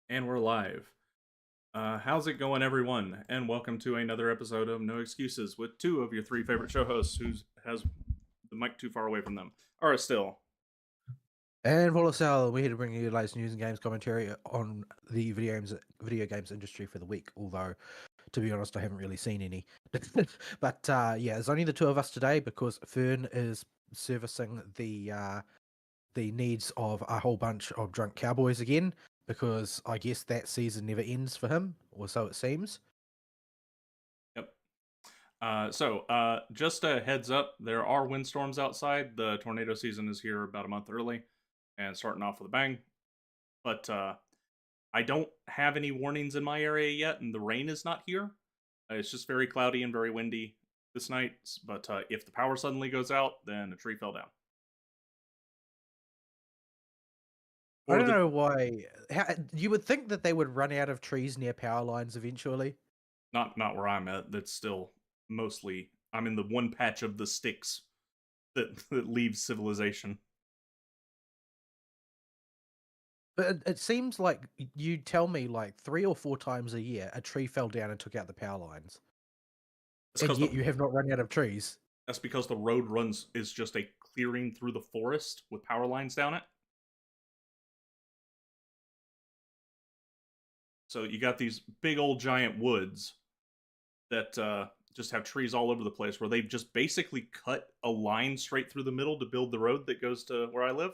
And we're live. How's it going, everyone? And welcome to another episode of No Excuses with two of your three favorite show hosts who has the mic too far away from them. Are still. And Volatile, we're here to bring you the latest news and games commentary on the video games industry for the week. Although, to be honest, I haven't really seen any. But yeah, there's only the two of us today because Fern is servicing the needs of a whole bunch of drunk cowboys again. Because I guess that season never ends for him, or so it seems. Yep. Just a heads up, there are windstorms outside. The tornado season is here about a month early and starting off with a bang. But I don't have any warnings in my area yet, and the rain is not here. It's just very cloudy and very windy this night. But if the power suddenly goes out, then a tree fell down. I Or don't the know why. You would think that they would run out of trees near power lines eventually. not where I'm at. That's still mostly I'm in the one patch of the sticks that leaves civilization. But it seems like you tell me like 3 or 4 times a year a tree fell down and took out the power lines, That's and because yet you have not run out of trees. the road runs is just a clearing through the forest with power lines down it. So you got these big old giant woods that just have trees all over the place where they've just basically cut a line straight through the middle to build the road that goes to where I live.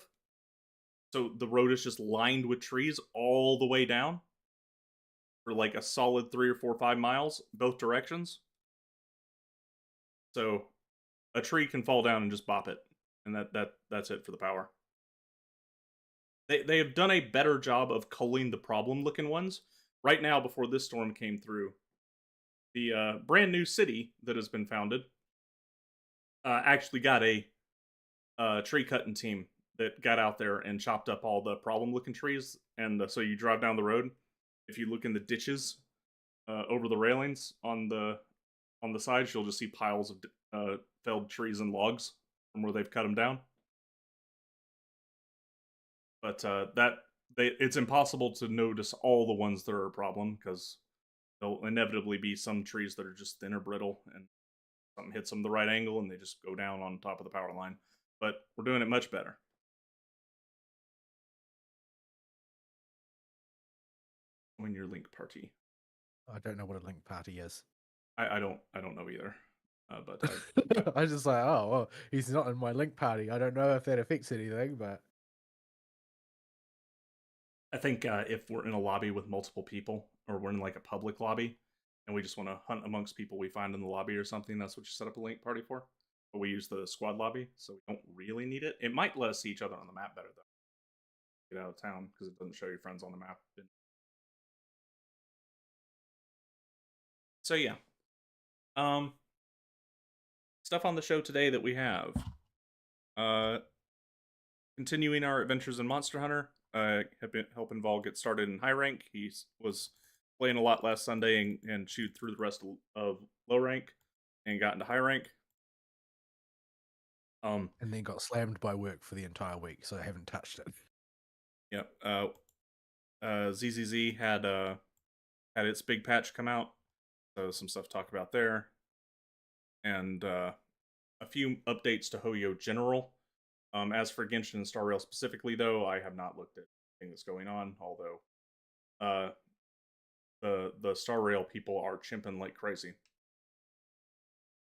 So the road is just lined with trees all the way down for like a solid 3 or 4 or 5 miles, both directions. So a tree can fall down and just bop it, and that's it for the power. They have done a better job of culling the problem looking ones. Right now, before this storm came through, the brand new city that has been founded actually got a tree cutting team that got out there and chopped up all the problem looking trees. And so you drive down the road, if you look in the ditches over the railings on the sides, you'll just see piles of felled trees and logs from where they've cut them down. But it's impossible to notice all the ones that are a problem because there'll inevitably be some trees that are just thin or brittle, and something hits them the right angle, and they just go down on top of the power line. But we're doing it much better. When your link party, I don't know what a link party is. I don't know either. But I was just like, oh, well, he's not in my link party. I don't know if that affects anything, but I think if we're in a lobby with multiple people, or we're in like a public lobby, and we just want to hunt amongst people we find in the lobby or something, that's what you set up a link party for. But we use the squad lobby, so we don't really need it. It might let us see each other on the map better though. Get out of town because it doesn't show your friends on the map. So yeah, um, stuff on the show today that we have. Uh, Continuing our adventures in Monster Hunter. Have been helping Vol get started in high rank. He was playing a lot last Sunday and chewed through the rest of low rank and got into high rank. and then got slammed by work for the entire week, so I haven't touched it. Yep. ZZZ had its big patch come out, so some stuff to talk about there, and a few updates to Hoyo General. As for Genshin and Star Rail specifically, though, I have not looked at anything that's going on. Although, uh, the Star Rail people are chimping like crazy.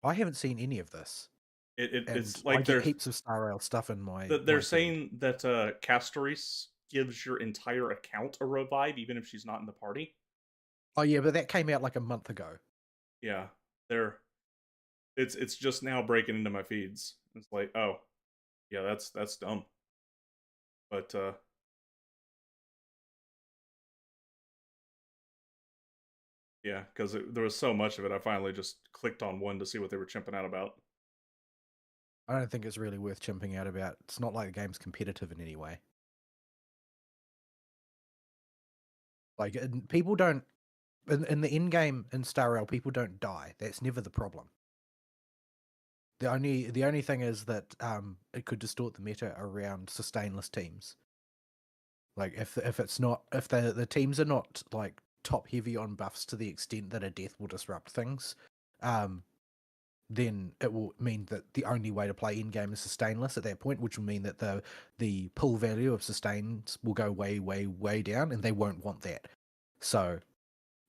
I haven't seen any of this, and It's I like get heaps of Star Rail stuff in they're my feed. saying that Castoris gives your entire account a revive, even if she's not in the party. Oh yeah, but that came out like a month ago. Yeah, they're it's just now breaking into my feeds. It's like, oh, yeah, that's dumb. But yeah, because there was so much of it, I finally just clicked on one to see what they were chimping out about. I don't think it's really worth chimping out about. It's not like the game's competitive in any way. Like people don't in the end game in Star Rail, people don't die. That's never the problem. The only thing is that it could distort the meta around sustainless teams. Like if it's not, if the teams are not like top heavy on buffs to the extent that a death will disrupt things, um, then it will mean that the only way to play in game is sustainless at that point, which will mean that the pull value of sustains will go way, way, way down, and they won't want that. So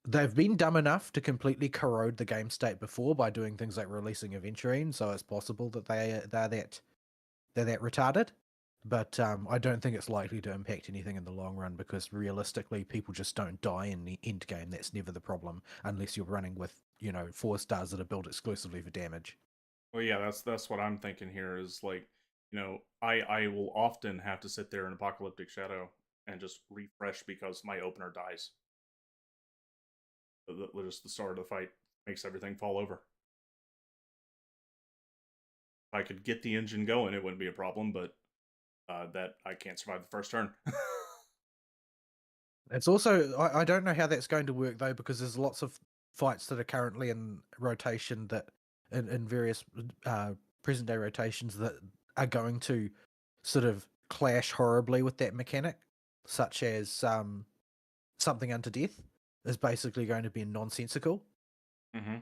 they've been dumb enough to completely corrode the game state before by doing things like releasing Aventurine, so it's possible that they're that retarded. But I don't think it's likely to impact anything in the long run because realistically, people just don't die in the end game. That's never the problem, unless you're running with 4 stars that are built exclusively for damage. Well, yeah, that's what I'm thinking here. Is like, I will often have to sit there in Apocalyptic Shadow and just refresh because my opener dies. Just the start of the fight makes everything fall over. If I could get the engine going, it wouldn't be a problem, but that I can't survive the first turn. It's also I don't know how that's going to work though because there's lots of fights that are currently in rotation that in various present day rotations that are going to sort of clash horribly with that mechanic, such as something unto death is basically going to be nonsensical. Mm-hmm.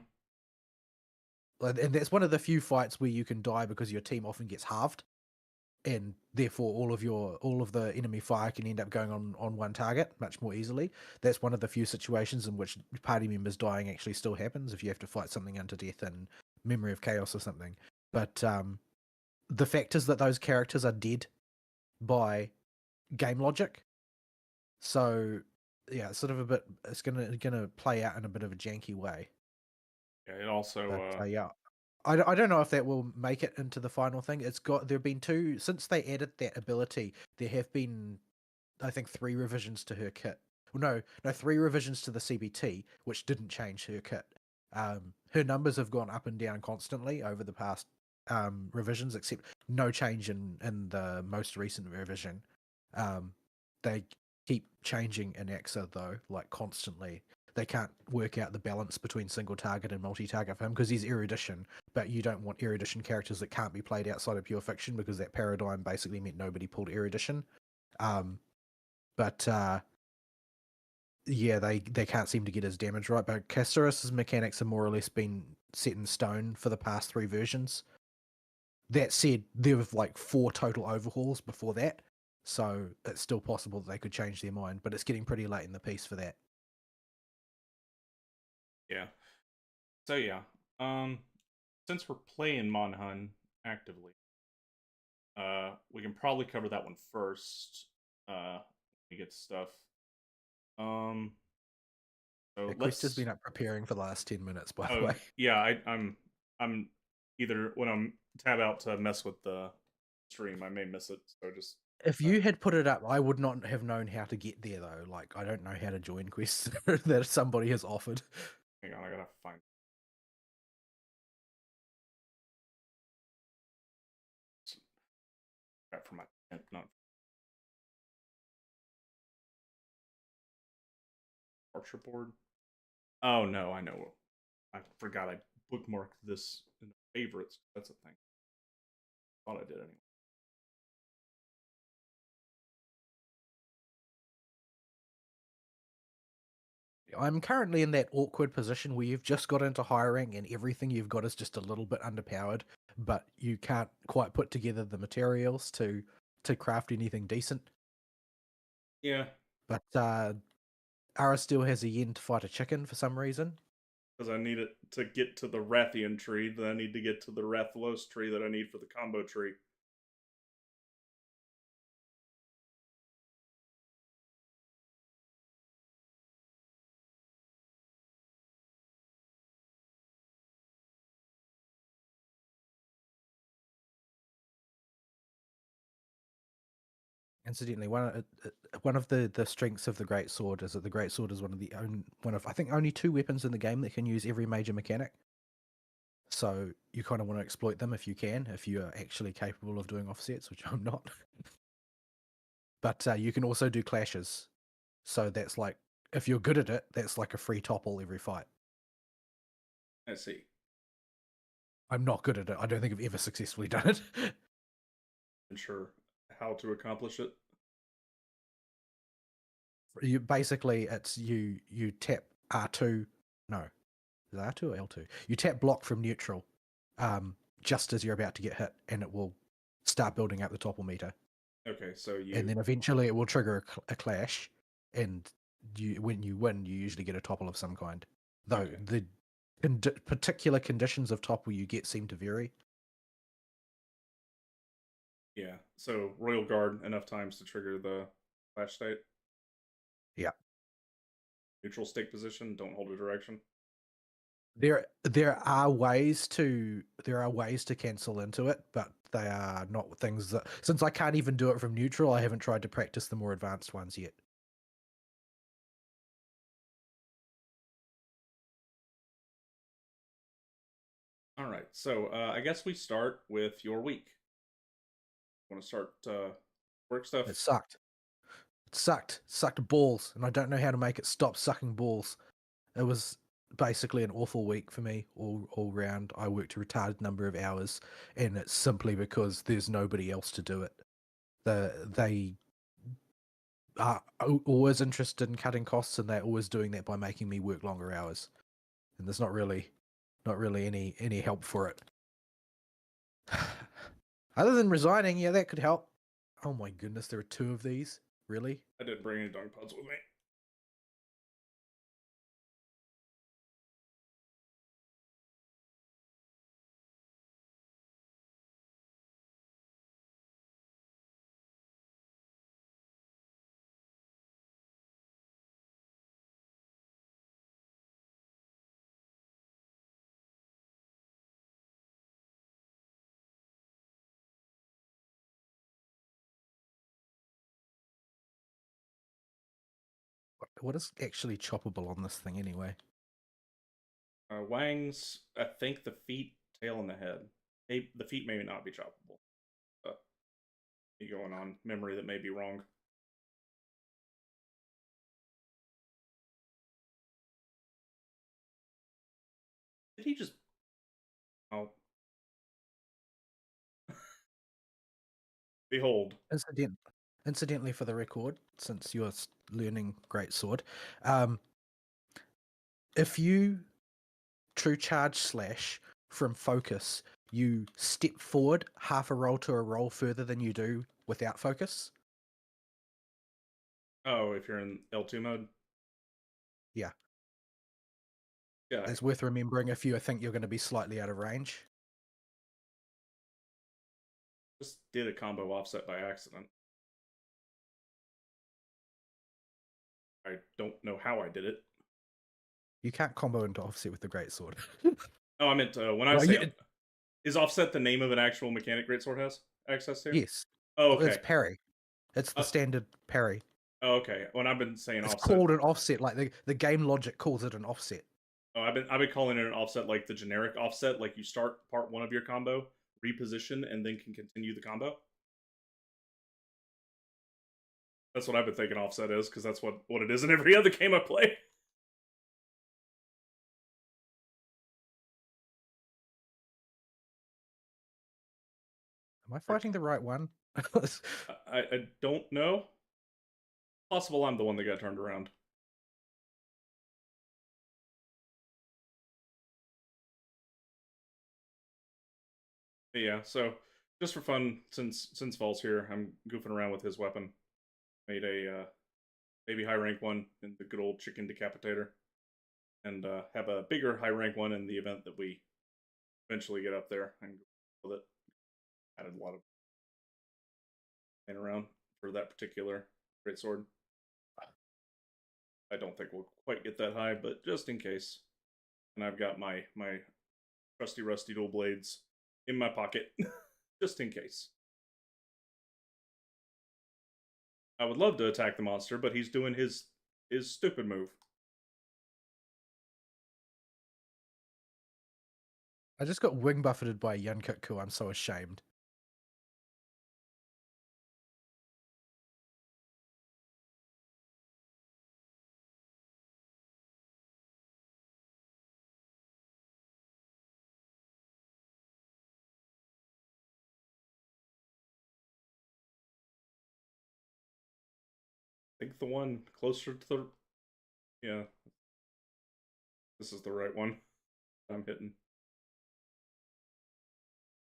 And that's one of the few fights where you can die because your team often gets halved, and therefore all of the enemy fire can end up going on one target much more easily. That's one of the few situations in which party members dying actually still happens if you have to fight something unto death in Memory of Chaos or something. But the fact is that those characters are dead by game logic, so yeah, it's sort of a bit. It's gonna play out in a bit of a janky way. Yeah, it also But yeah, I don't know if that will make it into the final thing. There have been two since they added that ability. There have been, I think, 3 revisions to her kit. Well, no, 3 revisions to the CBT, which didn't change her kit. Her numbers have gone up and down constantly over the past revisions, except no change in the most recent revision. They keep changing in AXA though, like constantly. They can't work out the balance between single target and multi-target for him because he's erudition, but you don't want erudition characters that can't be played outside of pure fiction because that paradigm basically meant nobody pulled erudition. But yeah, they can't seem to get his damage right. But Castorus's mechanics have more or less been set in stone for the past 3 versions. That said, there were like 4 total overhauls before that, so it's still possible that they could change their mind. But it's getting pretty late in the piece for that. yeah. So yeah, since we're playing Monhun actively, we can probably cover that one first. We get stuff. Um, so That quest has let's. been up preparing for the last 10 minutes, by the Oh way. yeah, I'm either when I'm tab out to mess with the stream, I may miss it. So just If you had put it up, I would not have known how to get there though. Like I don't know how to join quests that somebody has offered. hang on, I gotta find that for my not Archer board. Oh no, I know. I forgot I bookmarked this in the favorites. That's a thing. Thought I did anyway. I'm currently in that awkward position where you've just got into high rank and everything you've got is just a little bit underpowered, but you can't quite put together the materials to craft anything decent. Yeah, But Ara still has a yen to fight a chicken for some reason. because I need it to get to the Rathian tree. Then I need to get to the Rathlos tree that I need for the combo tree. Incidentally, one of the strengths of the great sword is that the great sword is one of I think only 2 weapons in the game that can use every major mechanic. So you kind of want to exploit them if you can, if you are actually capable of doing offsets, which I'm not. But you can also do clashes. So that's like, if you're good at it, that's like a free topple every fight. I see. I'm not good at it. I don't think I've ever successfully done it. I'm sure how to accomplish it. You basically it's you tap R2. No, is it R2 or L2? You tap block from neutral, just as you're about to get hit, and it will start building up the topple meter. Okay, so And then eventually it will trigger a clash, and when you win, you usually get a topple of some kind. Though okay. the particular conditions of topple you get seem to vary. Yeah. So Royal Guard enough times to trigger the flash state. Yeah. Neutral state position. Don't hold a direction. There are ways to cancel into it, but they are not things that, since I can't even do it from neutral, I haven't tried to practice the more advanced ones yet. All right. So I guess we start with your week. Want to start work stuff? It sucked. Sucked balls, and I don't know how to make it stop sucking balls. It was basically an awful week for me all round. I worked a retarded number of hours, and it's simply because there's nobody else to do it. They are always interested in cutting costs, and they're always doing that by making me work longer hours. And there's not really any help for it. Other than resigning, yeah, that could help. Oh my goodness, there are 2 of these. Really? I didn't bring any dog pods with me. What is actually choppable on this thing anyway? Wang's, I think the feet, tail, and the head. The feet may not be choppable. Me going on memory that may be wrong. Did he just? Oh, behold. Incidentally, for the record, since you're learning Great Sword, if you true charge slash from focus, you step forward half a roll to a roll further than you do without focus. Oh, if you're in L2 mode. Yeah. Yeah, It's worth remembering if you think you're going to be slightly out of range. just did a combo offset by accident. I don't know how I did it. You can't combo into offset with the Great Sword. Oh, I meant when I Well, say is offset the name of an actual mechanic Greatsword has access to? yes. Oh, It's okay. parry. It's the standard parry. Oh, okay. When I've been saying It's offset, called an offset. Like the game logic calls it an offset. oh, I've been calling it an offset, like the generic offset. Like you start part one of your combo, reposition, and then can continue the combo. That's what I've been thinking offset is, because that's what it is in every other game I play. Am I fighting the right one? I don't know. Possible I'm the one that got turned around. But yeah, so just for fun, since Vol's here, I'm goofing around with his weapon. Made a maybe high rank one in the good old chicken decapitator, and have a bigger high rank one in the event that we eventually get up there and go with it. Added a lot of around for that particular great sword. I don't think we'll quite get that high, but just in case. And I've got my trusty rusty dual blades in my pocket, just in case. I would love to attack the monster, but he's doing his stupid move. I just got wing buffeted by Yunkitku. I'm so ashamed. think the one closer to the. Yeah. This is the right one I'm hitting.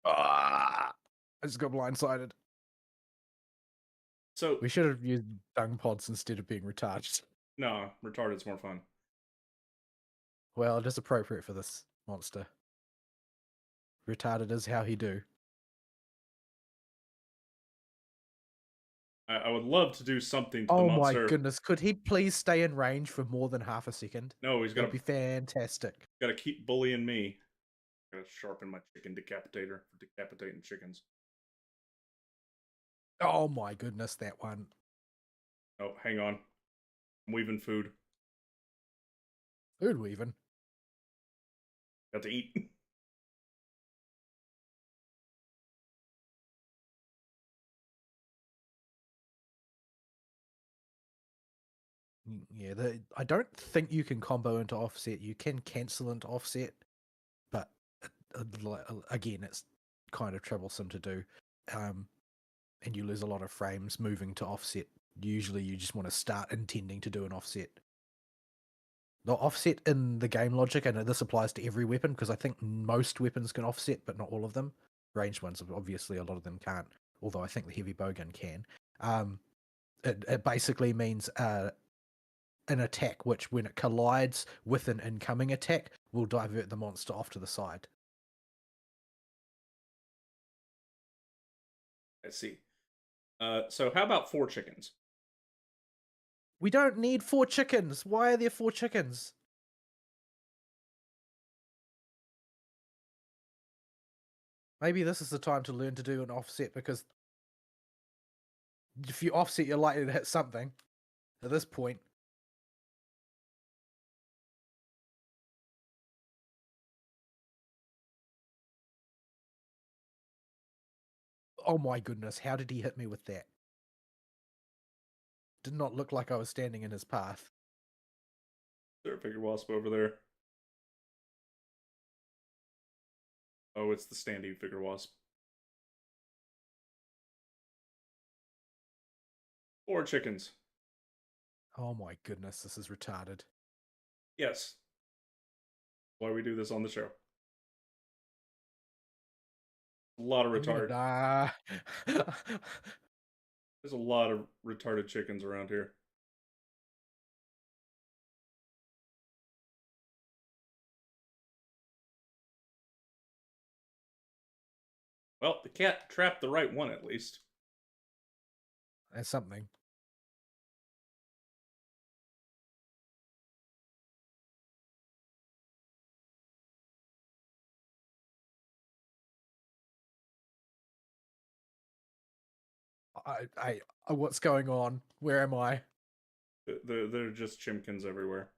I just got blindsided. So We should have used dung pods instead of being retarded. no, retarded's more fun. Well, it is appropriate for this monster. Retarded is how he do. I would love to do something to the Oh my monster. goodness, could he please stay in range for more than half a second? No, he's That'd be fantastic. gotta keep bullying me. Gotta sharpen my chicken decapitator for decapitating chickens. Oh my goodness, that one. Oh, hang on. I'm weaving food. Food weaving. Got to eat. Yeah, I don't think you can combo into offset. You can cancel into offset, but again, it's kind of troublesome to do. And you lose a lot of frames moving to offset. Usually you just want to start intending to do an offset. Not offset in the game logic, and this applies to every weapon, because I think most weapons can offset, but not all of them. Ranged ones, obviously, a lot of them can't, although I think the heavy bowgun can. It basically means an attack which, when it collides with an incoming attack, will divert the monster off to the side. I see. So how about 4 chickens? We don't need 4 chickens. Why are there 4 chickens? Maybe this is the time to learn to do an offset, because if you offset, you're likely to hit something at this point. Oh my goodness, how did he hit me with that? Did not look like I was standing in his path. Is there a figure wasp over there? Oh, it's the standing figure wasp. 4 chickens. Oh my goodness, this is retarded. Yes. Why we do this on the show. A lot of retarded. There's a lot of retarded chickens around here. Well, the cat trapped the right one at least. That's something. What's going on? Where am I? There are just chimkins everywhere.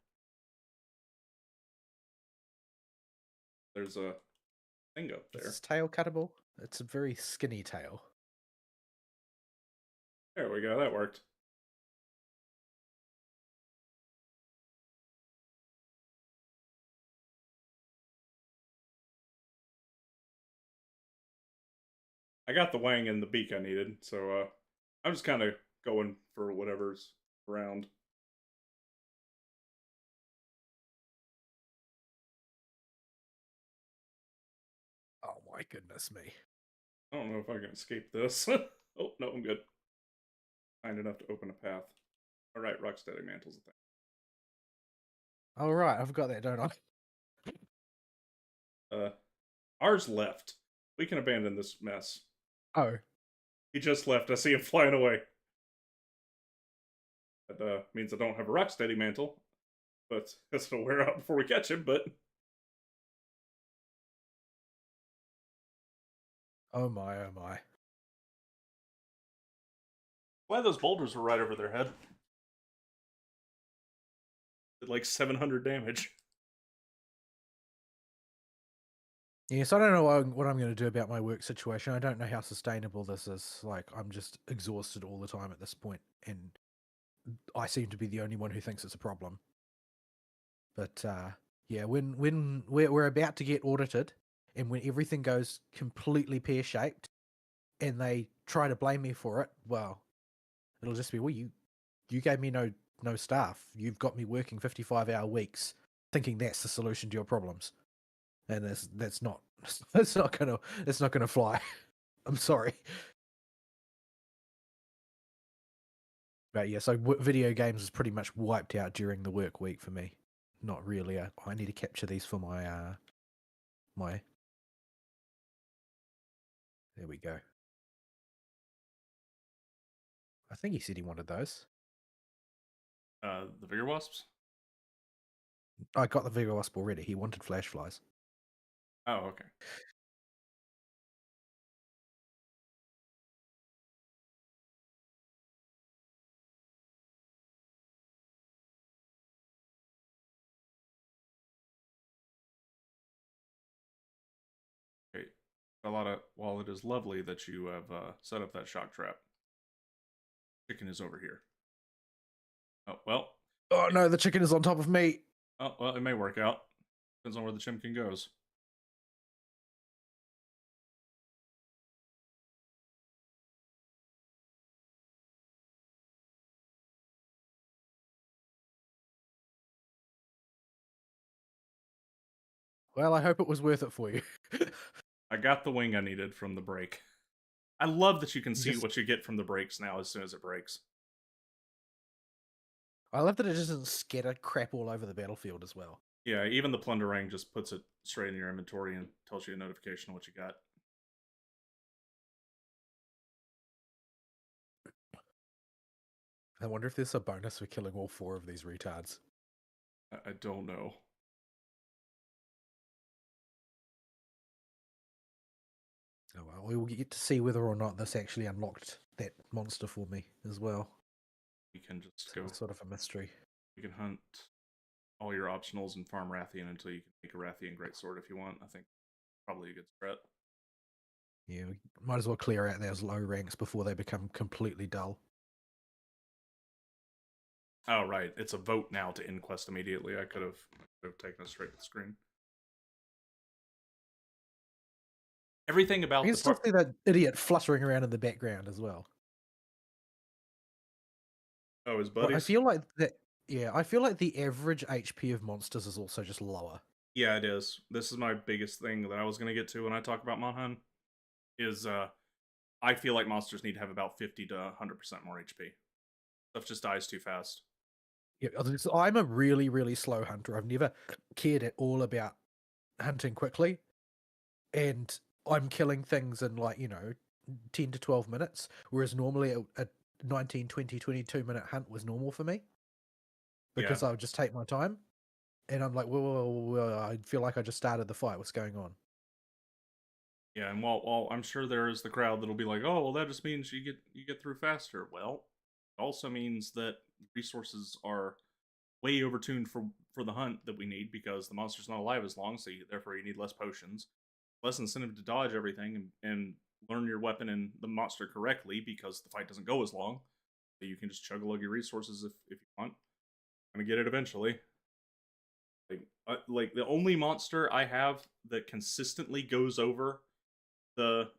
There's a thing up there. Is this tail cuttable? It's a very skinny tail. There we go, that worked. I got the wang and the beak I needed, so I'm just kind of going for whatever's around. Oh my goodness me. I don't know if I can escape this. Oh, no, I'm good. Kind enough to open a path. Alright, Rocksteady Mantle's a thing. All right, I've got that, don't I? Ours left. We can abandon this mess. Oh. He just left. I see him flying away. That means I don't have a Rocksteady Mantle. But this will wear out before we catch him, but... Oh my, oh my. Why those boulders were right over their head? Did like 700 damage. Yes, I don't know what I'm going to do about my work situation. I don't know how sustainable this is. Like, I'm just exhausted all the time at this point, and I seem to be the only one who thinks it's a problem. But yeah, when we're about to get audited, and when everything goes completely pear-shaped, and they try to blame me for it, well, it'll just be, well, You gave me no staff. You've got me working 55-hour weeks, thinking that's the solution to your problems, and that's not it's not gonna fly. I'm sorry, but yeah. So video games is pretty much wiped out during the work week for me. Not really. I need to capture these for my. There we go. I think he said he wanted those. The vigor wasps. I got the Vigor Wasp already. He wanted flash flies. Oh, okay. Okay. While it is lovely that you have set up that shock trap, chicken is over here. Oh well. Oh no, the chicken is on top of me. Oh well, it may work out. Depends on where the chimkin goes. Well, I hope it was worth it for you. I got the wing I needed from the break. I love that you can see Just, what you get from the breaks now as soon as it breaks. I love that it doesn't scatter crap all over the battlefield as well. Yeah, even the plunderang just puts it straight in your inventory and tells you a notification of what you got. I wonder if there's a bonus for killing all 4 of these retards. I don't know. Oh well, we will get to see whether or not this actually unlocked that monster for me as well. You can just So go. it's sort of a mystery. You can hunt all your optionals and farm Rathian until you can make a Rathian Greatsword if you want. I think probably a good strat. Yeah, we might as well clear out those low ranks before they become completely dull. Oh, right. It's a vote now to end quest immediately. I could have taken it straight to the screen. Everything I about can the still part. see that idiot fluttering around in the background as well. Oh, his But I buddies? feel like that. Yeah, I feel like the average HP of monsters is also just lower. Yeah, it is. This is my biggest thing that I was going to get to when I talk about Monhun. Is I feel like monsters need to have about 50 to 100% more HP. Stuff just dies too fast. Yeah, so I'm a really, really slow hunter. I've never cared at all about hunting quickly, and I'm killing things in 10 to 12 minutes, whereas normally a 19, 20, 22-minute hunt was normal for me Yeah, because I would just take my time, and I'm like, well, I feel like I just started the fight. What's going on? yeah, and while I'm sure there is the crowd that'll be like, "Oh, well, that just means you get through faster." Well, it also means that resources are way overtuned for the hunt that we need because the monster's not alive as long, so therefore you need less potions, less incentive to dodge everything and learn your weapon and the monster correctly because the fight doesn't go as long. So you can just chug a lug your resources if you want. I'm gonna get it eventually. Like the only monster I have that consistently goes over the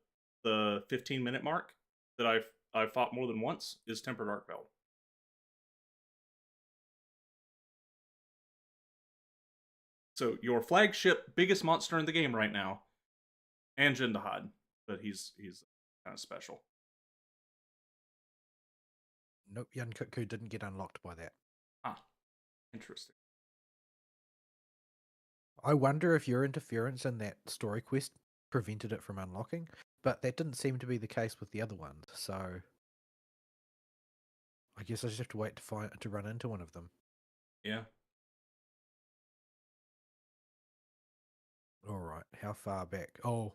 15-minute mark that I've fought more than once is Tempered Arkveld. So your flagship biggest monster in the game right now, and Jindahad, but he's kind of special. Nope, Yun Kutku didn't get unlocked by that. Ah, interesting. I wonder if your interference in that story quest prevented it from unlocking, but that didn't seem to be the case with the other ones, so I guess I just have to wait to run into one of them. Yeah, All right, how far back? Oh,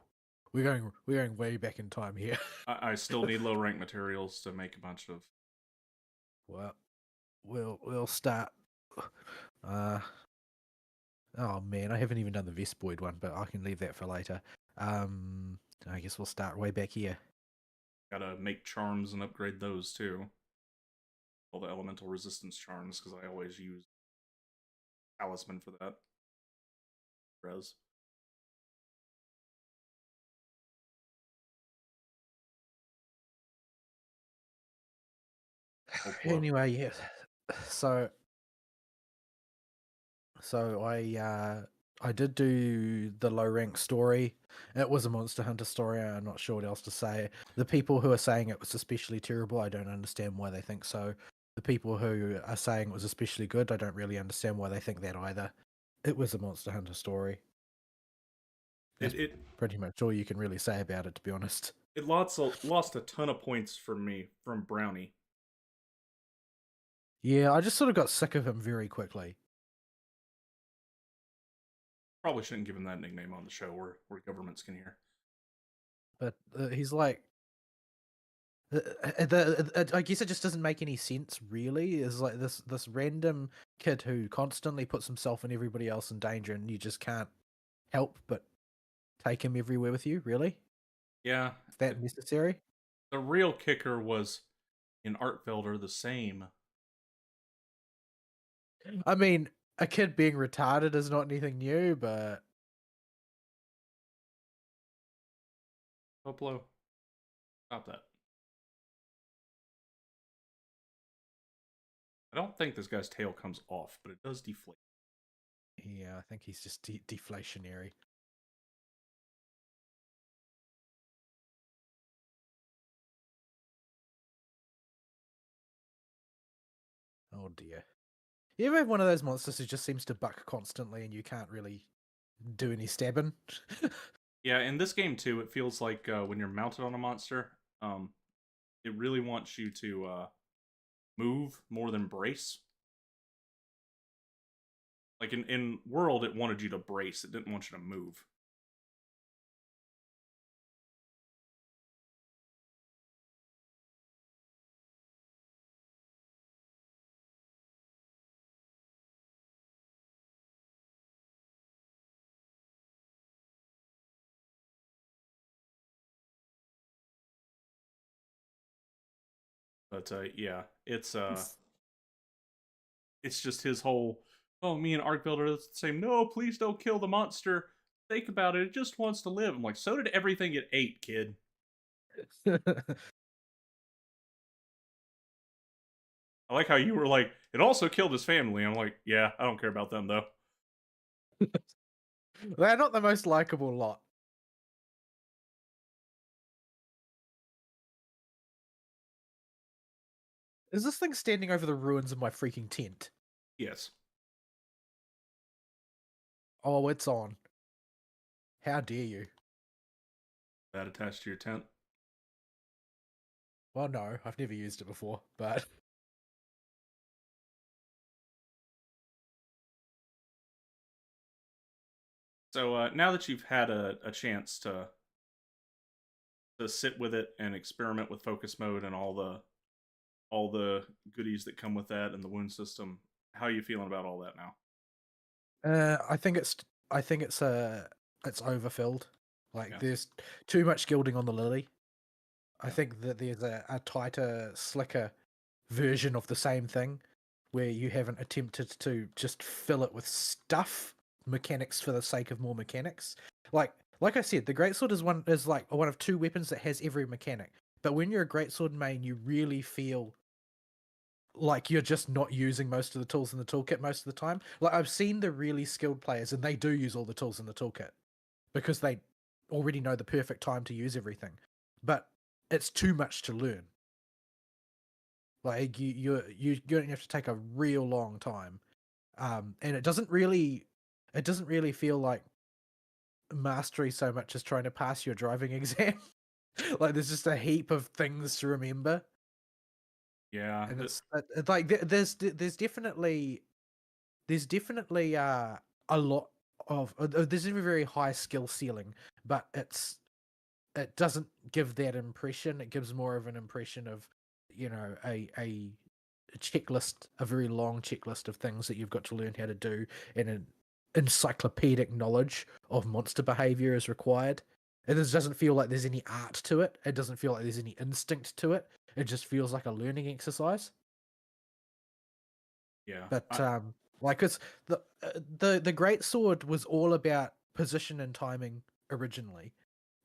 we're going way back in time here. I still need low rank materials to make a bunch of. Well, we'll start. Uh, oh man, I haven't even done the Vespoid one, but I can leave that for later. I guess we'll start way back here. Gotta make charms and upgrade those too. All the elemental resistance charms because I always use talisman for that. Res. Hoplo. Anyway, yes. So I did do the low rank story. It was a Monster Hunter story. I'm not sure what else to say. The people who are saying it was especially terrible, I don't understand why they think so. The people who are saying it was especially good, I don't really understand why they think that either. It was a Monster Hunter story. It That's it pretty much all you can really say about it, to be honest. it lost a ton of points from me from Brownie. Yeah, I just sort of got sick of him very quickly. Probably shouldn't give him that nickname on the show where governments can hear. But he's like, I guess it just doesn't make any sense, really. Is like this random kid who constantly puts himself and everybody else in danger, and you just can't help but take him everywhere with you. Really, Yeah, is that necessary? the real kicker was in Artfelder the same. I mean, a kid being retarded is not anything new, but Hoplo, stop that. I don't think this guy's tail comes off, but it does deflate. yeah, I think he's just deflationary. Oh dear. You ever have one of those monsters who just seems to buck constantly, and you can't really do any stabbing? Yeah, in this game too, it feels like when you're mounted on a monster, it really wants you to move more than brace. Like in World, it wanted you to brace; it didn't want you to move. But yeah, it's just his whole. Oh, me and Arc Builder are the same. No, please don't kill the monster. Think about it; it just wants to live. I'm like, so did everything it ate, kid. I like how you were like, it also killed his family. I'm like, yeah, I don't care about them though. They're not the most likable lot. Is this thing standing over the ruins of my freaking tent? Yes, Oh, it's on. How dare you? that attached to your tent. Well, no, I've never used it before, but So now that you've had a chance to sit with it and experiment with focus mode and all the goodies that come with that and the wound system, how are you feeling about all that now? I think it's overfilled. Like Yeah, there's too much gilding on the lily. I yeah, think that there's a tighter, slicker version of the same thing where you haven't attempted to just fill it with stuff, mechanics for the sake of more mechanics. Like I said, the greatsword is like one of two weapons that has every mechanic. But when you're a greatsword main, you really feel like you're just not using most of the tools in the toolkit most of the time. Like I've seen the really skilled players and they do use all the tools in the toolkit because they already know the perfect time to use everything. But it's too much to learn. Like you're going to have to take a real long time. And it doesn't really feel like mastery so much as trying to pass your driving exam. Like there's just a heap of things to remember, yeah. and it's like there's definitely a lot of there's a very high skill ceiling, but it doesn't give that impression. It gives more of an impression of, a checklist, a very long checklist of things that you've got to learn how to do, and an encyclopedic knowledge of monster behavior is required. It just doesn't feel like there's any art to it. It doesn't feel like there's any instinct to it. It just feels like a learning exercise. Yeah, But like it's the great sword was all about position and timing originally,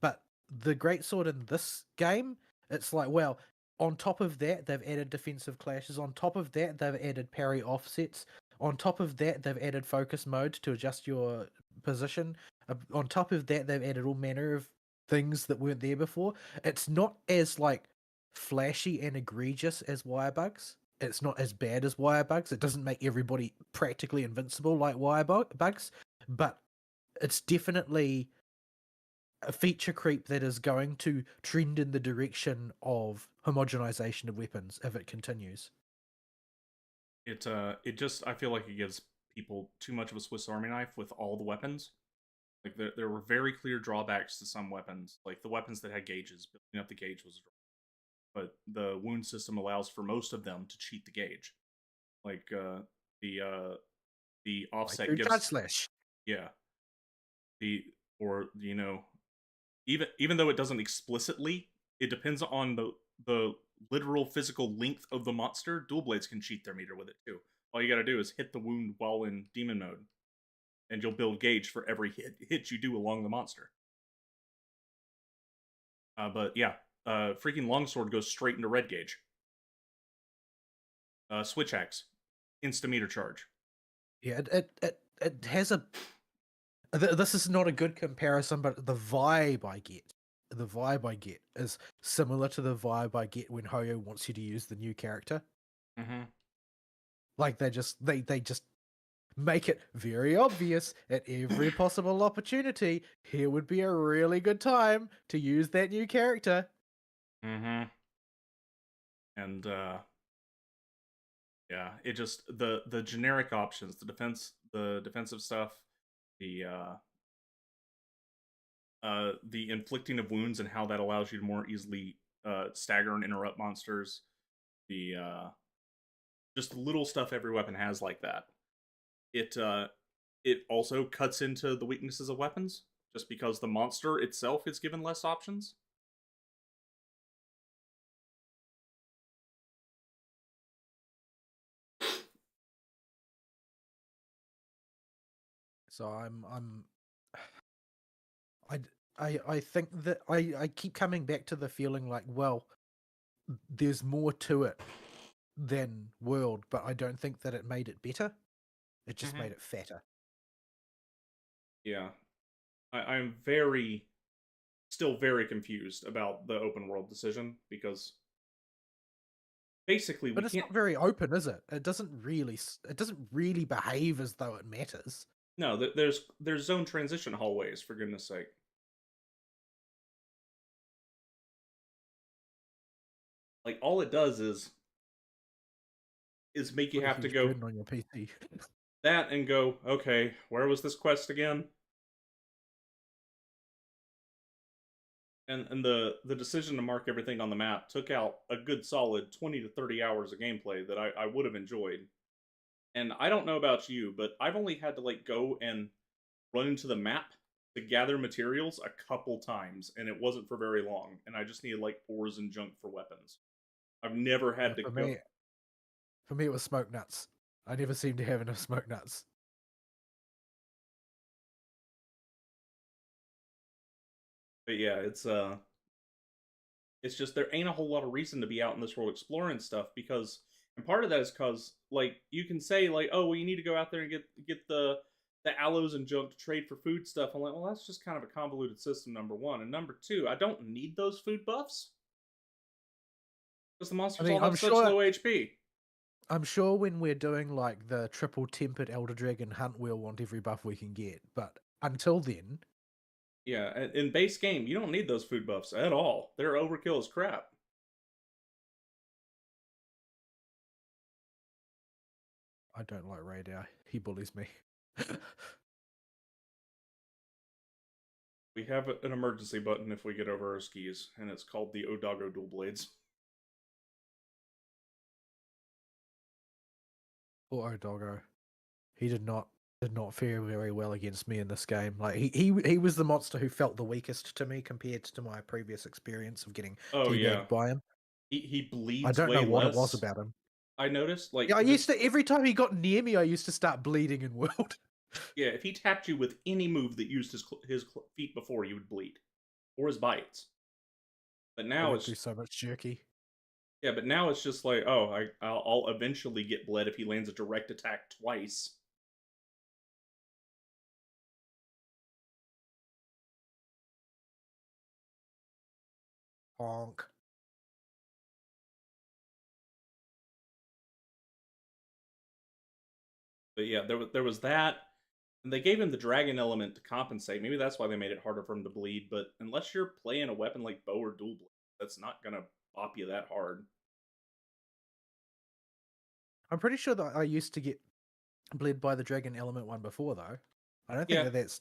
but the great sword in this game, it's like, well, On top of that, they've added defensive clashes. On top of that, they've added parry offsets. On top of that, they've added focus mode to adjust your position. On top of that, they've added all manner of things that weren't there before. It's not as like flashy and egregious as wire bugs. It's not as bad as wire bugs. It doesn't make everybody practically invincible like bugs, but it's definitely a feature creep that is going to trend in the direction of homogenization of weapons if it continues. It just I feel like it gives people too much of a Swiss Army knife with all the weapons. Like there were very clear drawbacks to some weapons, like the weapons that had gauges. Building up the gauge was a draw, but the wound system allows for most of them to cheat the gauge. Like the uh, the Like offset through gives charge slash. yeah the or you know even though it doesn't explicitly, it depends on the literal physical length of the monster. Dual blades can cheat their meter with it too. All you got to do is hit the wound while in demon mode, and you'll build gauge for every hit you do along the monster. But yeah, freaking longsword goes straight into red gauge. Switch axe, insta meter charge. Yeah, it has a. This is not a good comparison, but the vibe I get is similar to the vibe I get when Hoyo wants you to use the new character. Mm-hmm. Like they just make it very obvious at every possible opportunity. Here would be a really good time to use that new character. Mm-hmm. And yeah, it just the generic options, the defensive stuff, the the inflicting of wounds and how that allows you to more easily stagger and interrupt monsters. The just little stuff every weapon has like that. It also cuts into the weaknesses of weapons just because the monster itself is given less options. So I I think that I keep coming back to the feeling like, well, there's more to it than World, but I don't think that it made it better. It just Mm-hmm. made it fatter. Yeah, I'm still very confused about the open world decision because basically we But it's can't. not very open, is it? It doesn't really behave as though it matters. No, there's zone transition hallways for goodness sake. Like all it does is make you Put a have to huge go burden on your PC. that and go, okay, where was this quest again? And the decision to mark everything on the map took out a good solid 20 to 30 hours of gameplay that I would have enjoyed. And I don't know about you, but I've only had to like go and run into the map to gather materials a couple times, and it wasn't for very long. And I just needed like ores and junk for weapons. I've never Yeah, had to go. for me it was smoke nuts. I never seem to have enough smoke nuts. But yeah, it's just there ain't a whole lot of reason to be out in this world exploring stuff because, and part of that is because like you can say like, oh well, you need to go out there and get the aloes and junk to trade for food stuff. I'm like, well, that's just kind of a convoluted system. Number one, and number two, I don't need those food buffs because the I monsters mean, all have such low HP. I'm sure when we're doing like the triple tempered Elder Dragon hunt, we'll want every buff we can get. But until then, Yeah, in base game, you don't need those food buffs at all. They're overkill as crap. I don't like Radar. He bullies me. We have an emergency button if we get over our skis, and it's called the Odago Dual Blades. Poor Doggo. He did not fare very well against me in this game. Like he was the monster who felt the weakest to me compared to my previous experience of getting Oh yeah, teabagged by him. he I bleeds don't way know what it was less. about him. I noticed, Yeah, like I used just to every time he got near me, I used to start bleeding in World. yeah, if he tapped you with any move that used his feet before, you would bleed, or his bites. But I now went it's through so much jerky. Yeah, but now it's just like, oh, I'll eventually get bled if he lands a direct attack twice. Honk. But yeah, there was that, and they gave him the dragon element to compensate. Maybe that's why they made it harder for him to bleed. But unless you're playing a weapon like bow or dual blade, that's not gonna bop you that hard. I'm pretty sure that I used to get bled by the dragon element one before, though. I don't think Yeah, that that's.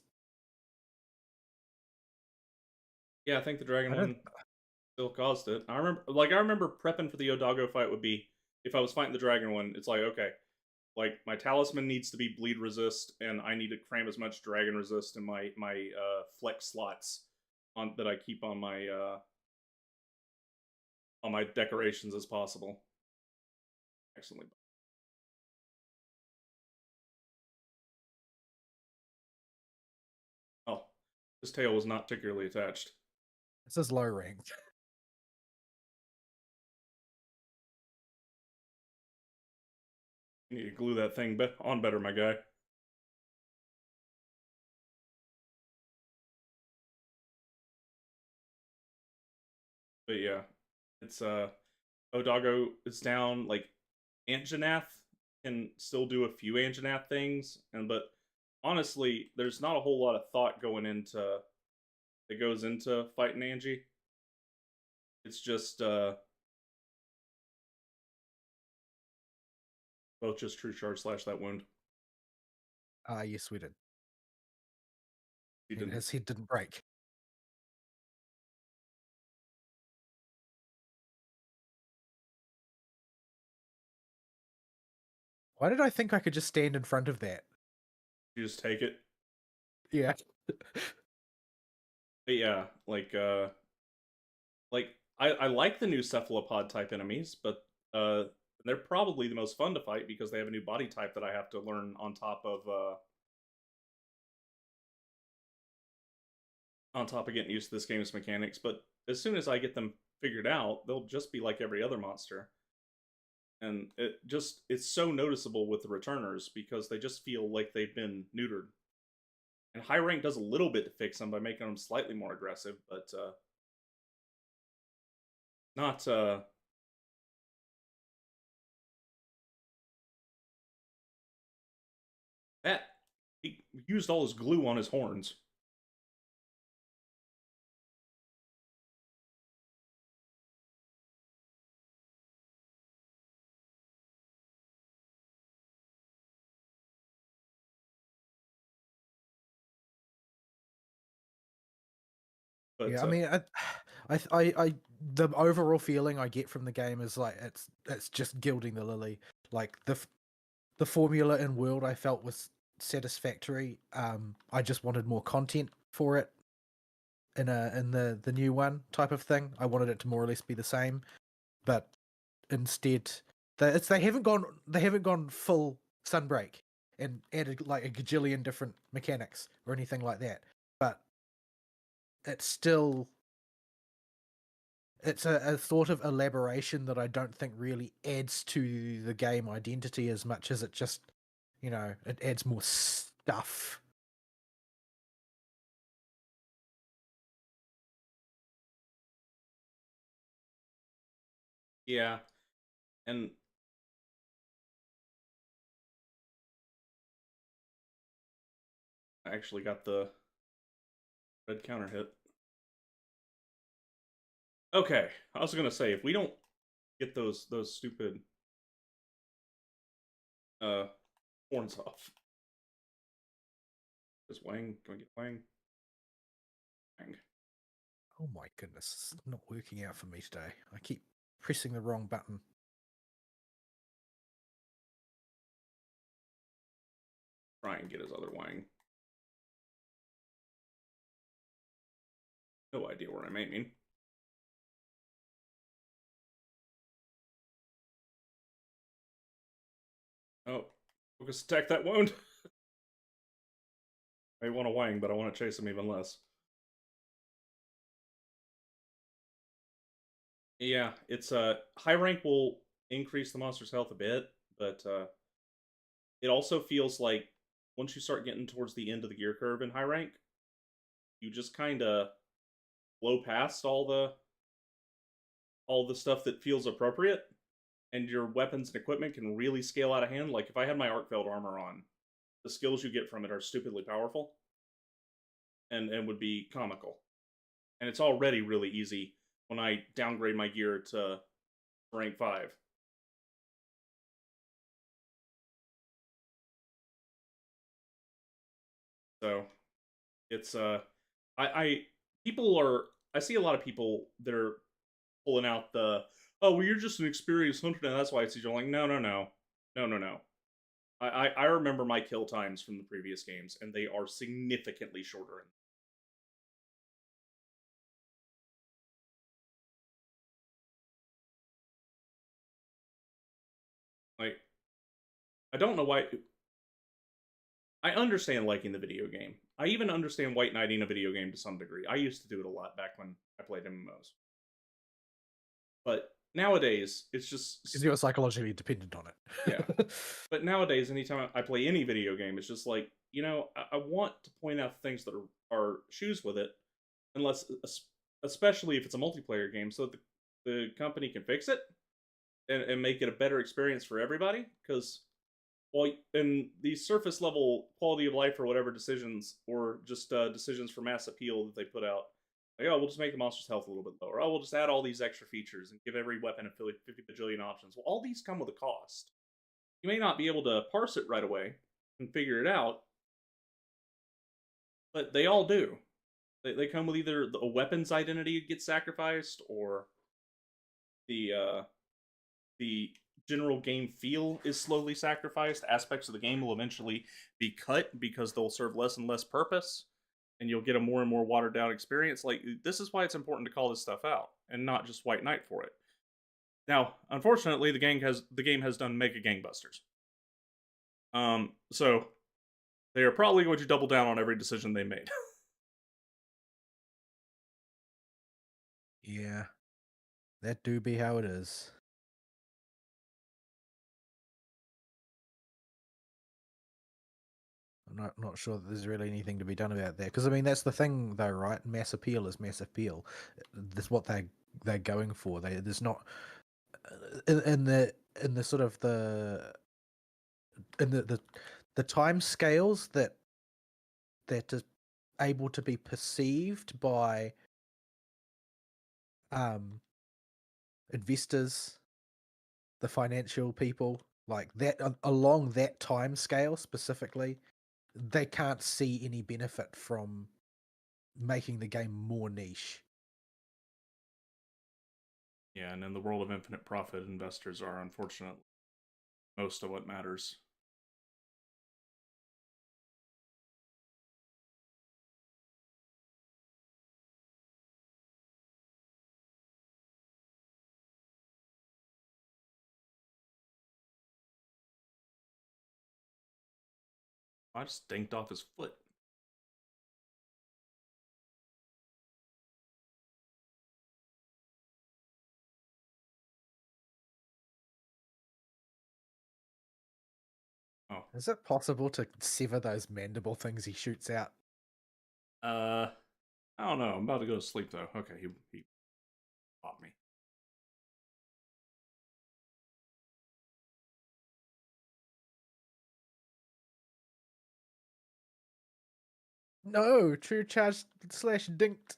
yeah, I think the dragon I don't. one still caused it. I remember prepping for the Odago fight would be if I was fighting the dragon one. It's like, okay, like my talisman needs to be bleed resist, and I need to cram as much dragon resist in my flex slots on that I keep on my decorations as possible. Excellently. Oh, his tail was not particularly attached. This is low ranked. You need to glue that thing on better, my guy. But yeah, it's Odago is down. Like Anjanath can still do a few Anjanath things, but honestly, there's not a whole lot of thought going into that goes into fighting Angie. It's just both just true charge slash that wound. Yes, we did. He didn't. His head didn't break. Why did I think I could just stand in front of that? You just take it. Yeah. But yeah, like I like the new cephalopod type enemies, but they're probably the most fun to fight because they have a new body type that I have to learn on top of getting used to this game's mechanics. But as soon as I get them figured out, they'll just be like every other monster. And it's so noticeable with the returners because they just feel like they've been neutered. And high rank does a little bit to fix them by making them slightly more aggressive, but not that he used all his glue on his horns. But Yeah, I mean, the overall feeling I get from the game is like it's just gilding the lily. Like the formula in World I felt was satisfactory. I just wanted more content for it in the new one type of thing. I wanted it to more or less be the same, but instead they haven't gone full Sunbreak and added like a gajillion different mechanics or anything like that. But it's still it's a sort of elaboration that I don't think really adds to the game identity as much as it just, it adds more stuff. yeah, and I actually got the red counter hit. Okay, I was gonna say if we don't get those stupid uh horns off, is Wang? Can we get Wang? Wang. Oh my goodness, it's not working out for me today. I keep pressing the wrong button. Try and get his other Wang. No idea where I'm aiming. Oh, focus attack that wound. I want a Wang, but I want to chase him even less. Yeah, it's high rank will increase the monster's health a bit, but it also feels like once you start getting towards the end of the gear curve in high rank, you just kind of blow past all the stuff that feels appropriate, and your weapons and equipment can really scale out of hand. Like if I had my Arcveld armor on, the skills you get from it are stupidly powerful and would be comical. And it's already really easy when I downgrade my gear to rank 5. So it's I people are I see a lot of people that are pulling out the, oh well, you're just an experienced hunter and that's why it's easier. I'm like, no. I remember my kill times from the previous games and they are significantly shorter. Like I don't know why. I understand liking the video game. I even understand white knighting a video game to some degree. I used to do it a lot back when I played MMOs. But nowadays, it's Because just, you're psychologically dependent on yeah. it. But nowadays, anytime I play any video game, it's just like, I want to point out things that are shoes with it, unless, especially if it's a multiplayer game, so that the company can fix it and make it a better experience for everybody. Because well, in these surface level quality of life or whatever decisions, or just decisions for mass appeal that they put out, like, oh, we'll just make the monster's health a little bit lower. Oh, we'll just add all these extra features and give every weapon a 50 bajillion options. Well, all these come with a cost. You may not be able to parse it right away and figure it out, but they all do. They come with either a weapon's identity gets sacrificed, or the the general game feel is slowly sacrificed. Aspects of the game will eventually be cut because they'll serve less and less purpose, and you'll get a more and more watered down experience. Like this is why it's important to call this stuff out and not just White Knight for it. Now, unfortunately, the game has done mega gangbusters. So they are probably going to double down on every decision they made. Yeah, that do be how it is. I'm not sure that there's really anything to be done about that. Because I mean, that's the thing, though, right? Mass appeal is mass appeal. That's what they're going for. There's not in the sort of the time scales that is able to be perceived by um investors, the financial people, like that along that time scale specifically, they can't see any benefit from making the game more niche. Yeah, and in the world of infinite profit, investors are unfortunately most of what matters. I just dinked off his foot. Oh, Is it possible to sever those mandible things he shoots out? uh, I don't know. I'm about to go to sleep though. Okay, he caught me. No, true charge slash dinked.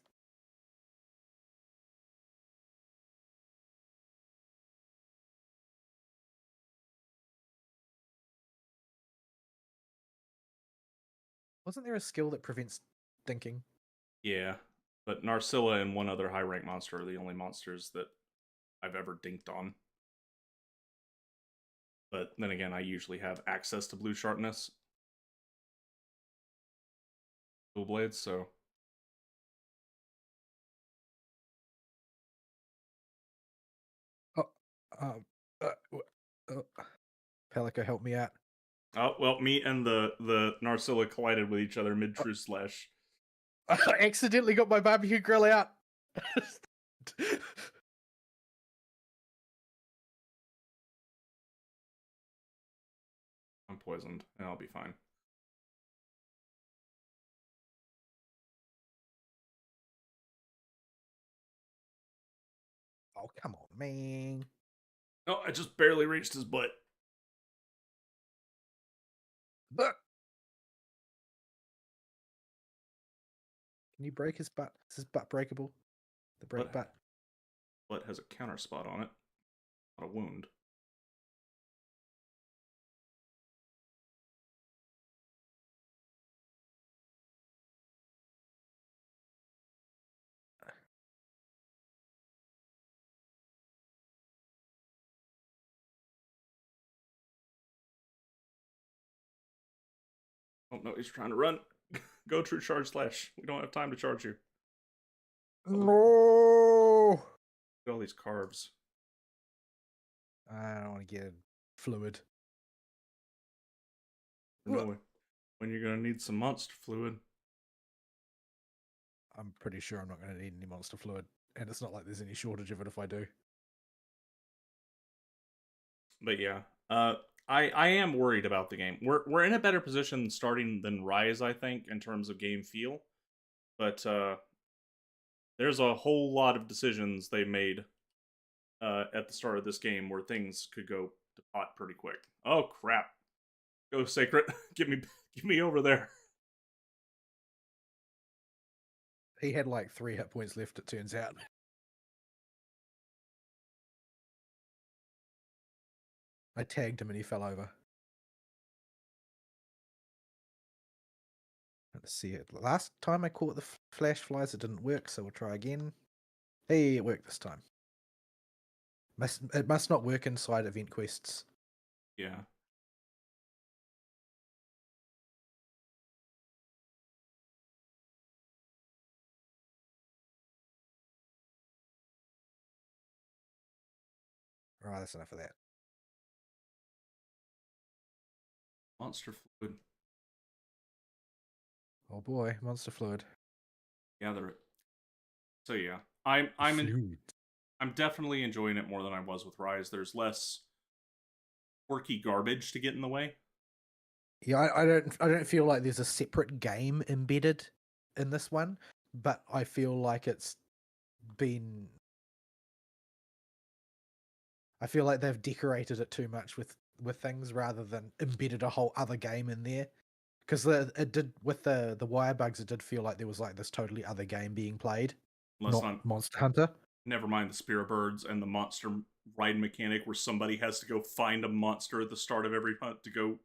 Wasn't there a skill that prevents dinking? Yeah, but Narcilla and one other high rank monster are the only monsters that I've ever dinked on. But then again, I usually have access to blue sharpness, dual blades, so Oh, Pelico, help me out. oh well, me and the Narcilla collided with each other mid Uh, true slash. I accidentally got my barbecue grill out. poisoned, and I'll be fine. Oh, come on, man. Oh, I just barely reached his butt. But can you break his butt? Is his butt breakable? The break butt? Butt has a counter spot on it. Not a wound. Oh no, he's trying to run. Go true charge slash. We don't have time to charge you. No! Look at all these carves. I don't want to get fluid. No, when you're gonna need some monster fluid. I'm pretty sure I'm not going to need any monster fluid, and it's not like there's any shortage of it if I do. But yeah, I am worried about the game. We're in a better position starting than Rise, I think, in terms of game feel. But there's a whole lot of decisions they made at the start of this game where things could go to pot pretty quick. Oh crap! Go Sacred, get me over there. He had like 3 hit points left, it turns out. I tagged him and he fell over. Let's see it. Last time I caught the flash flies, it didn't work, so we'll try again. Hey, it worked this time. It must not work inside event quests. Yeah. Right, that's enough of that. Monster fluid. Oh boy, monster fluid. Gather it. So yeah, I'm definitely enjoying it more than I was with Rise. There's less quirky garbage to get in the way. Yeah, I don't feel like there's a separate game embedded in this one, but I feel like it's been. I feel like they've decorated it too much with things rather than embedded a whole other game in there. Because it did with the wire bugs, it did feel like there was like this totally other game being played, Unless not Monster Hunter. Never mind the Spirit Birds and the monster ride mechanic where somebody has to go find a monster at the start of every hunt to go.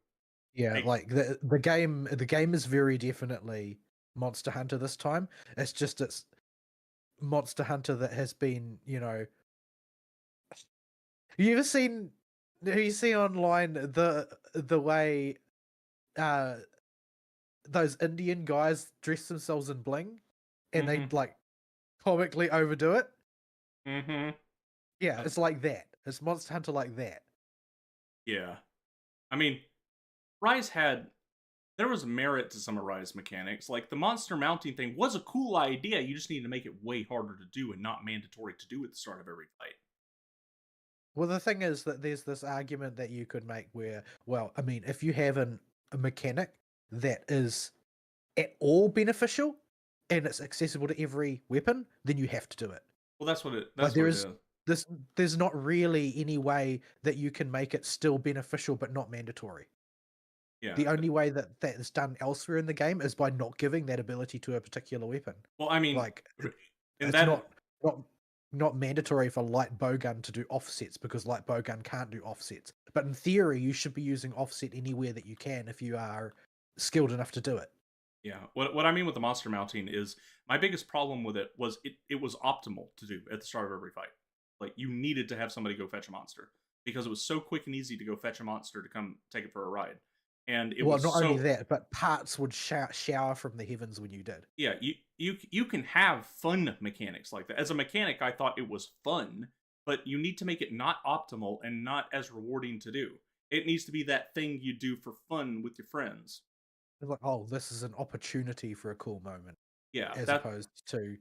Yeah, like the game is very definitely Monster Hunter this time. It's just it's Monster Hunter that has been, you ever seen you see online the way uh those Indian guys dress themselves in bling and they like comically overdo it? Mm-hmm. Yeah, it's like that. It's Monster Hunter like that. Yeah. I mean, Rise there was merit to some of Rise mechanics. Like the monster mounting thing was a cool idea. You just need to make it way harder to do and not mandatory to do at the start of every fight. Well, the thing is that there's this argument that you could make where, well, I mean, if you have a mechanic that is at all beneficial and it's accessible to every weapon, then you have to do it. Well, that's what it is. There's not really any way that you can make it still beneficial but not mandatory. Yeah. The only way that is done elsewhere in the game is by not giving that ability to a particular weapon. Well, I mean, like it's not mandatory for light bowgun to do offsets because light bowgun can't do offsets. But in theory, you should be using offset anywhere that you can if you are skilled enough to do it. Yeah. What I mean with the monster mounting is my biggest problem with it was it was optimal to do at the start of every fight. Like you needed to have somebody go fetch a monster because it was so quick and easy to go fetch a monster to come take it for a ride. And it was not only that, but parts would shower from the heavens when you did. Yeah, you can have fun mechanics like that. As a mechanic, I thought it was fun, but you need to make it not optimal and not as rewarding to do. It needs to be that thing you do for fun with your friends. It's like, oh, this is an opportunity for a cool moment. Yeah, as opposed to,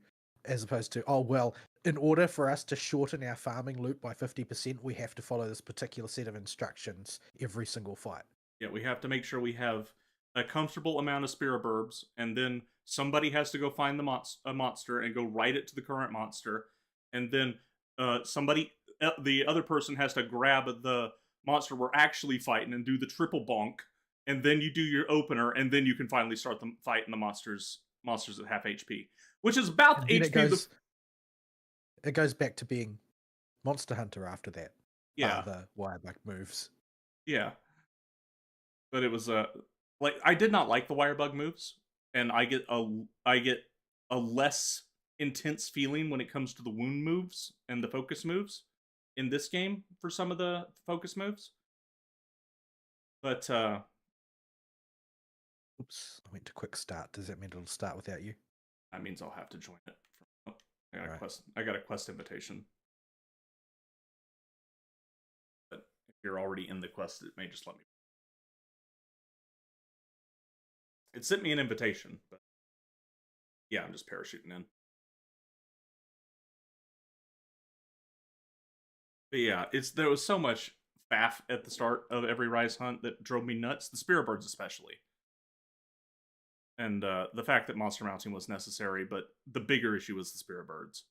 oh well, in order for us to shorten our farming loop by 50%, we have to follow this particular set of instructions every single fight. Yeah, we have to make sure we have a comfortable amount of spirit burbs, and then somebody has to go find a monster and go write it to the current monster, and then the other person has to grab the monster we're actually fighting and do the triple bonk, and then you do your opener, and then you can finally start the fight in the monsters at half HP, which is about And the then HP. it goes back to being Monster Hunter after that. Yeah, The wirebug moves. yeah, but it was like I did not like the wirebug moves, and I get a less intense feeling when it comes to the wound moves and the focus moves in this game for some of the focus moves. But Oops, I went to quick start. Does that mean it'll start without you? that means I'll have to join it. Oh, Right. I got a quest invitation. But if you're already in the quest, it may just let me. It sent me an invitation, but yeah, I'm just parachuting in. But yeah, there was so much faff at the start of every Rise hunt that drove me nuts. The Spirit Birds especially, and the fact that monster mounting was necessary. But the bigger issue was the Spirit Birds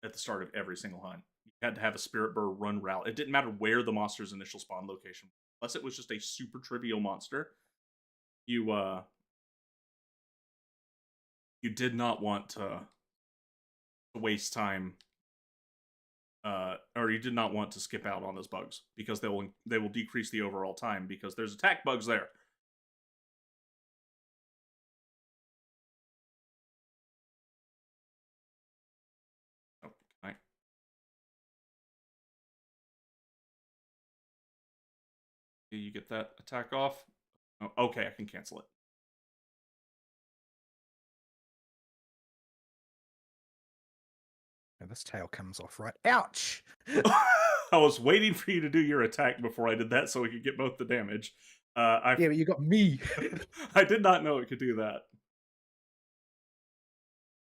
at the start of every single hunt. You had to have a Spirit Bird run route. It didn't matter where the monster's initial spawn location was, unless it was just a super trivial monster. You did not want to waste time, or you did not want to skip out on those bugs because they will decrease the overall time because there's attack bugs there. Oh, can I? You get that attack off? Oh, okay, I can cancel it. And this tail comes off right. Ouch! I was waiting for you to do your attack before I did that so we could get both the damage. Yeah, but you got me. I did not know it could do that.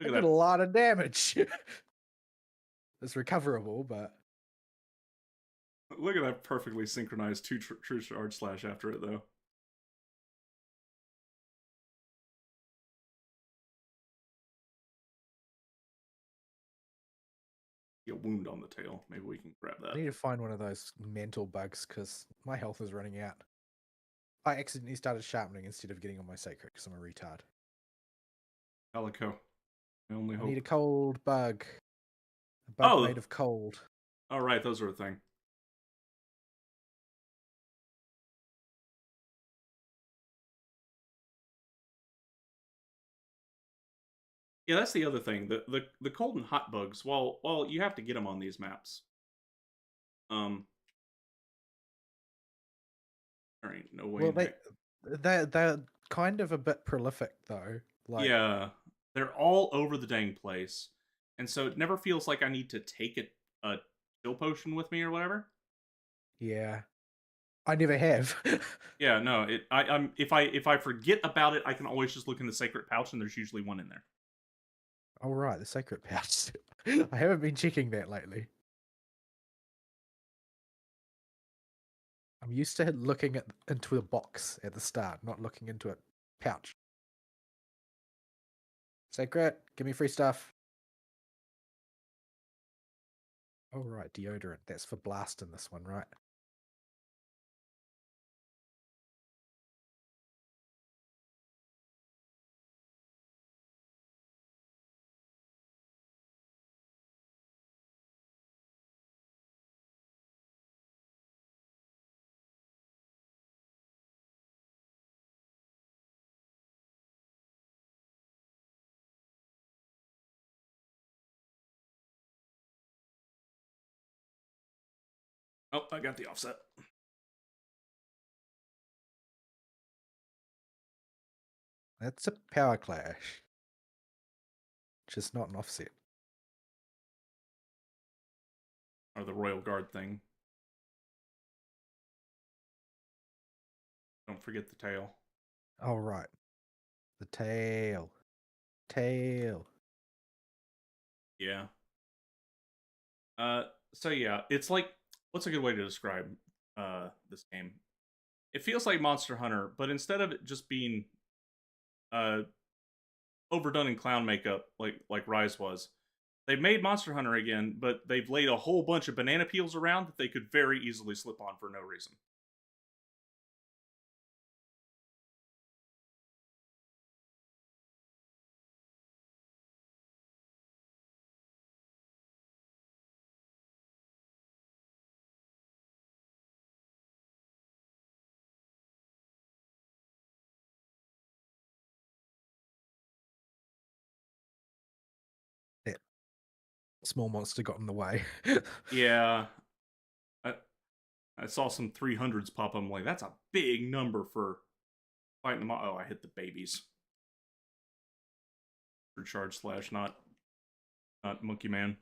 I Look did at a that. lot of damage. It's recoverable, but Look at that perfectly synchronized true charge slash after it, though. A wound on the tail. Maybe we can grab I that. need to find one of those mental bugs because my health is running out. I accidentally started sharpening instead of getting on my sacred because I'm a retard. Calico. I only I hope. need a cold bug. A bug Oh, made of cold. all right, those are a thing. Yeah, that's the other thing. The cold and hot bugs. Well, you have to get them on these maps. There ain't no way Well, in heck. they're kind of a bit prolific though. Like, Yeah, they're all over the dang place, and so it never feels like I need to take a chill potion with me or whatever. yeah, I never have. Yeah, no. I'm if I forget about it, I can always just look in the sacred pouch, and there's usually one in there. All right, the sacred pouch. I haven't been checking that lately. I'm used to looking into the box at the start, not looking into a pouch. Sacred, give me free stuff. All right, deodorant. That's for blasting this one, right? Oh, I got the offset. That's a power clash. Just not an offset. Or the Royal Guard thing. Don't forget the tail. All right. The tail. Tail. Yeah. So yeah, it's like what's a good way to describe this game? it feels like Monster Hunter, but instead of it just being uh overdone in clown makeup like Rise was, they've made Monster Hunter again, but they've laid a whole bunch of banana peels around that they could very easily slip on for no reason. Yeah, small monster got in the way. Yeah, I, I saw some 300s pop up. I'm like, that's a big number for fighting them. Oh, I hit the babies. For charge slash, not Monkey Man.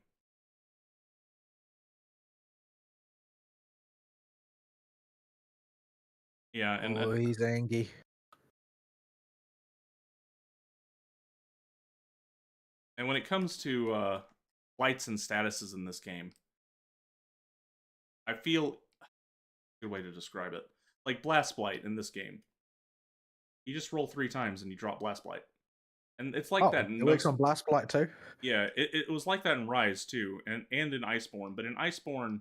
Yeah, Oh, he's angry. and when it comes to lights and statuses in this game, I feel good way to describe it. Like Blast Blight in this game, you just roll 3 times and you drop Blast Blight, and it's like that Oh, in it works most. on Blast Blight too. Yeah, it was like that in Rise too, and in Iceborne. But in Iceborne,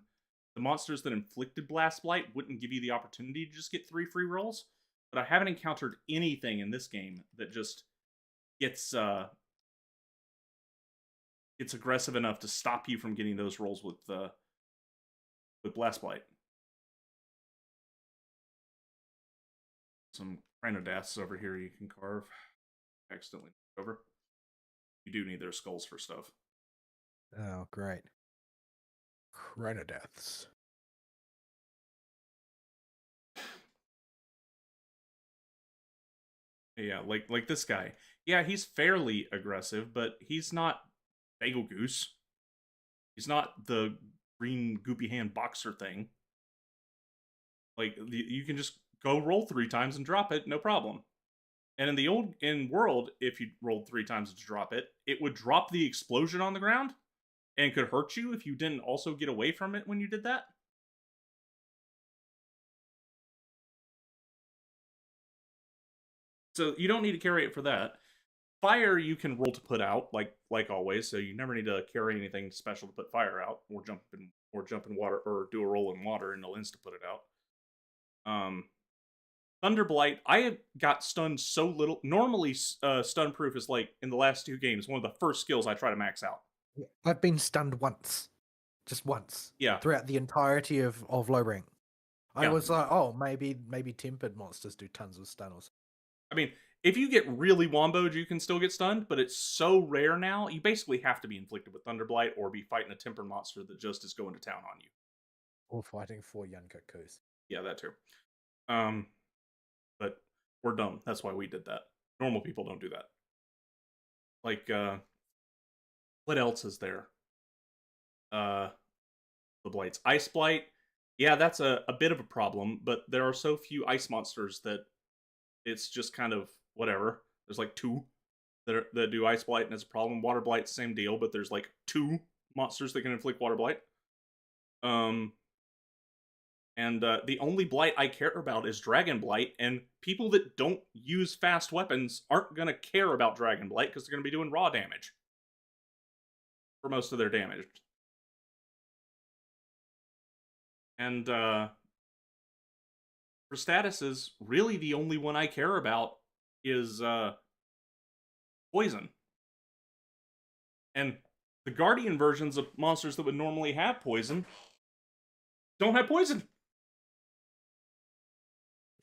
the monsters that inflicted Blast Blight wouldn't give you the opportunity to just get 3 free rolls. But I haven't encountered anything in this game that just gets gets aggressive enough to stop you from getting those rolls with Blast Blight. Some Cranodaths over here you can carve. Accidentally over. You do need their skulls for stuff. Oh, great. Cranodaths. Yeah, like this guy. Yeah, he's fairly aggressive, but he's not Bagel Goose. He's not the green goopy hand boxer thing. Like you can just go roll 3 times and drop it, no problem. And in the old in world, if you rolled 3 times to drop it, it would drop the explosion on the ground and could hurt you if you didn't also get away from it when you did that. So you don't need to carry it for that. Fire you can roll to put out, like always, so you never need to carry anything special to put fire out, or jump in water, or do a roll in water and it'll insta put it out. Thunderblight, I have got stunned so little. Normally, stun proof is like in the last 2 games one of the first skills I try to max out. I've been stunned once, just once, Yeah, throughout the entirety of low rank. I yeah. was like, oh, maybe tempered monsters do tons of stun or something. I mean, if you get really womboed, you can still get stunned, but it's so rare now. You basically have to be inflicted with Thunderblight or be fighting a tempered monster that just is going to town on you. Or fighting 4 Yunkakus. Yeah, that too. Um, but we're dumb. That's why we did that. Normal people don't do that. Like, what else is there? The blights. Ice Blight. Yeah, that's a bit of a problem, but there are so few ice monsters that it's just kind of whatever. There's like 2 that do Ice Blight, and it's a problem. Water Blight, same deal, but there's like 2 monsters that can inflict Water Blight. And the only blight I care about is Dragon Blight, and people that don't use fast weapons aren't going to care about Dragon Blight because they're going to be doing raw damage for most of their damage. And for statuses, really the only one I care about is Poison. And the Guardian versions of monsters that would normally have Poison don't have Poison.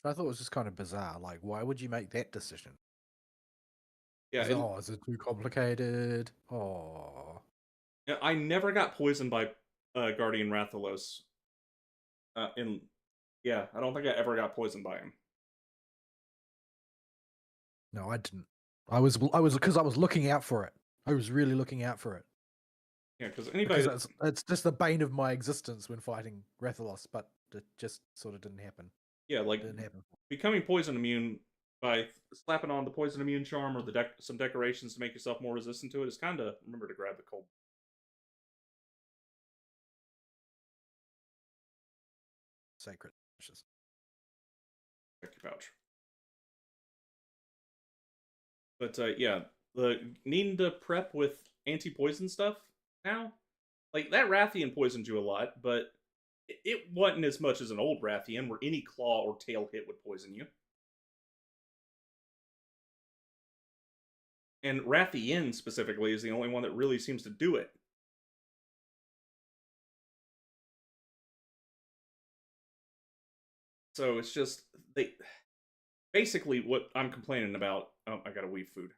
I thought it was just kind of bizarre. Like, why would you make that decision? Yeah, Is it too complicated? Oh. I never got poisoned by Guardian Rathalos. In Yeah, I don't think I ever got poisoned by him. No, I didn't. Because I was looking out for it. I was really looking out for it. Yeah, because anybody Because it's just the bane of my existence when fighting Rathalos, but it just sort of didn't happen. yeah, like Didn't happen. becoming poison immune by slapping on the poison immune charm or some decorations to make yourself more resistant to it is kind of remember to grab the cold. Sacred ashes. Check your pouch. But yeah, the needing to prep with anti-poison stuff now, like that Rathian poisoned you a lot, but it wasn't as much as an old Rathian where any claw or tail hit would poison you. And Rathian specifically is the only one that really seems to do it. So it's just they basically what I'm complaining about. Oh, I gotta weave food.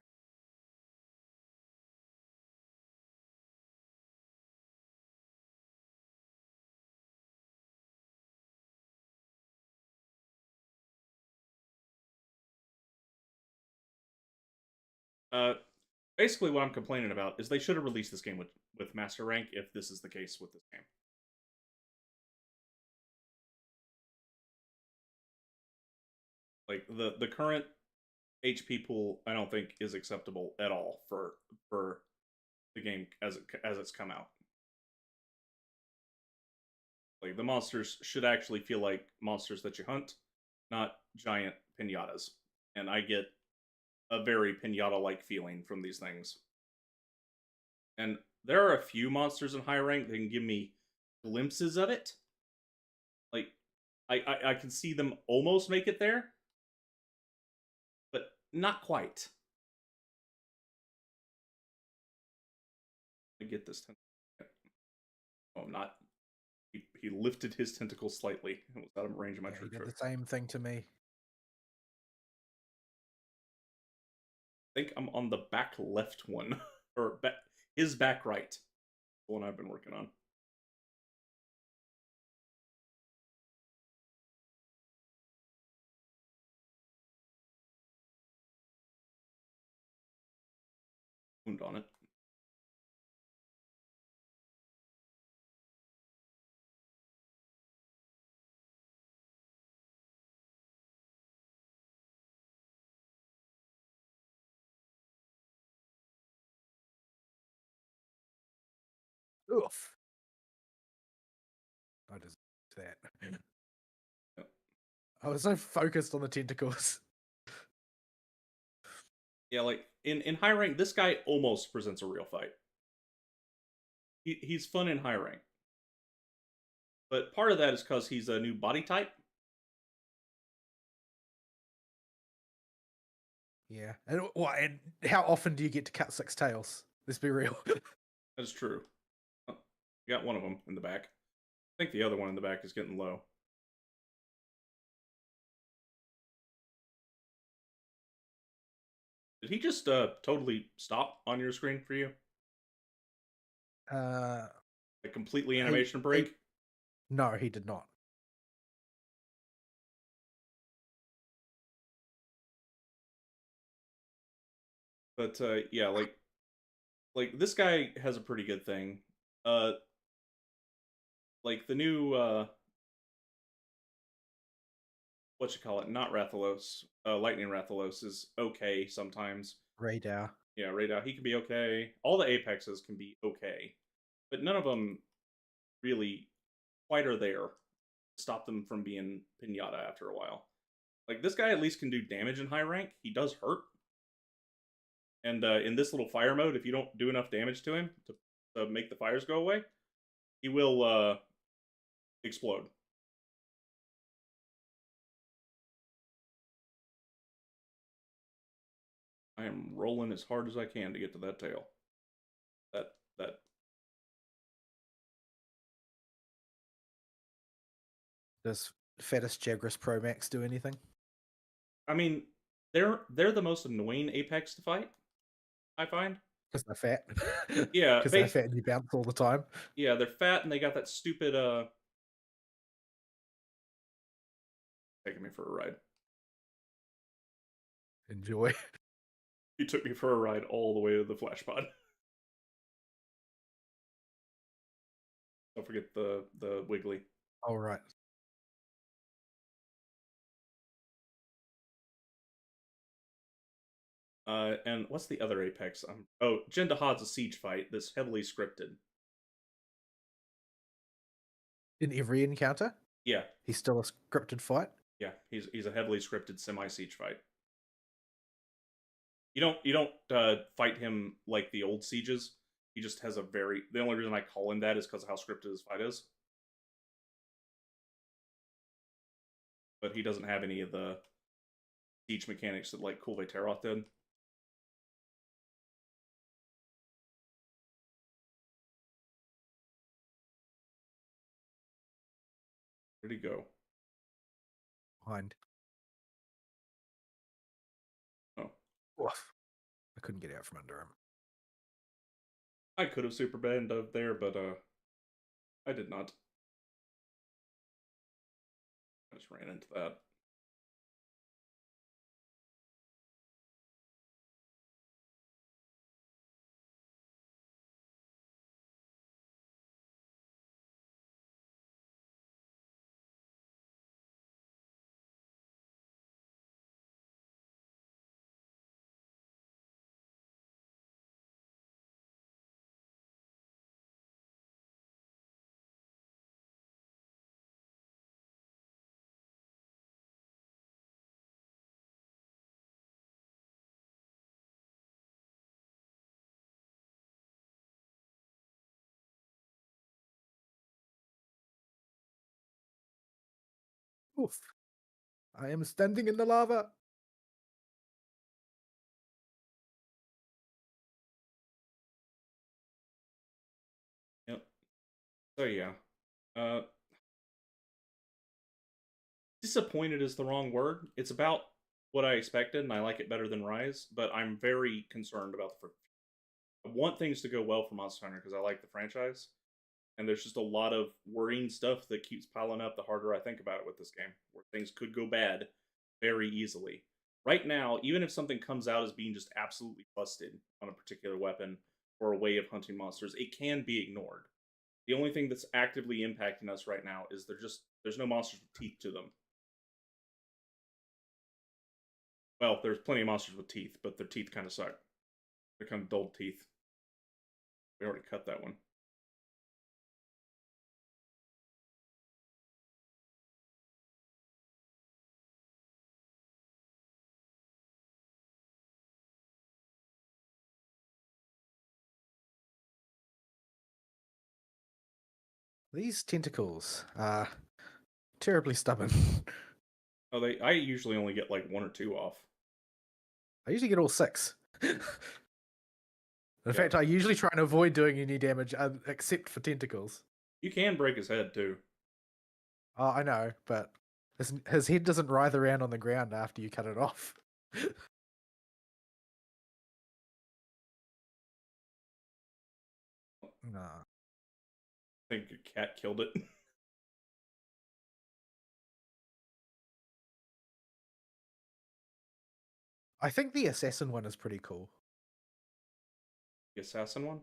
Uh, basically what I'm complaining about is they should have released this game with Master Rank if this is the case with this game. Like the current HP pool, I don't think is acceptable at all for the game as it's come out. Like the monsters should actually feel like monsters that you hunt, not giant pinatas. And I get a very pinata-like feeling from these things. And there are a few monsters in high rank that can give me glimpses of it. Like I can see them almost make it there, but not quite. I get this. Oh, I'm not. He lifted his tentacle slightly. It was out of range of my He trick. did the same thing to me. I think I'm on the back left one, or his back right. The one I've been working on. Wound on it. Oof. I just that. Yep. I was so focused on the tentacles. Yeah, like in high rank, this guy almost presents a real fight. He's fun in high rank, but part of that is because he's a new body type. Yeah, and what? And how often do you get to cut 6 tails? Let's be real. That's true. Oh, you got one of them in the back. I think the other one in the back is getting low. Did he just totally stop on your screen for you? A completely animation break? No, he did not. But yeah, like this guy has a pretty good thing. Like the new what you call it? Not Rathalos. Lightning Rathalos is okay sometimes. Radar. Yeah, Radar. He can be okay. All the Apexes can be okay, but none of them really quite are there. Stop them from being pinata after a while. Like this guy at least can do damage in high rank. He does hurt. And in this little fire mode, if you don't do enough damage to him to make the fires go away, he will explode. I am rolling as hard as I can to get to that tail. That. Does Fetus Jagras Pro Max do anything? I mean, they're the most annoying Apex to fight, I find. Because they're fat. Yeah, because they're fat and you bounce all the time. Yeah, they're fat and they got that stupid taking me for a ride. Enjoy. He took me for a ride all the way to the flash pod. Don't forget the wiggly. All right. And what's the other Apex? Oh, Jindahad's a siege fight that's heavily scripted. In every encounter? Yeah. He's still a scripted fight? Yeah, he's a heavily scripted semi-siege fight. You don't fight him like the old sieges. He just has a very. The only reason I call him that is because of how scripted his fight is. But he doesn't have any of the siege mechanics that like Kulve Taroth did. Where'd he go? Behind. Oh, Oof. I couldn't get out from under him. I could have super banned up there, but I did not. I just ran into that. Oof. I am standing in the lava. Yep. So yeah, uh, disappointed is the wrong word. It's about what I expected, and I like it better than Rise. But I'm very concerned about the. I want things to go well for Monster Hunter because I like the franchise, and there's just a lot of worrying stuff that keeps piling up the harder I think about it with this game, where things could go bad very easily. Right now, even if something comes out as being just absolutely busted on a particular weapon or a way of hunting monsters, it can be ignored. The only thing that's actively impacting us right now is there's no monsters with teeth to them. Well, there's plenty of monsters with teeth, but their teeth kind of suck. They're kind of dull teeth. We already cut that one. These tentacles are terribly stubborn. Oh, I usually only get like 1 or 2 off. I usually get all 6. In Yeah. fact, I usually try and avoid doing any damage except for tentacles. You can break his head too. Oh, I know, but his head doesn't writhe around on the ground after you cut it off. Nah. I think a cat killed it. I think the assassin one is pretty cool. The assassin one?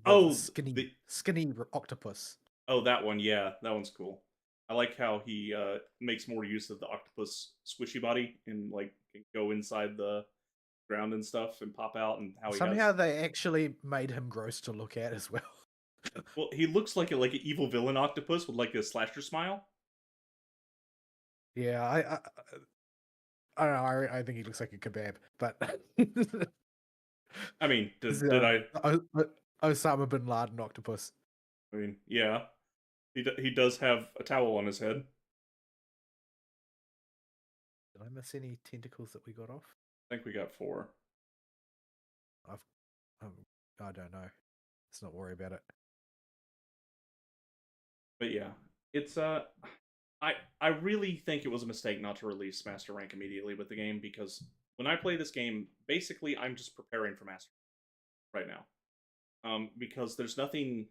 The Oh, skinny octopus. Oh, that one. Yeah, that one's cool. I like how he makes more use of the octopus squishy body and like can go inside the ground and stuff and pop out, and how Somehow they actually made him gross to look at as well. Well, he looks like an evil villain octopus with like a slasher smile. Yeah, I don't know. I think he looks like a kebab, but I mean, did I? Osama bin Laden octopus. I mean, yeah, he does have a towel on his head. Did I miss any tentacles that we got off? I think we got 4. I don't know. Let's not worry about it. But yeah, it's I really think it was a mistake not to release Master Rank immediately with the game, because when I play this game, basically I'm just preparing for Master right now. Because there's nothing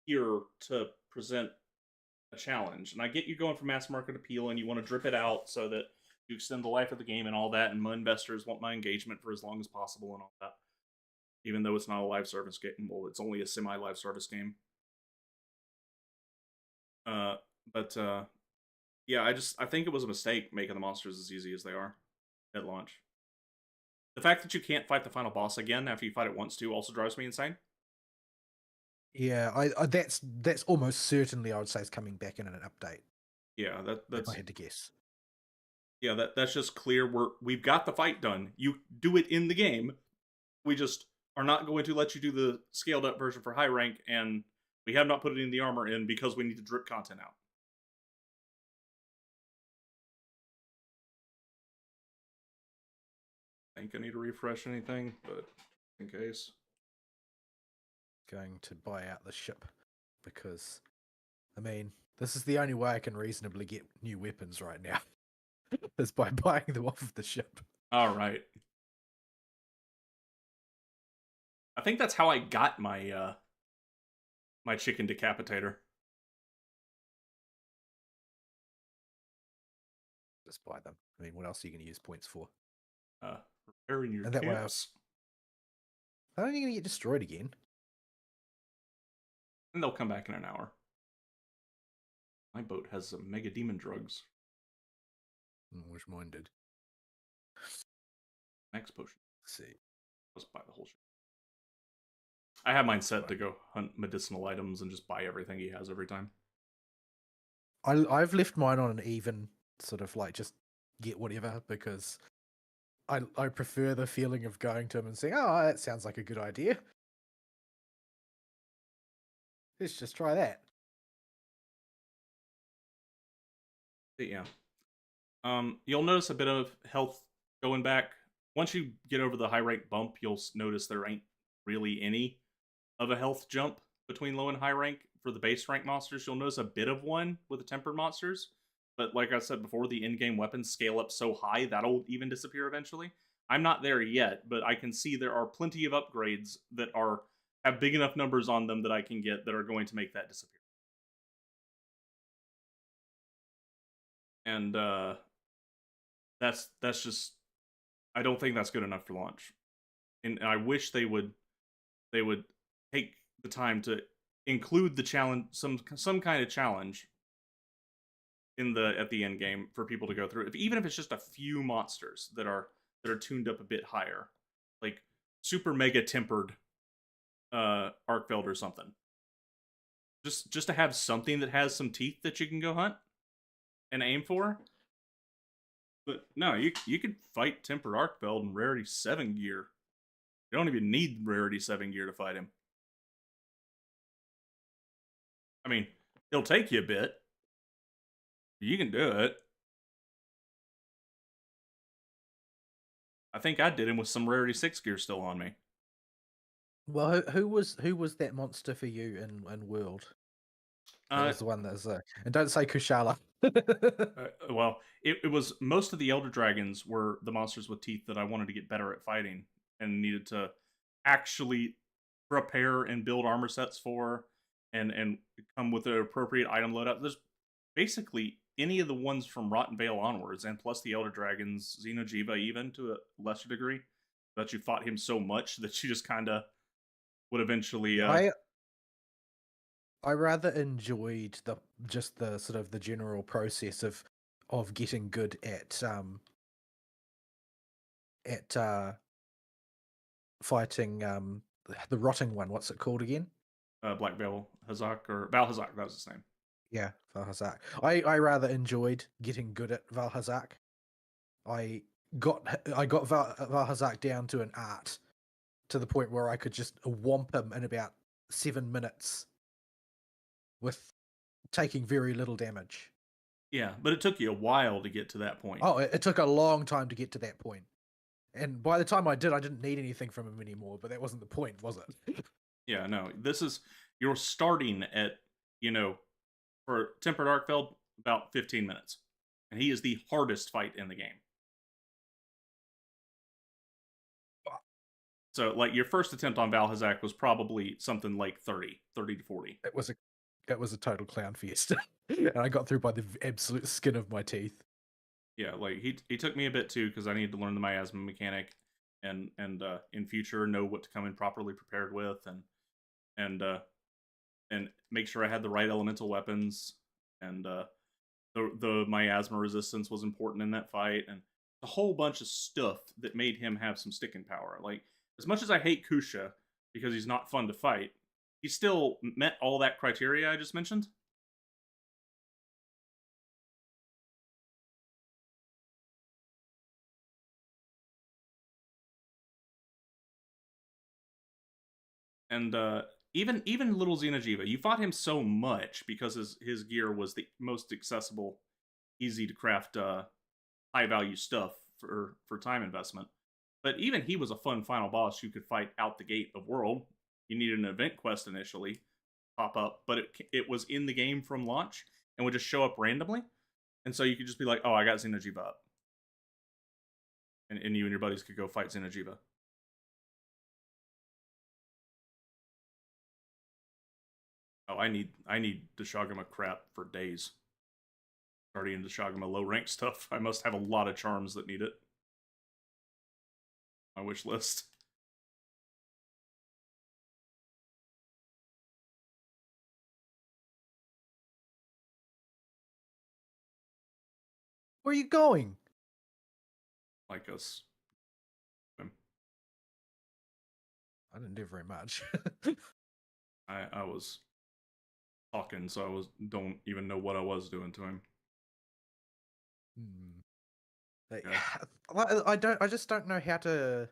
here to present a challenge. And I get you going for mass market appeal and you want to drip it out so that you extend the life of the game and all that, and my investors want my engagement for as long as possible and all that. Even though it's not a live service game, well, it's only a semi-live service game. But yeah, I think it was a mistake making the monsters as easy as they are at launch. The fact that you can't fight the final boss again after you fight it once too also drives me insane. Yeah, I that's almost certainly I would say is coming back in an update. Yeah, if I that's had to guess. yeah, that's just clear. We've got the fight done. You do it in the game. We just are not going to let you do the scaled up version for high rank, and we have not put it in the armor in because we need to drip content out. I think I need to refresh anything, but in case. Going to buy out the ship because, I mean, this is the only way I can reasonably get new weapons right now is by buying them off of the ship. All right. I think that's how I got my my chicken decapitator. Just buy them. I mean, what else are you going to use points for? Repairing your And that way, I camps. don't think you're going to get destroyed again. And they'll come back in an hour. My boat has some mega demon drugs. Which mine did. Max potion. Let's see. Let's buy the whole shit. I have mine set to go hunt medicinal items and just buy everything he has every time. I've left mine on an even sort of like just get whatever because I prefer the feeling of going to him and saying, "Oh, that sounds like a good idea. Let's just try that." But yeah. You'll notice a bit of health going back. Once you get over the high rank bump, you'll notice there ain't really any of a health jump between low and high rank for the base rank monsters. You'll notice a bit of one with the tempered monsters, but like I said before, the in-game weapons scale up so high that'll even disappear eventually. I'm not there yet, but I can see there are plenty of upgrades that have big enough numbers on them that I can get that are going to make that disappear. And that's just, I don't think that's good enough for launch. And I wish they would take the time to include the challenge, some kind of challenge at the end game for people to go through. Even if it's just a few monsters that are tuned up a bit higher, like super mega tempered Arkfeld or something. Just to have something that has some teeth that you can go hunt and aim for. But no, you could fight tempered Arkfeld in rarity 7 gear. You don't even need rarity 7 gear to fight him. I mean, it'll take you a bit. You can do it. I think I did him with some rarity 6 gear still on me. Well, who was that monster for you in World? That was the one that's and don't say Kushala. Well, it was most of the Elder Dragons were the monsters with teeth that I wanted to get better at fighting and needed to actually prepare and build armor sets for and come with the appropriate item loadout. There's basically any of the ones from Rotten Vale onwards, and plus the Elder Dragons, Xeno'jiiva even to a lesser degree, that you fought him so much that you just kind of would eventually. I rather enjoyed the sort of the general process of getting good at fighting the rotting one. What's it called again? Black Veil Hazak or Val Hazak, that was his name. Yeah, Valhazak. I rather enjoyed getting good at Valhazak. I got Valhazak down to an art, to the point where I could just whomp him in about 7 minutes with taking very little damage. Yeah, but it took you a while to get to that point. Oh, it took a long time to get to that point. And by the time I didn't need anything from him anymore, but that wasn't the point, was it? Yeah, no. You're starting at, for Tempered Arkfeld, about 15 minutes. And he is the hardest fight in the game. So, like, your first attempt on Valhazak was probably something like 30 to 40. It was a total clown fiesta. And I got through by the absolute skin of my teeth. Yeah, like, he took me a bit, too, because I needed to learn the miasma mechanic and in future know what to come in properly prepared with and make sure I had the right elemental weapons, and the miasma resistance was important in that fight, and a whole bunch of stuff that made him have some sticking power. Like, as much as I hate Kusha because he's not fun to fight, he still met all that criteria I just mentioned. And even little Xeno'jiiva, you fought him so much because his gear was the most accessible, easy to craft, high value stuff for time investment. But even he was a fun final boss you could fight out the gate of world. You needed an event quest initially pop up, but it was in the game from launch and would just show up randomly. And so you could just be like, oh, I got Xeno'jiiva up. And you and your buddies could go fight Xeno'jiiva. Oh, I need Deshagama crap for days. Already in Deshagama low rank stuff. I must have a lot of charms that need it. My wish list. Where are you going? Like us. I didn't do very much. I was talking, so don't even know what I was doing to him. I just don't know how to.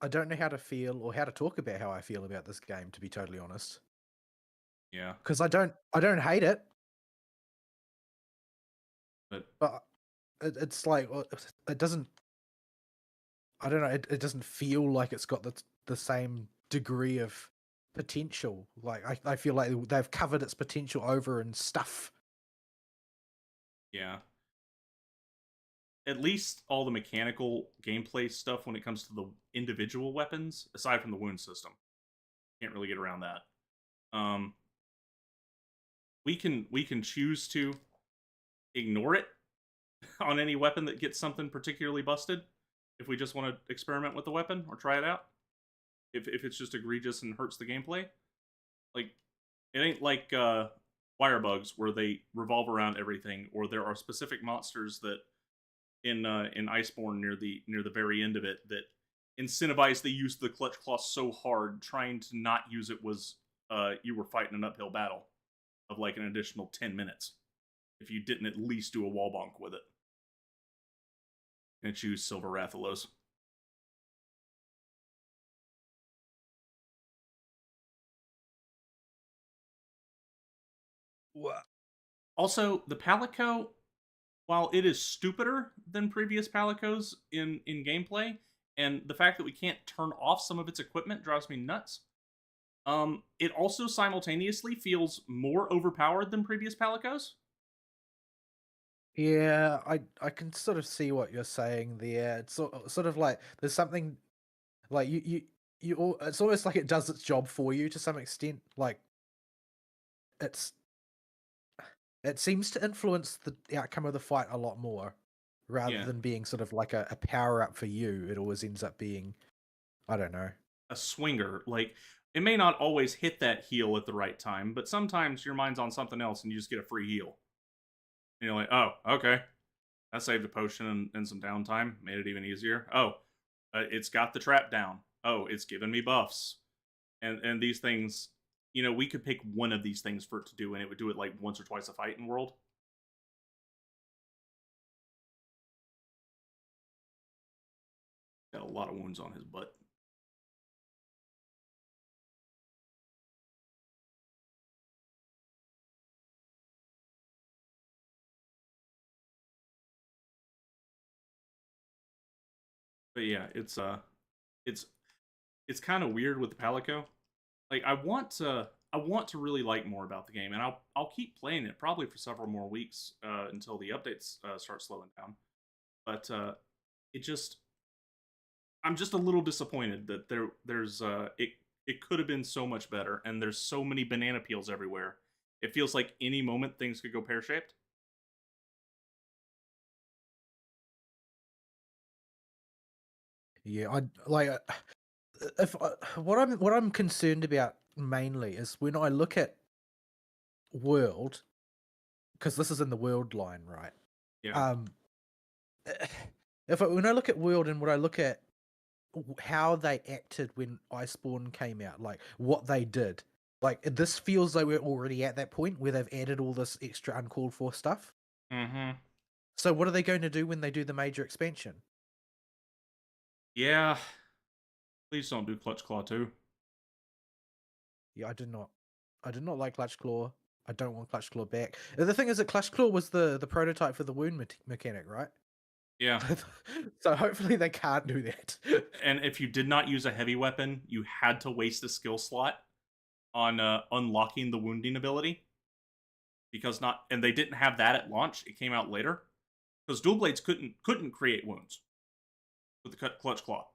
I don't know how to feel or how to talk about how I feel about this game, to be totally honest. Yeah, Because I don't hate it, but it's like it doesn't. I don't know. It doesn't feel like it's got the same degree of potential. Like I feel like they've covered its potential over and stuff. yeah. At least all the mechanical gameplay stuff when it comes to the individual weapons, aside from the wound system, can't really get around that. We can choose to ignore it on any weapon that gets something particularly busted if we just want to experiment with the weapon or try it out. If it's just egregious and hurts the gameplay, like it ain't like wire bugs where they revolve around everything, or there are specific monsters that in Iceborne near the very end of it that incentivize the use of the clutch claw so hard. Trying to not use it was you were fighting an uphill battle of like an additional 10 minutes if you didn't at least do a wall bonk with it. And choose Silver Rathalos. What? Also, the Palico, while it is stupider than previous Palicos in gameplay, and the fact that we can't turn off some of its equipment drives me nuts. It also simultaneously feels more overpowered than previous Palicos. Yeah, I can sort of see what you're saying there. It's sort of like there's something like it's almost like it does its job for you to some extent. Like it's it seems to influence the outcome of the fight a lot more rather Yeah, than being sort of like a power up for you. It always ends up being, I don't know. a swinger. Like, it may not always hit that heal at the right time, but sometimes your mind's on something else and you just get a free heal. And you're like, oh, okay. That saved a potion and some downtime, made it even easier. Oh, it's got the trap down. Oh, it's given me buffs. And these things, we could pick one of these things for it to do, and it would do it like once or twice a fight in World. Got a lot of wounds on his butt. But yeah, it's it's kind of weird with the Palico. Like I want to really like more about the game, and I'll keep playing it probably for several more weeks until the updates start slowing down. But it just I'm just a little disappointed that there's it could have been so much better, and there's so many banana peels everywhere. It feels like any moment things could go pear shaped. Yeah, I like if what I'm concerned about mainly is when I look at world, because this is in the world line, right? Yeah. Um, when I look at world and what I look at how they acted when Iceborne came out, like what they did, like this feels like we're already at that point where they've added all this extra uncalled for stuff. Mm-hmm. So what are they going to do when they do the major expansion? Yeah. Please don't do Clutch Claw 2. Yeah, I did not like Clutch Claw. I don't want Clutch Claw back. And the thing is that Clutch Claw was the prototype for the wound mechanic, right? Yeah. So hopefully they can't do that. And if you did not use a heavy weapon, you had to waste a skill slot on unlocking the wounding ability because not, and they didn't have that at launch. It came out later because dual blades couldn't create wounds with the clutch claw.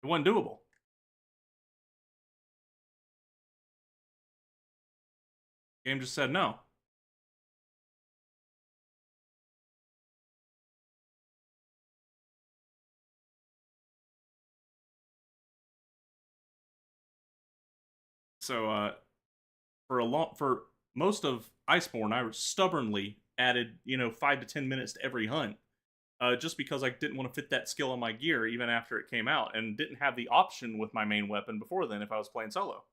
It wasn't doable. Game just said no. So for most of Iceborne, I stubbornly added 5 to 10 minutes to every hunt, just because I didn't want to fit that skill on my gear even after it came out, and didn't have the option with my main weapon before then if I was playing solo.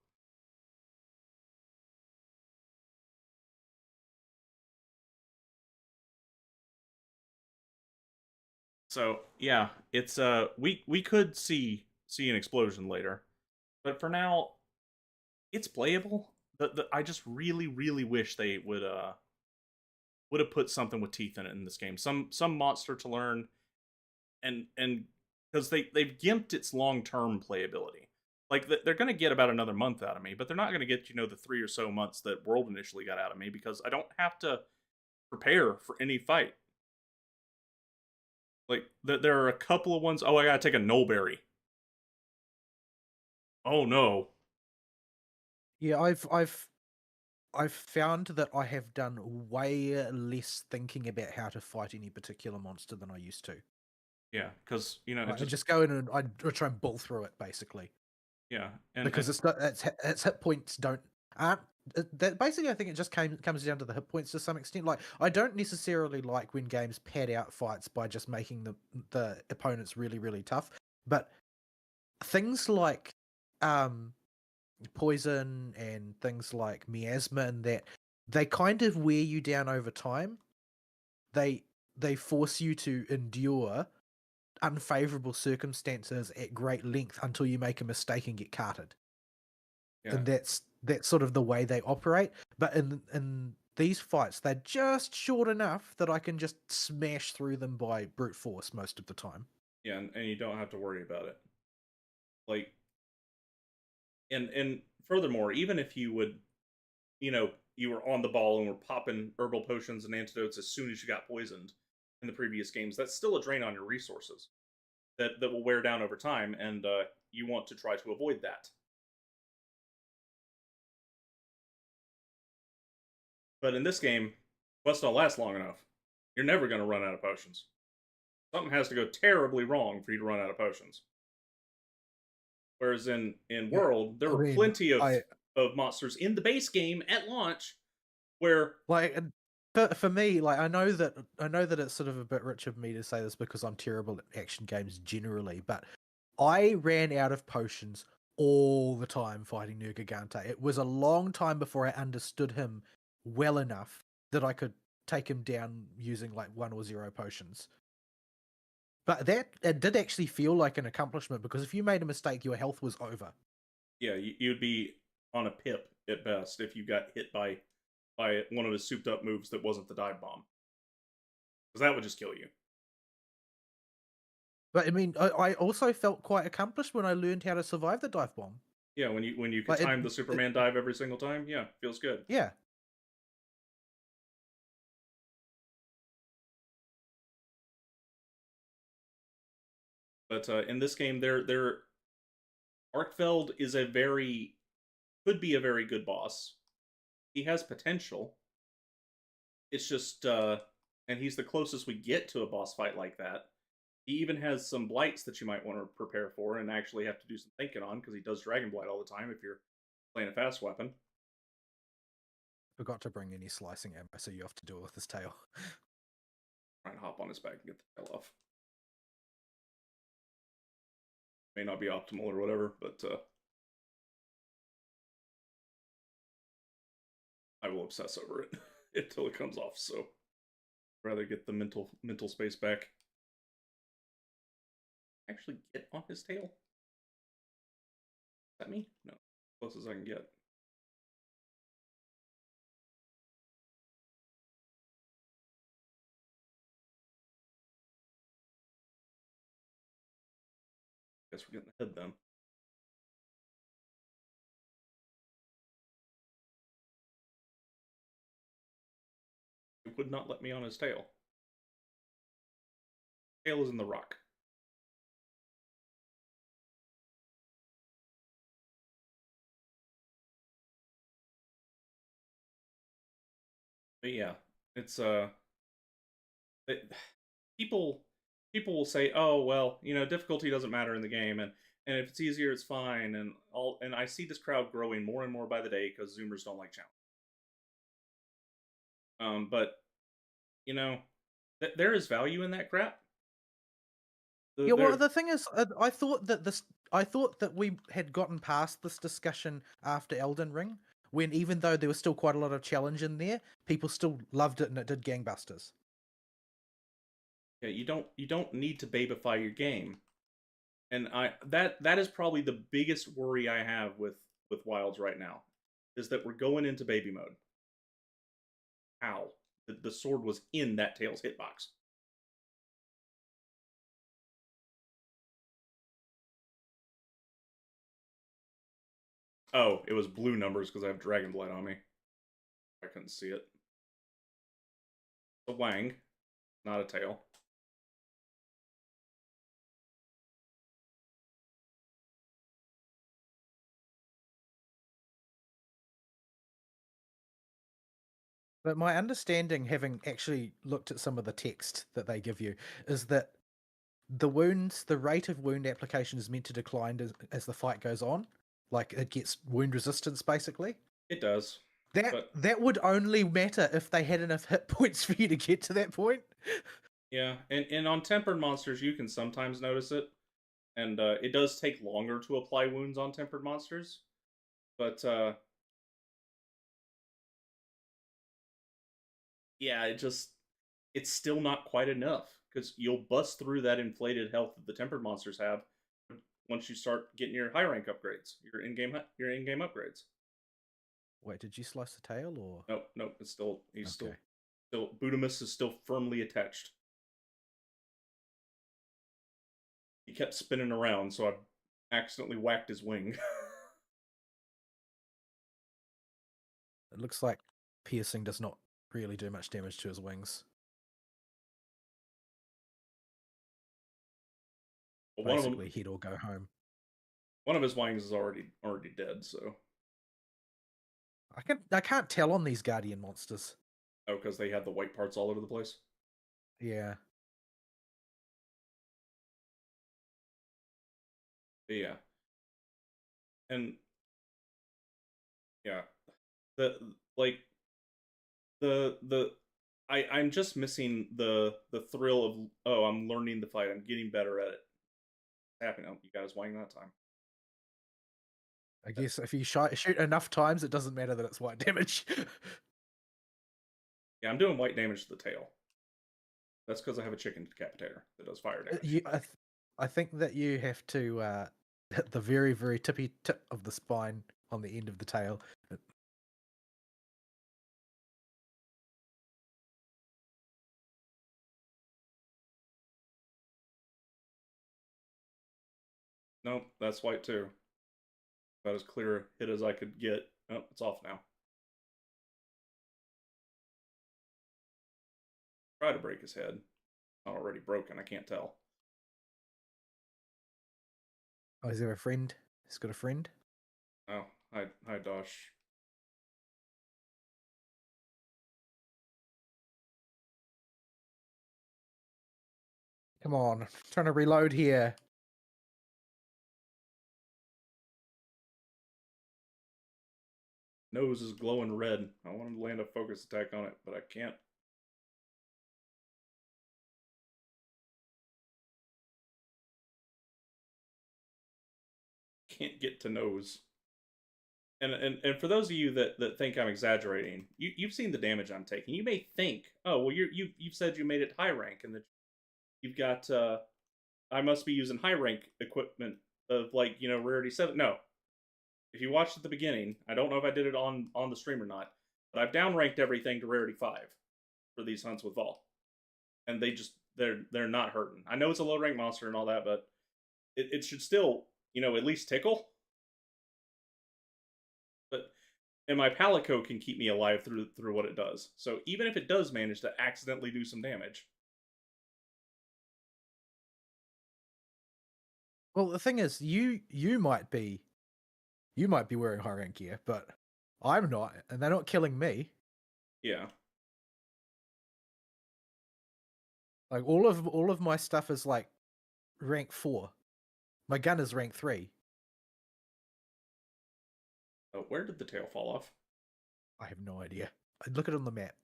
So yeah, it's we could see an explosion later, but for now, it's playable. I just really wish they would have put something with teeth in it in this game. Some monster to learn, and because they've gimped its long term playability. Like they're going to get about another month out of me, but they're not going to get the 3 or so months that World initially got out of me because I don't have to prepare for any fight. Like there are a couple of ones. Oh, I gotta take a Nullberry. Oh no. Yeah, I've found that I have done way less thinking about how to fight any particular monster than I used to. Yeah, because it I just just go in and I try and bull through it basically yeah, and because it's not its hit points don't aren't that basically I think it just comes down to the hit points to some extent. Like I don't necessarily like when games pad out fights by just making the opponents really tough, but things like um poison and things like miasma and that they kind of wear you down over time. They they force you to endure unfavorable circumstances at great length until you make a mistake and get carted. yeah, And that's sort of the way they operate. But in these fights, they're just short enough that I can just smash through them by brute force most of the time. yeah, and you don't have to worry about it. Like, and furthermore, even if you would, you were on the ball and were popping herbal potions and antidotes as soon as you got poisoned in the previous games, that's still a drain on your resources that will wear down over time, and you want to try to avoid that. But in this game, quests don't last long enough. You're never going to run out of potions. Something has to go terribly wrong for you to run out of potions. Whereas in Yeah, World, there I were mean, plenty of monsters in the base game at launch where like for me, like I know that it's sort of a bit rich of me to say this because I'm terrible at action games generally, but I ran out of potions all the time fighting Nergigante. It was a long time before I understood him well enough that I could take him down using like 1 or 0 potions. But that it did actually feel like an accomplishment because if you made a mistake, your health was over. yeah, you'd be on a pip at best if you got hit by one of his souped up moves that wasn't the dive bomb, because that would just kill you. But I mean, I also felt quite accomplished when I learned how to survive the dive bomb. Yeah, when you could Like time the Superman dive every single time, yeah, feels good. yeah. But in this game, there Arkfeld is a very could be a very good boss. He has potential. It's just and he's the closest we get to a boss fight like that. He even has some blights that you might want to prepare for and actually have to do some thinking on because he does Dragon Blight all the time if you're playing a fast weapon. Forgot to bring any slicing ammo, so you have to deal with his tail. Try and hop on his back and get the tail off. May not be optimal or whatever, but I will obsess over it until it comes off. So I'd rather get the mental space back. Actually, get on his tail. Is that me? No, close as I can get. Guess we're getting ahead then. It would not let me on his tail. Tail is in the rock. But yeah, it's it, people people will say, "Oh, well, difficulty doesn't matter in the game, and if it's easier, it's fine." And I see this crowd growing more and more by the day because Zoomers don't like challenge. But you know, there is value in that crap. Yeah, well, There, the thing is, I thought that we had gotten past this discussion after Elden Ring, when even though there was still quite a lot of challenge in there, people still loved it and it did gangbusters. yeah, you don't need to babify your game, and that is probably the biggest worry I have with Wilds right now, is that we're going into baby mode. How the sword was in that Tails hitbox. Oh, it was blue numbers because I have Dragonblight on me. I couldn't see it. A Wang, not a tail. But my understanding, having actually looked at some of the text that they give you, is that the rate of wound application is meant to decline as the fight goes on. Like it gets wound resistance, basically. It does, That but that would only matter if they had enough hit points for you to get to that point. yeah, and on tempered monsters you can sometimes notice it, and it does take longer to apply wounds on tempered monsters, but yeah, it's still not quite enough because you'll bust through that inflated health that the tempered monsters have once you start getting your high rank upgrades, your in-game upgrades. Wait, did you slice the tail or? Nope, nope. It's still he's Okay. still Budamus is still firmly attached. He kept spinning around, so I accidentally whacked his wing. It looks like piercing does not really do much damage to his wings. But Basically, hit or go home. one of his wings is already dead. So I can't tell on these guardian monsters. oh, because they had the white parts all over the place. Yeah. But yeah, and yeah, the like the I'm just missing the thrill of, oh, I'm learning the fight. I'm getting better at it. It's happening. Oh, you got his wing that time. I guess if you shoot enough times, it doesn't matter that it's white damage. Yeah, I'm doing white damage to the tail. That's because I have a chicken decapitator that does fire damage. I think that you have to hit the very, very tippy tip of the spine on the end of the tail. Nope, that's white too. About as clear a hit as I could get. Oh, it's off now. Try to break his head. Not already broken, I can't tell. Oh, is there a friend? He's got a friend? Oh, hi Dosh. Come on, I'm trying to reload here. Nose is glowing red. I wanted to land a focus attack on it, but I can't. Can't get to nose. And for those of you that think I'm exaggerating, you've seen the damage I'm taking. You may think, oh well, you've said you made it high rank and that you've got I must be using high rank equipment of like rarity 7. No, if you watched at the beginning, I don't know if I did it on the stream or not, but I've downranked everything to rarity 5 for these hunts with Vol, and they're not hurting. I know it's a low rank monster and all that, but it should still, at least tickle. But and my palico can keep me alive through what it does. So even if it does manage to accidentally do some damage, Well, the thing is, you might be wearing high rank gear, but I'm not, and they're not killing me. yeah. Like all of my stuff is like rank 4. My gun is rank 3. Oh, where did the tail fall off? I have no idea. I'd look at it on the map.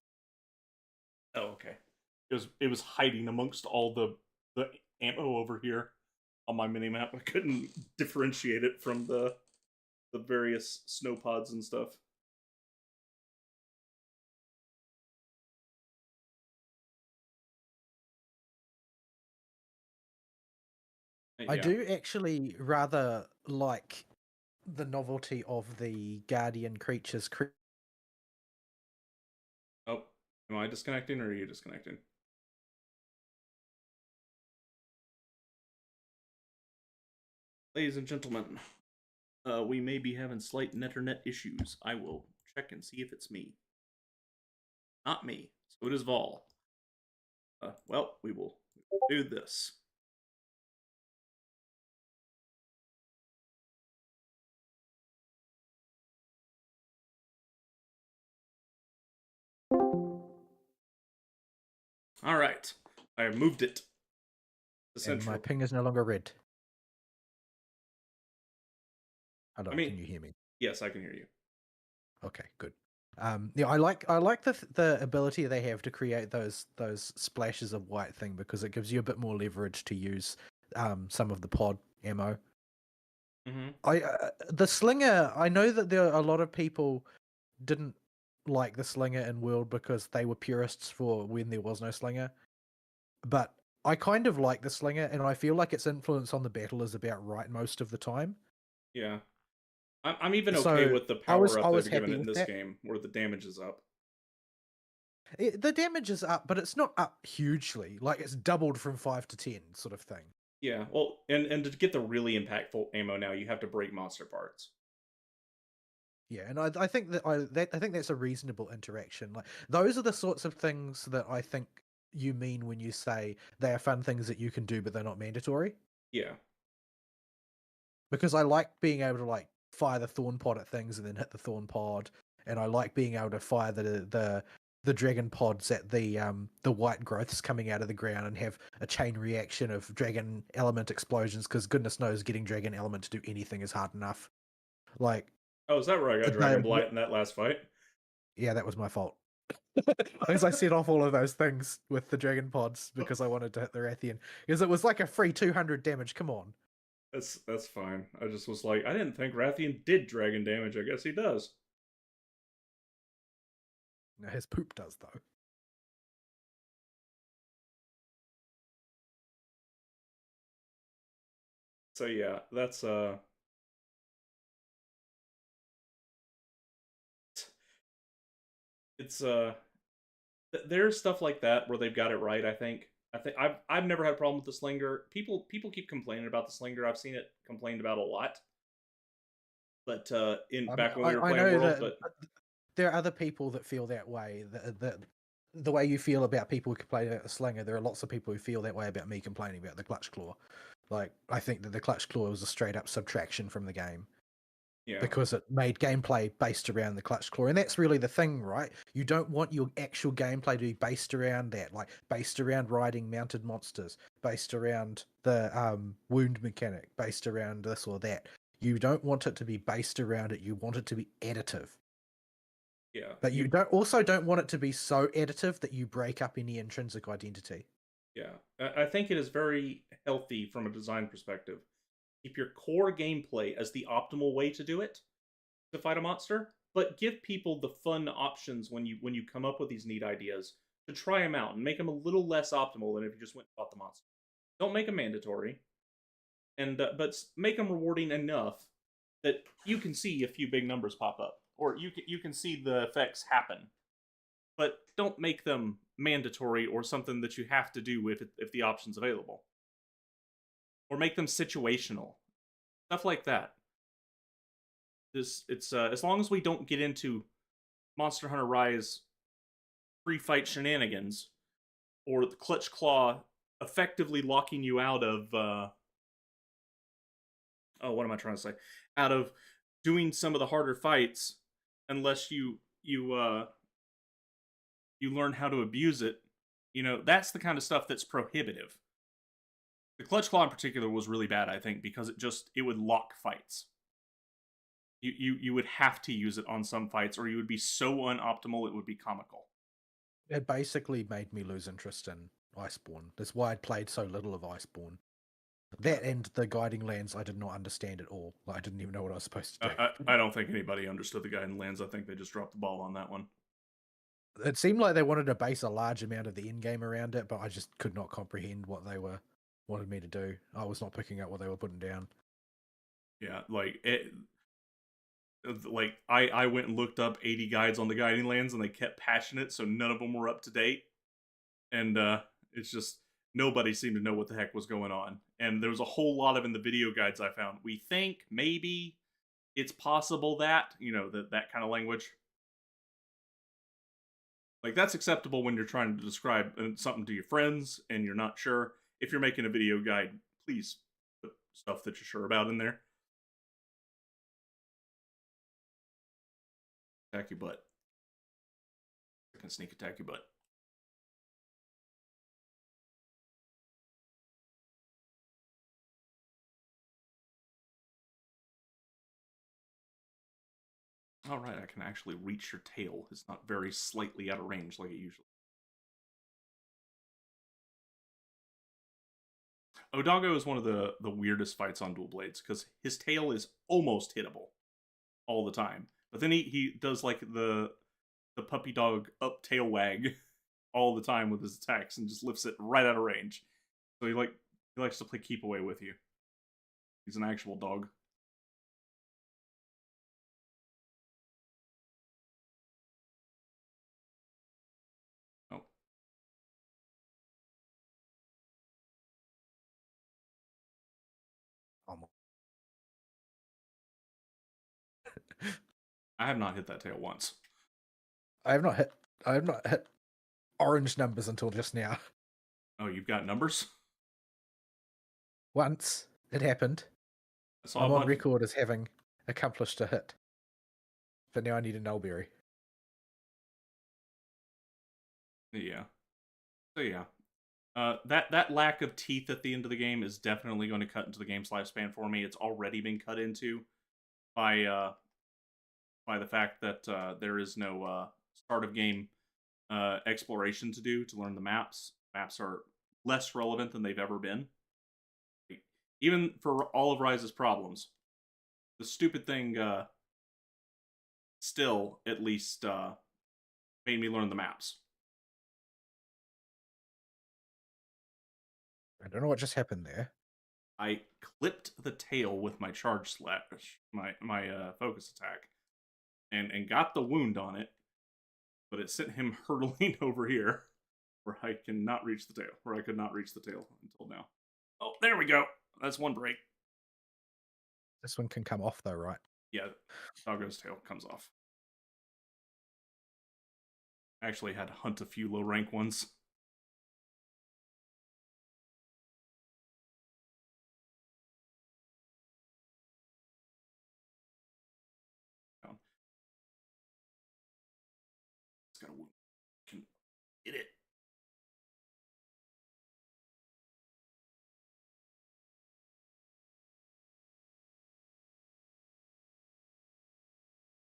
Oh, okay. It was hiding amongst all the ammo over here on my mini map. I couldn't differentiate it from the various snow pods and stuff. I Yeah. do actually rather like the novelty of the guardian creatures. Oh, am I disconnecting or are you disconnecting? Ladies and gentlemen, we may be having slight net issues. I will check and see if it's me. Not me. So it is Vol. Well, we will do this. All right. I have moved it to And my central. ping is no longer red. Hello, I mean, can you hear me? yes, I can hear you. Okay, good. Yeah, I like the ability they have to create those splashes of white thing, because it gives you a bit more leverage to use some of the pod ammo. Mm-hmm. The slinger. I know that there are a lot of people didn't like the slinger in World because they were purists for when there was no slinger, but I kind of like the slinger, and I feel like its influence on the battle is about right most of the time. Yeah. I'm even okay So with the I power up was they've given happy it in with this that. game, where the damage is up. The damage is up, but it's not up hugely. Like it's doubled from 5 to 10, sort of thing. Yeah, well, and to get the really impactful ammo now, you have to break monster parts. Yeah, and I think I think that's a reasonable interaction. Like those are the sorts of things that I think you mean when you say they are fun things that you can do, but they're not mandatory. Yeah, Because I like being able to like fire the thorn pod at things and then hit the thorn pod, and I like being able to fire the dragon pods at the white growths coming out of the ground and have a chain reaction of dragon element explosions. Because goodness knows, getting dragon element to do anything is hard enough. Like oh, is that where I got Dragon the Blight in that last fight? yeah, that was my fault. Because I set off all of those things with the dragon pods because I wanted to hit the Rathian. Because it was like a free 200 damage. Come on. That's fine. I just was like, I didn't think Rathian did dragon damage. I guess he does. No, his poop does though. So yeah, that's it's there's stuff like that where they've got it right. I think I've never had a problem with the slinger. People keep complaining about the slinger. I've seen it complained about a lot. But in I mean, back when we were I playing know World, that but there are other people that feel that way. The way you feel about people who complain about the slinger, there are lots of people who feel that way about me complaining about the clutch claw. Like, I think that the clutch claw was a straight up subtraction from the game yeah, because it made gameplay based around the clutch claw. And that's really the thing, right? You don't want your actual gameplay to be based around that, like based around riding mounted monsters, based around the wound mechanic, based around this or that. You don't want it to be based around it. You want it to be additive. yeah, But you don't want it to be so additive that you break up any intrinsic identity. yeah. I think it is very healthy from a design perspective. Keep your core gameplay as the optimal way to do it to fight a monster, but give people the fun options when you come up with these neat ideas to try them out and make them a little less optimal than if you just went and fought the monster. Don't make them mandatory, and but make them rewarding enough that you can see a few big numbers pop up, or you can see the effects happen. But don't make them mandatory or something that you have to do if the option's available. or make them situational, stuff like that. It's as long as we don't get into Monster Hunter Rise free fight shenanigans or the clutch claw effectively locking you out of oh, what am I trying to say? Out of doing some of the harder fights, unless you learn how to abuse it. You know, that's the kind of stuff that's prohibitive. The clutch claw in particular was really bad, I think, because it would lock fights. You would have to use it on some fights, or you would be so unoptimal it would be comical. It basically made me lose interest in Iceborne. That's why I'd played so little of Iceborne. That and the guiding lands I did not understand at all. I didn't even know what I was supposed to do. I don't think anybody understood the guiding lands. I think they just dropped the ball on that one. It seemed like they wanted to base a large amount of the end game around it, but I just could not comprehend what they wanted me to do. I was not picking up what they were putting down. Yeah, like it. Like I went and looked up 80 guides on the guiding lands, and they kept patching it, so none of them were up to date. And it's just nobody seemed to know what the heck was going on. And there was a whole lot of in the video guides I found. We think maybe it's possible that that kind of language. Like that's acceptable when you're trying to describe something to your friends and you're not sure. If you're making a video guide, please put stuff that you're sure about in there. Attack your butt. I can sneak attack your butt. All right, I can actually reach your tail. It's not very slightly out of range like it usually. Odago is one of the weirdest fights on Dual Blades because his tail is almost hittable all the time, but then he does like the puppy dog up tail wag all the time with his attacks and just lifts it right out of range. So he likes to play keep away with you. He's an actual dog. Oh, I have not hit that tail once. I have not hit orange numbers until just now. Oh, you've got numbers? Once it happened. I'm on record as having accomplished a hit. But now I need a nullberry. Yeah. So yeah. That lack of teeth at the end of the game is definitely going to cut into the game's lifespan for me. It's already been cut into by the fact that there is no start of game exploration to do to learn the maps. Maps are less relevant than they've ever been. Even for all of Rise's problems, the stupid thing still at least made me learn the maps. I don't know what just happened there. I clipped the tail with my charge slash, my focus attack, and got the wound on it, but it sent him hurtling over here, where I cannot reach the tail. Where I could not reach the tail until now. Oh, there we go. That's one break. This one can come off though, right? Yeah, Doggo's tail comes off. I actually had to hunt a few low rank ones. It's got a wound. Can hit it.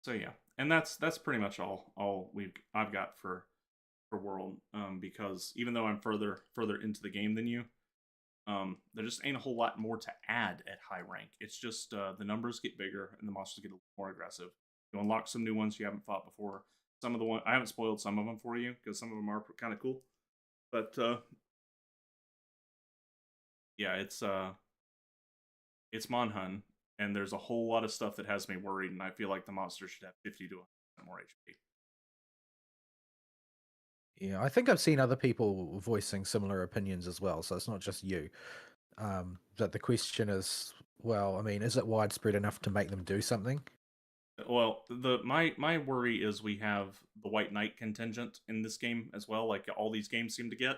So yeah, and that's pretty much all I've got for World, because even though I'm further into the game than you, there just ain't a whole lot more to add at high rank. It's just the numbers get bigger and the monsters get a little more aggressive. You unlock some new ones you haven't fought before. Some of the one I haven't spoiled some of them for you because some of them are kind of cool, but yeah, it's Monhun, and there's a whole lot of stuff that has me worried, and I feel like the monster should have 50 to 100% more HP. Yeah, I think I've seen other people voicing similar opinions as well, so it's not just you. That the question is, well, I mean, is it widespread enough to make them do something? Well, my worry is we have the White Knight contingent in this game as well, like all these games seem to get.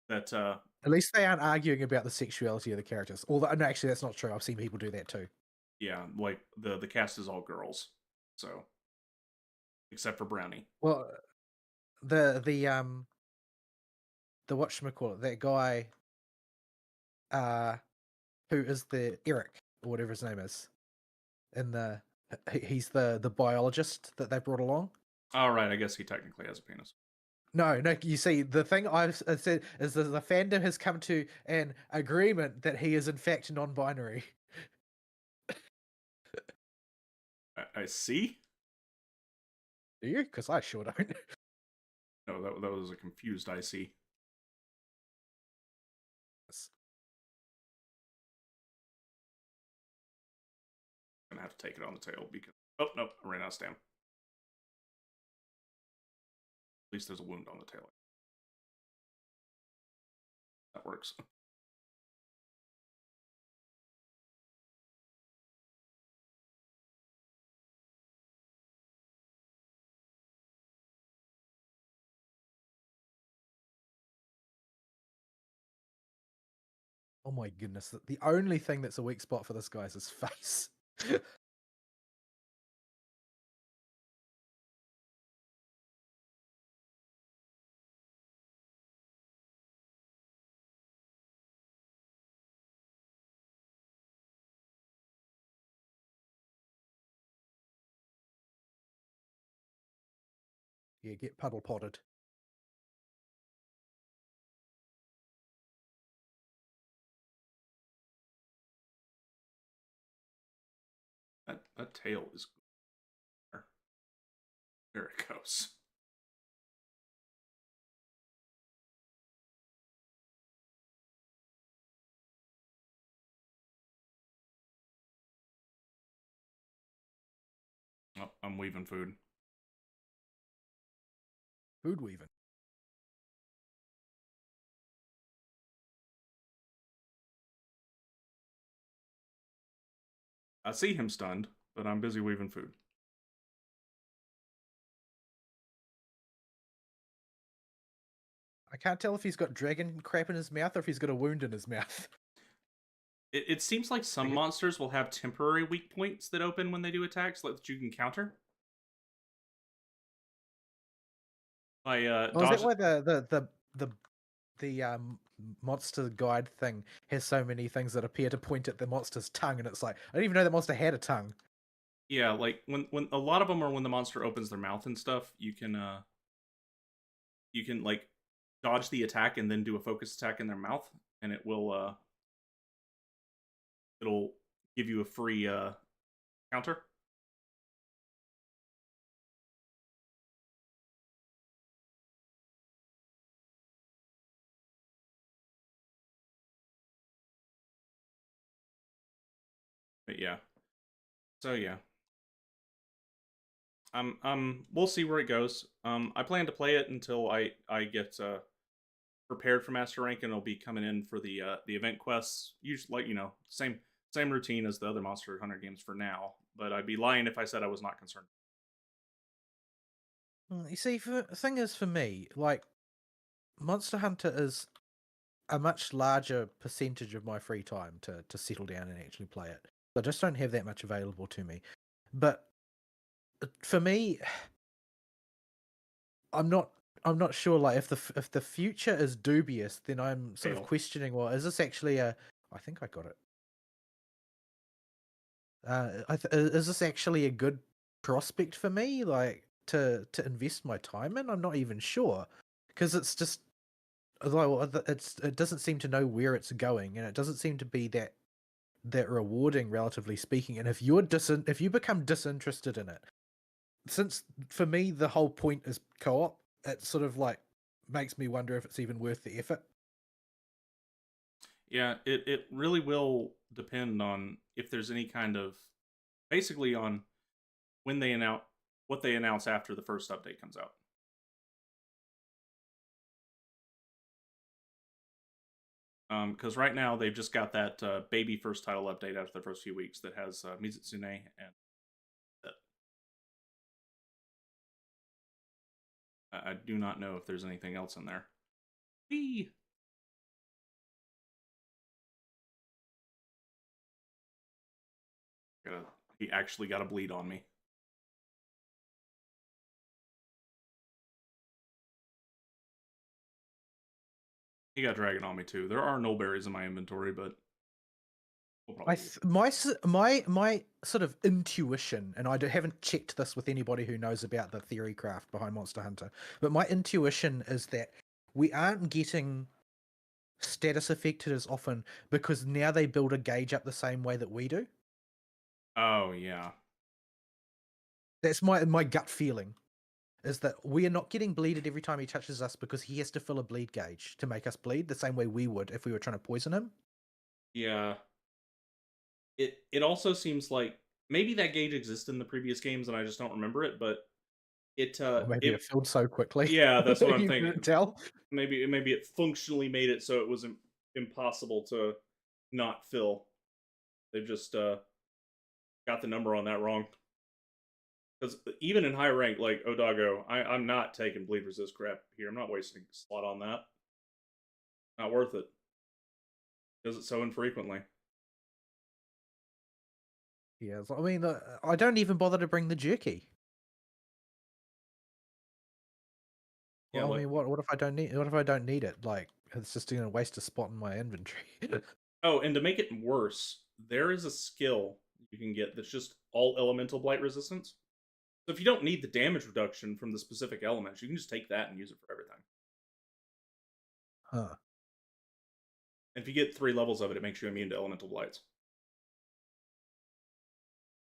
That At least they aren't arguing about the sexuality of the characters. Although, no, actually, that's not true. I've seen people do that too. yeah, like the cast is all girls, so except for Brownie. Well, the the whatchamacallit, that guy, uh, who is the Eric or whatever his name is, in he's the biologist that they brought along. All right, I guess he technically has a penis. No, no. You see, the thing I've said is that the fandom has come to an agreement that he is in fact non-binary. I see. Do you? Because I sure don't. No, that was a confused I see. Gonna have to take it on the tail because nope, I ran out of stamina. At least there's a wound on the tail. That works. Oh my goodness! The only thing that's a weak spot for this guy is his face. Yeah, get puddle potted. That tail is. There it goes. Oh, I'm weaving food. Food weaving. I see him stunned, but I'm busy weaving food. I can't tell if he's got dragon crap in his mouth or if he's got a wound in his mouth. It seems like some monsters will have temporary weak points that open when they do attacks that you can counter. By Oh, is that why the monster guide thing has so many things that appear to point at the monster's tongue, and it's like I didn't even know the monster had a tongue. Yeah, like when a lot of them are when the monster opens their mouth and stuff, you can like dodge the attack and then do a focus attack in their mouth, and it'll give you a free counter. But yeah. So yeah. We'll see where it goes. I plan to play it until I get prepared for master rank, and it'll be coming in for the event quests. Usually, like same routine as the other Monster Hunter games for now. But I'd be lying if I said I was not concerned. You see, the thing is, for me, like Monster Hunter is a much larger percentage of my free time to settle down and actually play it. I just don't have that much available to me. But for me, I'm not sure. Like, if the future is dubious, then I'm sort of questioning. Well, is this actually a? I think I got it. Is this actually a good prospect for me? Like to invest my time in? I'm not even sure because it's just it doesn't seem to know where it's going, and it doesn't seem to be that rewarding, relatively speaking. And if you become disinterested in it, since for me the whole point is co-op, it sort of like makes me wonder if it's even worth the effort. Yeah, it really will depend on if there's any kind of basically on when they announce what they announce after the first update comes out. Because right now they've just got that baby first title update after the first few weeks that has Mizutsune and I do not know if there's anything else in there. Whee! He actually got a bleed on me. He got dragon on me too. There are null berries in my inventory, but we'll my sort of intuition, and haven't checked this with anybody who knows about the theory craft behind Monster Hunter, but my intuition is that we aren't getting status affected as often because now they build a gauge up the same way that we do. Oh yeah. That's my gut feeling, is that we are not getting bleeded every time he touches us because he has to fill a bleed gauge to make us bleed the same way we would if we were trying to poison him. Yeah. It also seems like maybe that gauge existed in the previous games and I just don't remember it, but Or maybe it filled so quickly. yeah, that's what I'm you thinking. couldn't tell. Maybe it functionally made it so it was impossible to not fill. They just got the number on that wrong. Because even in high rank, like Odago, I'm not taking bleed resist crap here. I'm not wasting a slot on that. Not worth it. Does it so infrequently. Yeah, I mean, I don't even bother to bring the jerky. Yeah, Well, I mean, what if I don't need? What if I don't need it? Like, it's just going to waste a spot in my inventory. oh, and to make it worse, there is a skill you can get that's just all elemental blight resistance. So if you don't need the damage reduction from the specific elements, you can just take that and use it for everything. Huh. And if you get 3 levels of it, it makes you immune to elemental blights.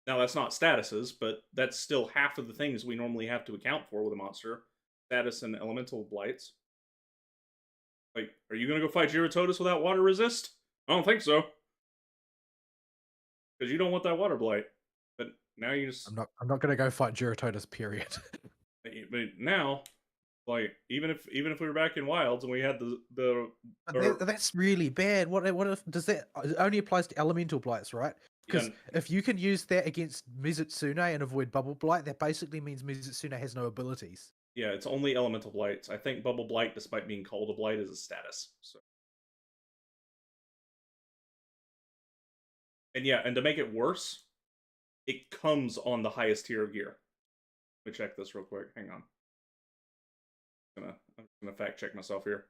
Now that's not statuses, but that's still half of the things we normally have to account for with a monster: status and elemental blights. Like, are you gonna go fight Girototus without water resist? I don't think so, because you don't want that water blight. But now you just I'm not going to go fight Girototus. Period. but now, like, even if we were back in wilds and we had That's really bad. What if does that it only applies to elemental blights, right? Because if you can use that against Mizutsune and avoid bubble blight, that basically means Mizutsune has no abilities. yeah, it's only elemental blights. I think bubble blight, despite being called a blight, is a status. So. And yeah, and to make it worse, it comes on the highest tier of gear. Let me check this real quick. Hang on. I'm gonna fact check myself here.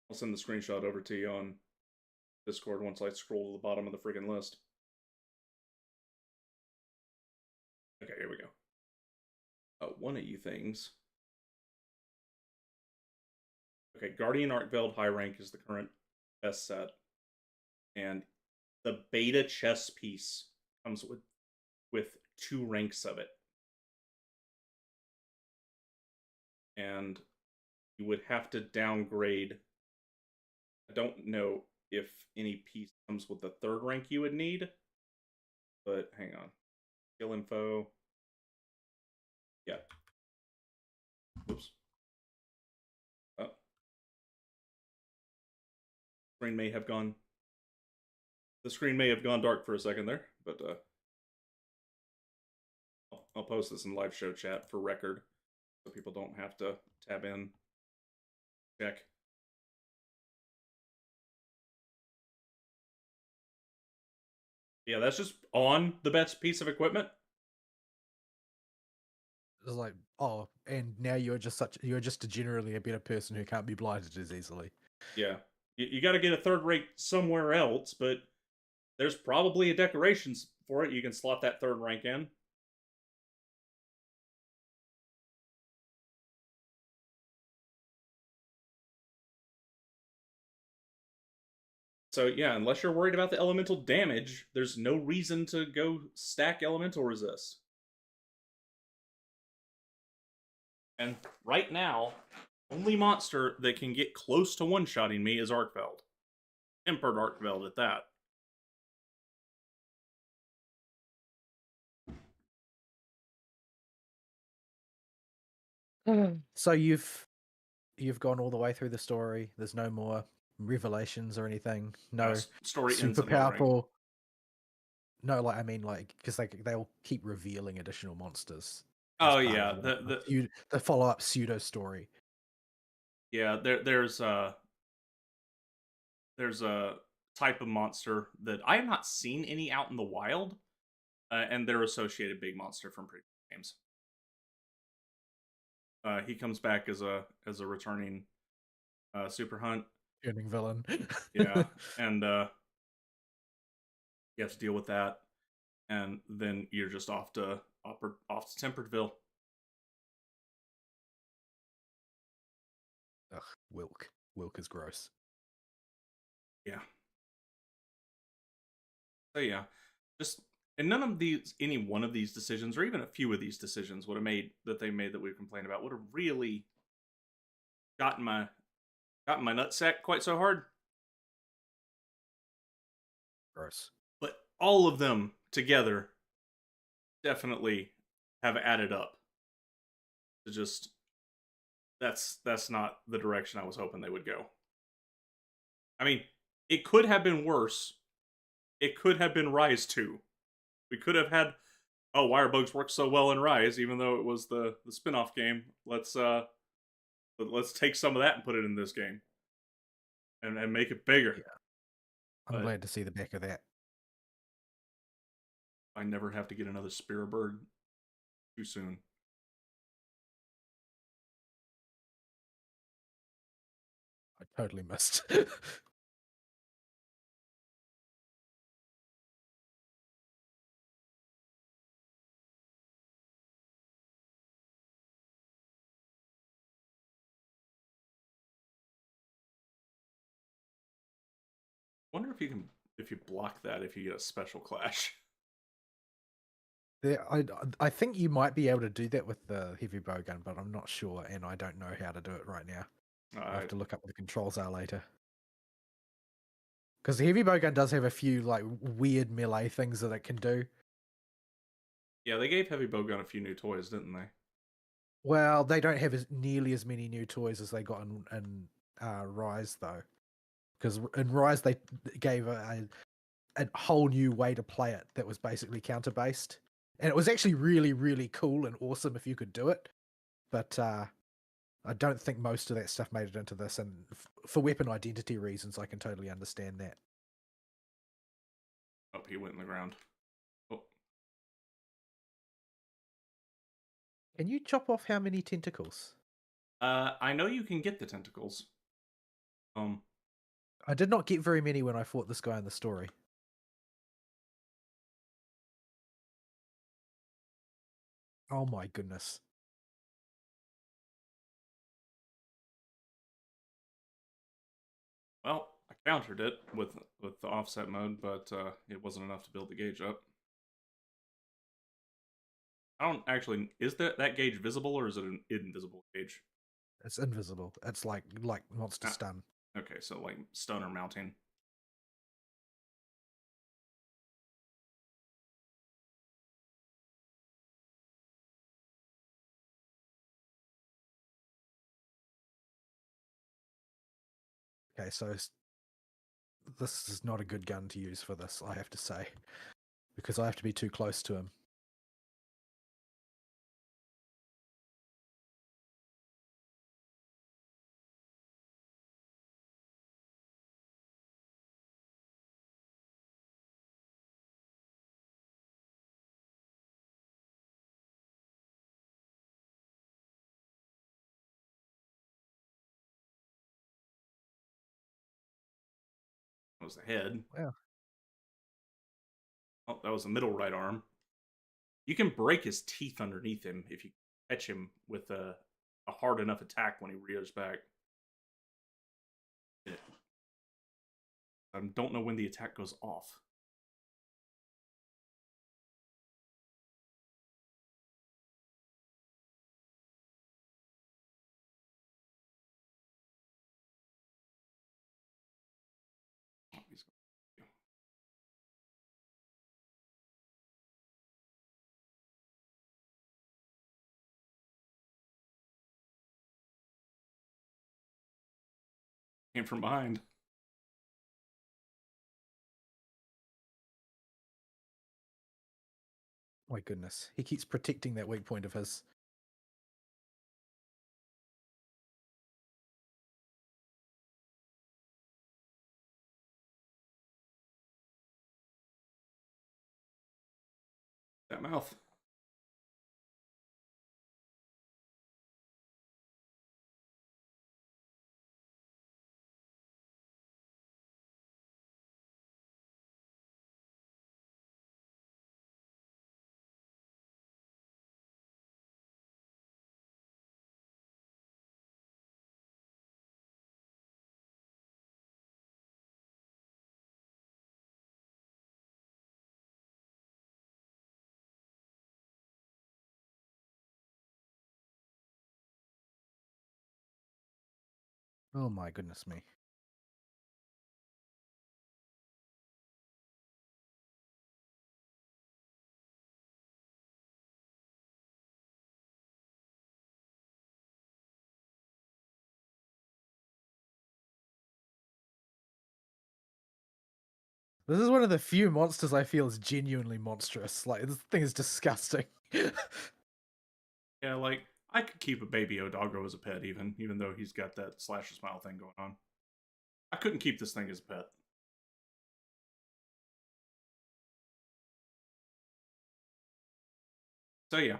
I'll send the screenshot over to you on Discord once I scroll to the bottom of the friggin' list. Okay, here we go. One of you things. Okay, Guardian Arkveld high rank is the current best set, and the beta chess piece comes with 2 ranks of it, and you would have to downgrade. I don't know if any piece comes with the 3rd rank you would need, but hang on. Skill info. Yeah. Oops. Oh. Screen may have gone. The screen may have gone dark for a second there, but I'll post this in live show chat for record, so people don't have to tab in. Check. Yeah, that's just on the best piece of equipment. It's like, oh, and now you're just generally a better person who can't be blinded as easily. Yeah, you got to get a 3rd rank somewhere else, but there's probably a decorations for it. You can slot that 3rd rank in. So yeah, unless you're worried about the elemental damage, there's no reason to go stack elemental resist. And right now, only monster that can get close to one-shotting me is Arkveld. Tempered Arkveld at that. So you've gone all the way through the story. There's no more revelations or anything. No Story ends super in Lower Ring. powerful. No, like I mean, like because they'll keep revealing additional monsters as Oh part of yeah, like the follow up pseudo story. yeah. There's a type of monster that I have not seen any out in the wild, and they're associated big monster from previous games. He comes back as a returning super hunt. Turning villain. Yeah, and you have to deal with that, and then you're just off to Tempertville. Ugh, Wilk. Wilk is gross. Yeah. So yeah, just and none of these, any one of these decisions, or even a few of these decisions, would have made that they made that we complained about, would have really gotten my nutsack quite so hard. Gross. But all of them together definitely have added up to just that's not the direction I was hoping they would go. I mean, it could have been worse. It could have been Rise 2. We could have had, oh, wire bugs work so well in Rise, even though it was the spin-off game. Let's take some of that and put it in this game and make it bigger. Yeah, I'm But glad to see the back of that. I never have to get another Spirit Bird too soon. I totally missed. Wonder if you block that if you get a special clash. There, I think you might be able to do that with the heavy bowgun, but I'm not sure, and I don't know how to do it right now. I'll have to look up what the controls are later. Because the heavy bowgun does have a few like weird melee things that it can do. Yeah, they gave Heavy Bowgun a few new toys, didn't they? Well, they don't have nearly as many new toys as they got in Rise, though. Because in Rise, they gave a whole new way to play it that was basically counter based. And it was actually really, really cool and awesome if you could do it. But I don't think most of that stuff made it into this. And for weapon identity reasons, I can totally understand that. Oh, he went in the ground. Oh, Can you chop off how many tentacles? I know you can get the tentacles. I did not get very many when I fought this guy in the story. Oh my goodness. Well, I countered it with the offset mode, but it wasn't enough to build the gauge up. I don't actually. Is that gauge visible or is it an invisible gauge? It's invisible. It's like monster Ah, stun. okay, so like stun or mounting. Okay, so this is not a good gun to use for this, I have to say, because I have to be too close to him. That was the head. Wow. Oh, that was the middle right arm. You can break his teeth underneath him if you catch him with a hard enough attack when he rears back. Yeah. I don't know when the attack goes off. Oh, he's Came from behind. My goodness, he keeps protecting that weak point of his. That mouth. Oh my goodness me. This is one of the few monsters I feel is genuinely monstrous. Like, this thing is disgusting. Yeah, like I could keep a baby Odogro as a pet, even though he's got that slasher smile thing going on. I couldn't keep this thing as a pet. So yeah,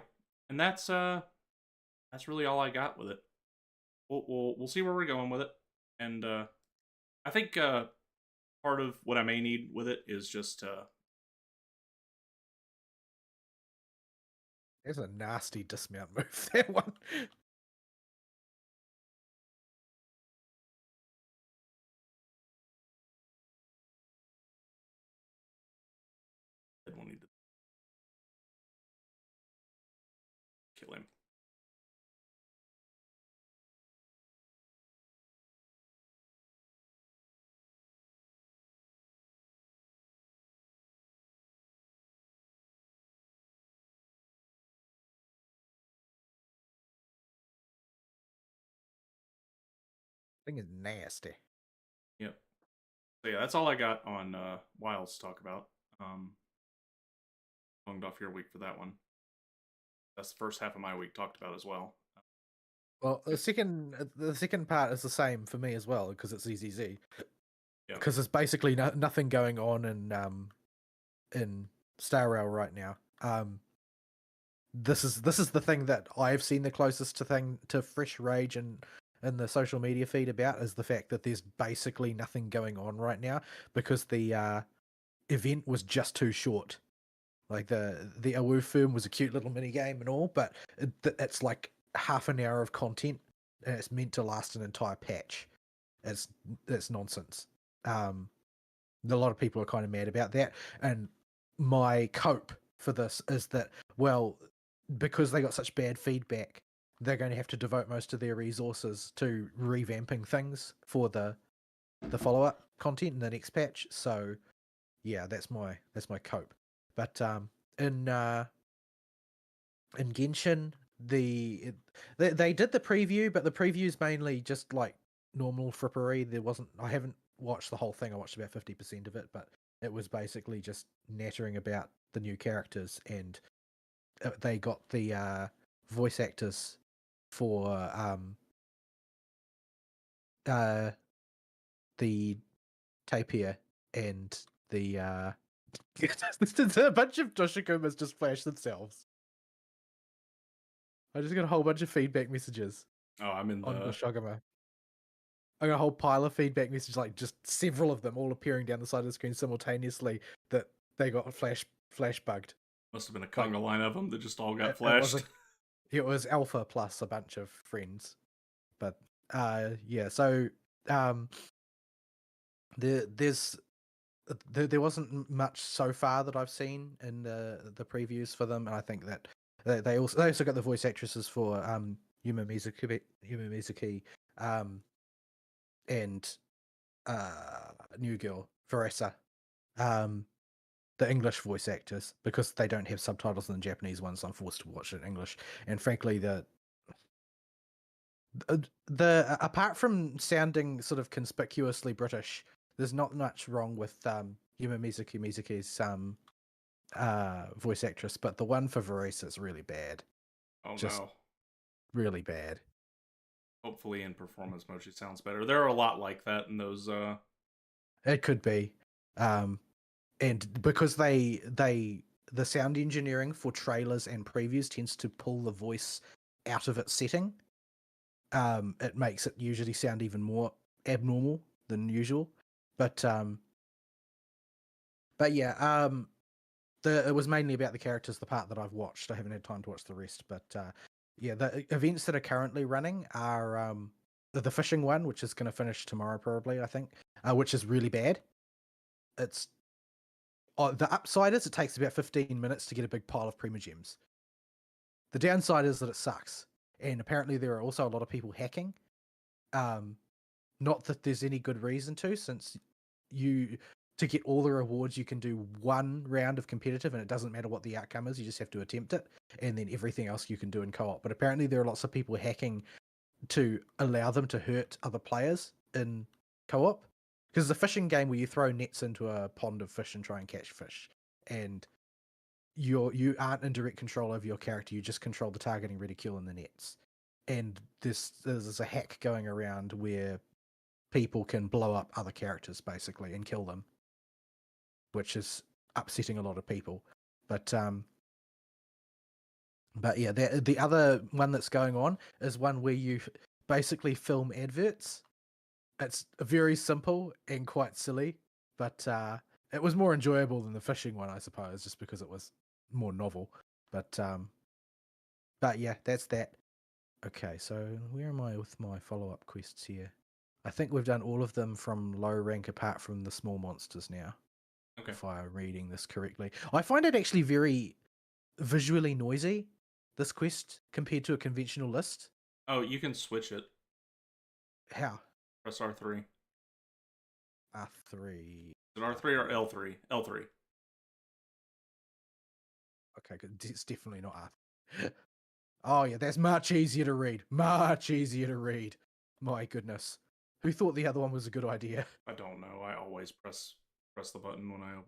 and that's really all I got with it. We'll see where we're going with it, and I think part of what I may need with it is just There's a nasty dismount move, that one. we'll need to kill him. Thing is nasty. Yep. So yeah, that's all I got on Wilds to talk about. Longed off your week for that one. That's the first half of my week talked about as well. Well, the second part is the same for me as well because it's ZZZ. Yeah. Because there's basically nothing going on in Star Rail right now. This is the thing that I've seen the closest to fresh rage in the social media feed about is the fact that there's basically nothing going on right now because the event was just too short. Like the Awu Firm was a cute little mini game and all, but it's like half an hour of content and it's meant to last an entire patch. It's nonsense. A lot of people are kind of mad about that, and my cope for this is that, well, because they got such bad feedback, they're going to have to devote most of their resources to revamping things for the follow-up content in the next patch. So yeah, that's my cope. But in Genshin, they did the preview, but the preview is mainly just like normal frippery. I haven't watched the whole thing. I watched about 50% of it, but it was basically just nattering about the new characters, and they got the voice actors for the tapir and the a bunch of Toshikumas just flashed themselves. I just got a whole bunch of feedback messages Oh, I'm in on the Doshogama. I got a whole pile of feedback messages, like just several of them all appearing down the side of the screen simultaneously, that they got flash bugged. must have been a Like, conga line of them that just all got it flashed. was alpha plus a bunch of friends. But yeah, so there's there wasn't much so far that I've seen in the previews for them, and I think that they also got the voice actresses for Yuma Mizuki, and new girl Veressa, the English voice actors, because they don't have subtitles in the Japanese ones. So I'm forced to watch it in English, and frankly, The apart from sounding sort of conspicuously British, there's not much wrong with Yuma Mizuki's voice actress, but the one for Varese is really bad. Oh Just no. really bad. Hopefully in performance mode she sounds better. There are a lot like that in those It could be. And because the sound engineering for trailers and previews tends to pull the voice out of its setting, it makes it usually sound even more abnormal than usual. But yeah, it was mainly about the characters, the part that I've watched. I haven't had time to watch the rest, but yeah, the events that are currently running are the fishing one, which is going to finish tomorrow probably, I think, which is really bad. It's the upside is it takes about 15 minutes to get a big pile of Primogems. The downside is that it sucks, and apparently there are also a lot of people hacking. Not that there's any good reason to, since to get all the rewards you can do one round of competitive, and it doesn't matter what the outcome is. You just have to attempt it, and then everything else you can do in co-op. But apparently there are lots of people hacking to allow them to hurt other players in co-op, because it's a fishing game where you throw nets into a pond of fish and try and catch fish, and you aren't in direct control over your character. You just control the targeting reticule and the nets. And there's a hack going around where people can blow up other characters basically and kill them, which is upsetting a lot of people. But yeah, the other one that's going on is one where you basically film adverts. It's very simple and quite silly, but it was more enjoyable than the fishing one, I suppose, just because it was more novel. But yeah, that's that. Okay, so where am I with my follow-up quests here? I think we've done all of them from low rank apart from the small monsters now. Okay. If I'm reading this correctly. I find it actually very visually noisy, this quest, compared to a conventional list. Oh, you can switch it. How? Press R3. R3. Is it R3 or L3? L3. Okay, good. It's definitely not R3. Oh yeah, that's much easier to read. Much easier to read. My goodness. Who thought the other one was a good idea? I don't know. I always press the button when I open.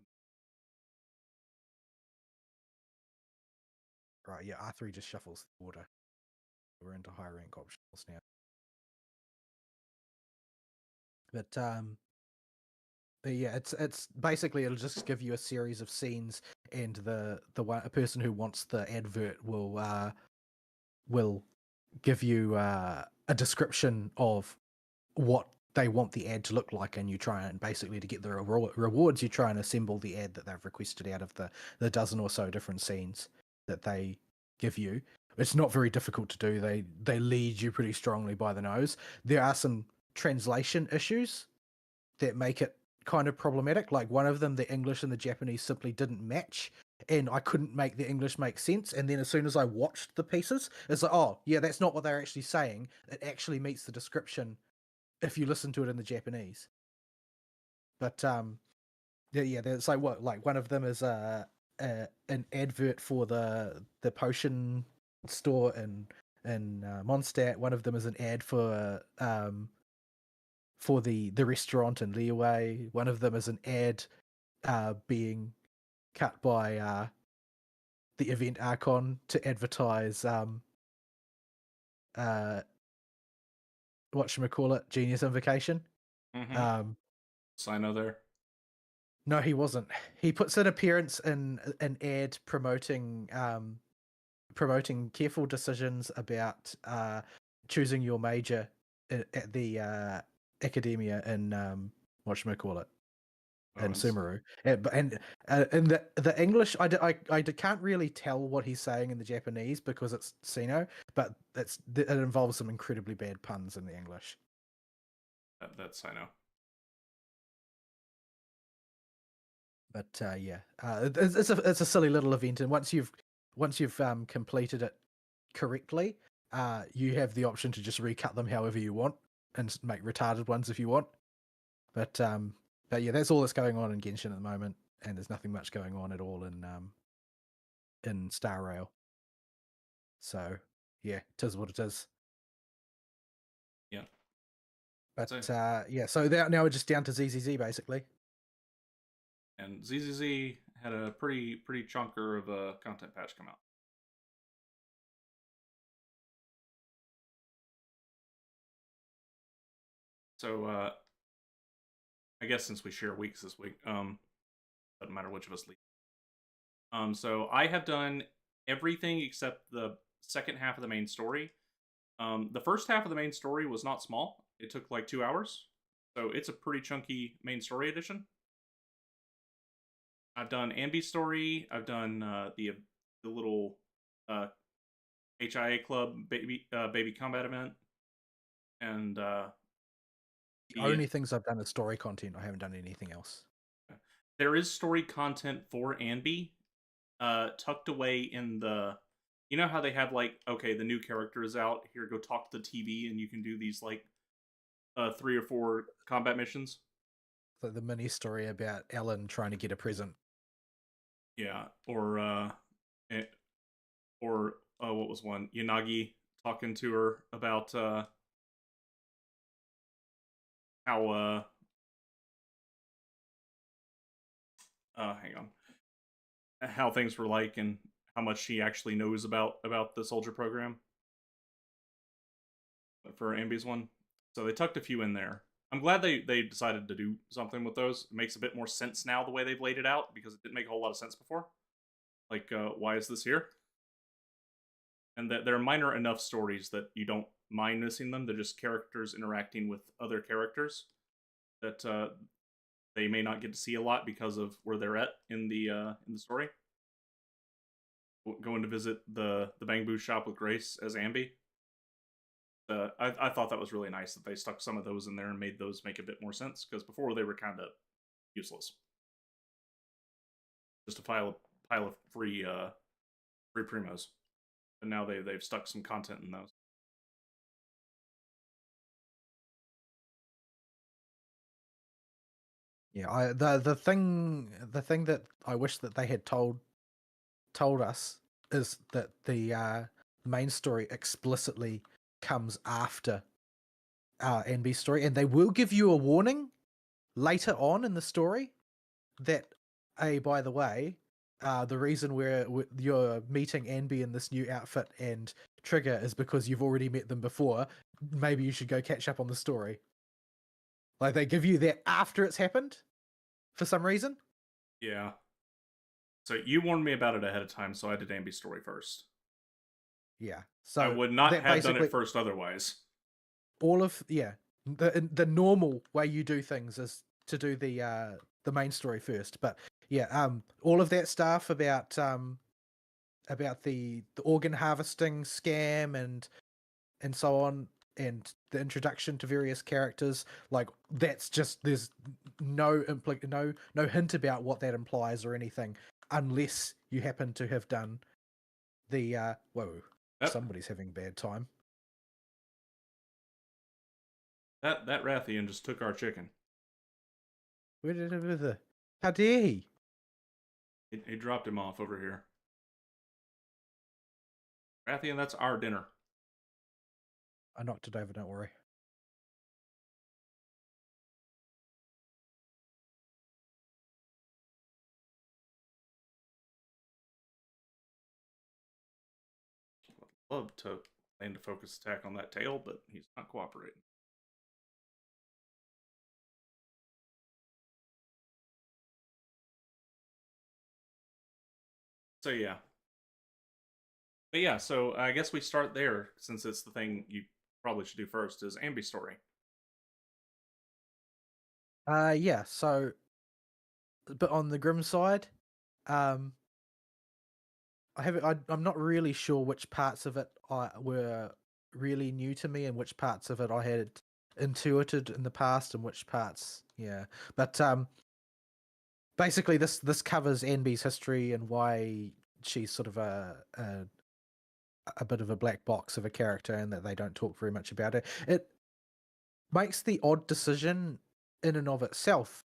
Right, yeah, R3 just shuffles the order. We're into high rank optionals now. But yeah, it's basically it'll just give you a series of scenes, and a person who wants the advert will give you a description of what they want the ad to look like, and you try and basically to get the rewards, you try and assemble the ad that they've requested out of the dozen or so different scenes that they give you. It's not very difficult to do. They lead you pretty strongly by the nose. There are some translation issues that make it kind of problematic. Like one of them, the English and the Japanese simply didn't match, and I couldn't make the English make sense. And then as soon as I watched the pieces, it's like, oh yeah, that's not what they're actually saying. It actually meets the description if you listen to it in the Japanese. But yeah, there's like one of them is an advert for the potion store in Mondstadt. One of them is an ad for the restaurant in Liyue. One of them is an ad being cut by the event Archon to advertise whatchamacallit, Genius Invocation. Mm-hmm. Sign there. No, he wasn't. He puts an appearance in an ad promoting careful decisions about choosing your major at the academia in whatchamacallit. And Sumeru, and the English, I can't really tell what he's saying in the Japanese because it's Sino, but it involves some incredibly bad puns in the English. That's I know. But yeah, it's a silly little event, and once you've completed it correctly, you have the option to just recut them however you want and make retarded ones if you want. But yeah, that's all that's going on in Genshin at the moment, and there's nothing much going on at all in Star Rail. So yeah, it is what it is. But So, yeah, so now we're just down to ZZZ basically. and ZZZ had a pretty chunker of a content patch come out. So I guess since we share weeks this week, doesn't matter which of us lead. So I have done everything except the second half of the main story. The first half of the main story was not small. It took like 2 hours, so it's a pretty chunky main story edition. I've done Anby story. I've done the little HIA club baby combat event, and The the only things I've done is story content. I haven't done anything else. there is story content for Anby, tucked away in the. You know how they have like, okay, the new character is out. Here, go talk to the TV, and you can do these like 3 or 4 combat missions. So the mini story about Ellen trying to get a present. Yeah, eh, or what was one? Yanagi talking to her about how hang on, how things were like and how much she actually knows about the soldier program for Amby's one. So they tucked a few in there. I'm glad they decided to do something with those. It makes a bit more sense now the way they've laid it out because it didn't make a whole lot of sense before. Like, why is this here? And that they're minor enough stories that you don't mind missing them. They're just characters interacting with other characters that they may not get to see a lot because of where they're at in the story. Going to visit the bamboo shop with Grace as Anby. I thought that was really nice that they stuck some of those in there and made those make a bit more sense because before they were kind of useless, just a pile of free primos. But now they've stuck some content in those. Yeah, the thing that I wish that they had told us is that the main story explicitly comes after NB story, and they will give you a warning later on in the story that, hey, by the way, the reason you're meeting Anby in this new outfit and Trigger is because you've already met them before. Maybe you should go catch up on the story. Like they give you that after it's happened for some reason. Yeah. So you warned me about it ahead of time, so I did Amby's story first. Yeah. I So would not that have done basically it first otherwise. all of the normal way you do things is to do the main story first. But yeah, all of that stuff about the organ harvesting scam and so on, and the introduction to various characters, like that's just there's no no hint about what that implies or anything, unless you happen to have done the whoa, That somebody's having a bad time. that Rathian just took our chicken. How dare he? He dropped him off over here. Rathian, that's our dinner. I knocked it over, don't worry. Love to land a focus attack on that tail, but he's not cooperating. So yeah. But yeah, so I guess we start there since it's the thing you probably should do first is Amby's story. Yeah, so but on the grim side, um I'm not really sure which parts of it were really new to me and which parts of it I had intuited in the past and which parts, yeah. But basically this covers Anby's history and why she's sort of a bit of a black box of a character and that they don't talk very much about it. It makes the odd decision in and of itself,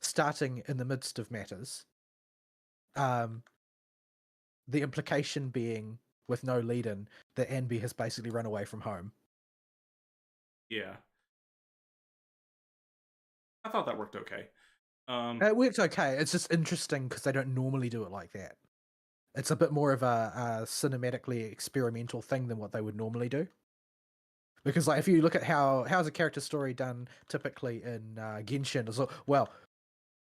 starting in the midst of matters. The implication being, with no lead in, that Anby has basically run away from home. Yeah. I thought that worked okay. It worked okay. It's just interesting because they don't normally do it like that. It's a bit more of a cinematically experimental thing than what they would normally do. Because like if you look at how's a character story done typically in Genshin, it's like, well,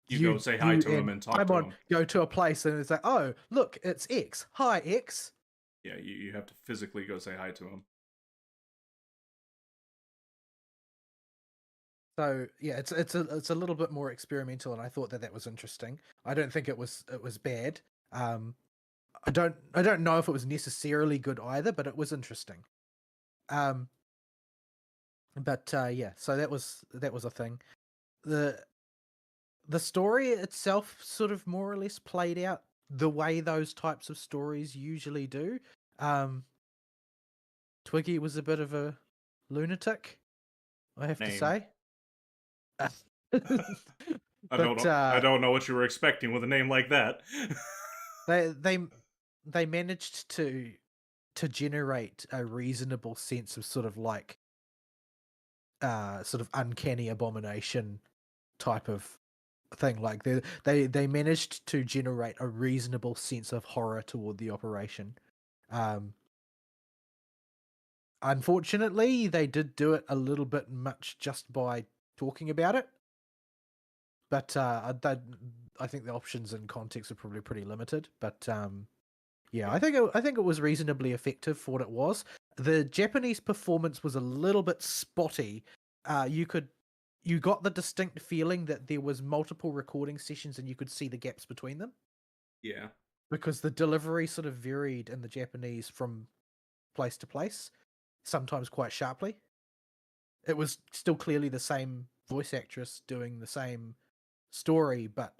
You go say hi you to him and and talk to Paimon him. go to a place and it's like, oh look, it's X. Hi X. Yeah, you have to physically go say hi to him. So yeah, it's a little bit more experimental, and I thought that was interesting. I don't think it was bad. I don't know if it was necessarily good either, but it was interesting. Um, but yeah, so that was a thing. the The story itself sort of more or less played out the way those types of stories usually do. Um, Twiggy was a bit of a lunatic, I have to Name. say. I don't But know. I don't know what you were expecting with a name like that. they managed to generate a reasonable sense of sort of like sort of uncanny abomination type of thing. Like they managed to generate a reasonable sense of horror toward the operation. Um, Unfortunately, they did do it a little bit much just by talking about it. But I think the options and context are probably pretty limited. But yeah, I think it was reasonably effective for what it was. The Japanese performance was a little bit spotty. You got the distinct feeling that there was multiple recording sessions and you could see the gaps between them Yeah. because the delivery sort of varied in the Japanese from place to place, sometimes quite sharply. It was still clearly the same voice actress doing the same story, but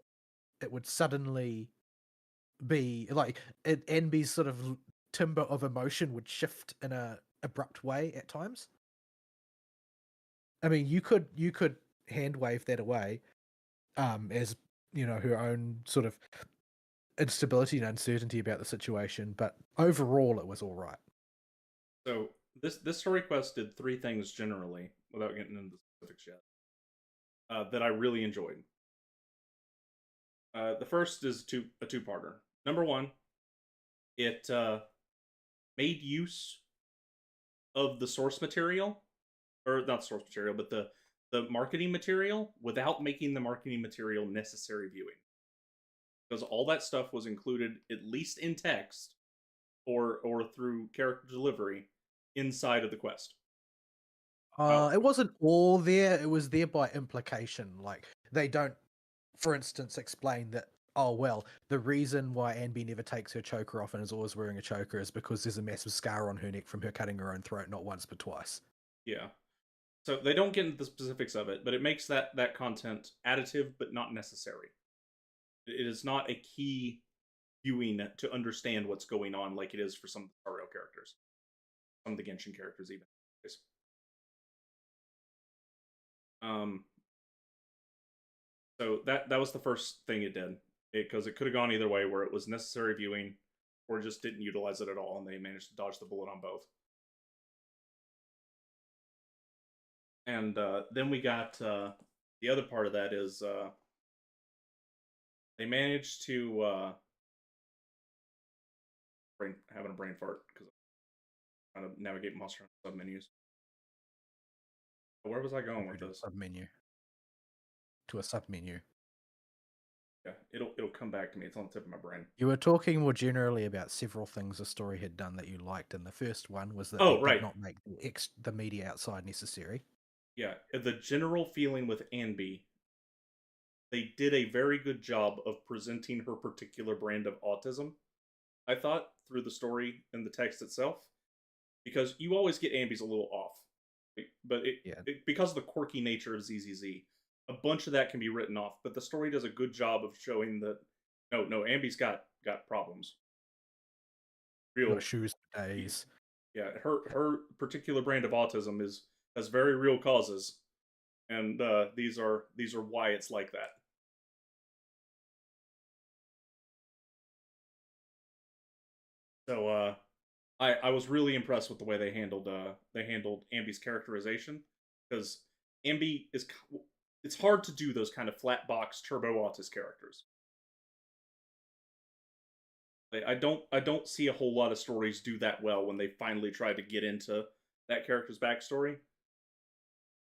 it would suddenly be like Anby's sort of timbre of emotion would shift in a abrupt way at times. I mean, you could hand wave that away, as you know, her own sort of instability and uncertainty about the situation, but overall it was all right. So this story quest did three things generally, without getting into the specifics yet, that I really enjoyed. The first is a two-parter. Number one, it made use of the source material, or not source material, but the marketing material without making the marketing material necessary viewing, because all that stuff was included at least in text or through character delivery inside of the quest. It wasn't all there. It was there by implication. Like they don't, for instance, explain that. Oh well, the reason why Anby never takes her choker off and is always wearing a choker is because there's a massive scar on her neck from her cutting her own throat not once but twice. Yeah. So they don't get into the specifics of it, but it makes that content additive but not necessary. It is not a key viewing to understand what's going on like it is for some of the Star Rail characters, some of the Genshin characters even. Um, so that was the first thing it did, because it could have gone either way, where it was necessary viewing or just didn't utilize it at all, and they managed to dodge the bullet on both. And then we got the other part of that is they managed to having a brain fart because I'm trying to navigate Monster Hunter submenus. Where was I going with this? Submenu. To a submenu. Yeah, it'll come back to me. It's on the tip of my brain. You were talking more generally about several things the story had done that you liked, and the first one was that Oh, they right. did not make the media outside necessary. Yeah, the general feeling with Anby, they did a very good job of presenting her particular brand of autism, I thought, through the story and the text itself, because you always get Anby's a little off, but Yeah. because of the quirky nature of ZZZ, a bunch of that can be written off. But the story does a good job of showing that no, Anby's got problems. Real Got shoes for days. Yeah, her particular brand of autism has very real causes, and these are why it's like that. So I was really impressed with the way they handled Amby's characterization, because Amby is it's hard to do those kind of flat box turbo autist characters. I don't see a whole lot of stories do that well when they finally try to get into that character's backstory.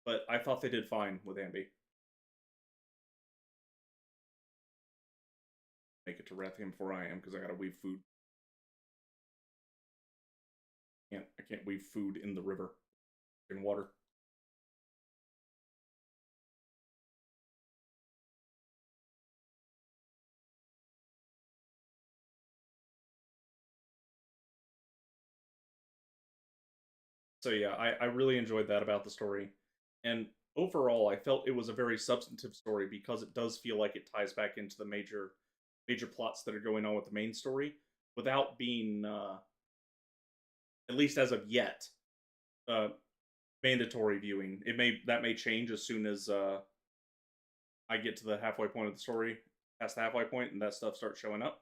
But I thought they did fine with Anby. Make it to Rathium before I am because I gotta weave food. I can't weave food in the river, in water. So yeah, I really enjoyed that about the story, and overall, I felt it was a very substantive story because it does feel like it ties back into the major plots that are going on with the main story without being, at least as of yet, uh, mandatory viewing. That may change as soon as I get to the halfway point of the story, past the halfway point, and that stuff starts showing up.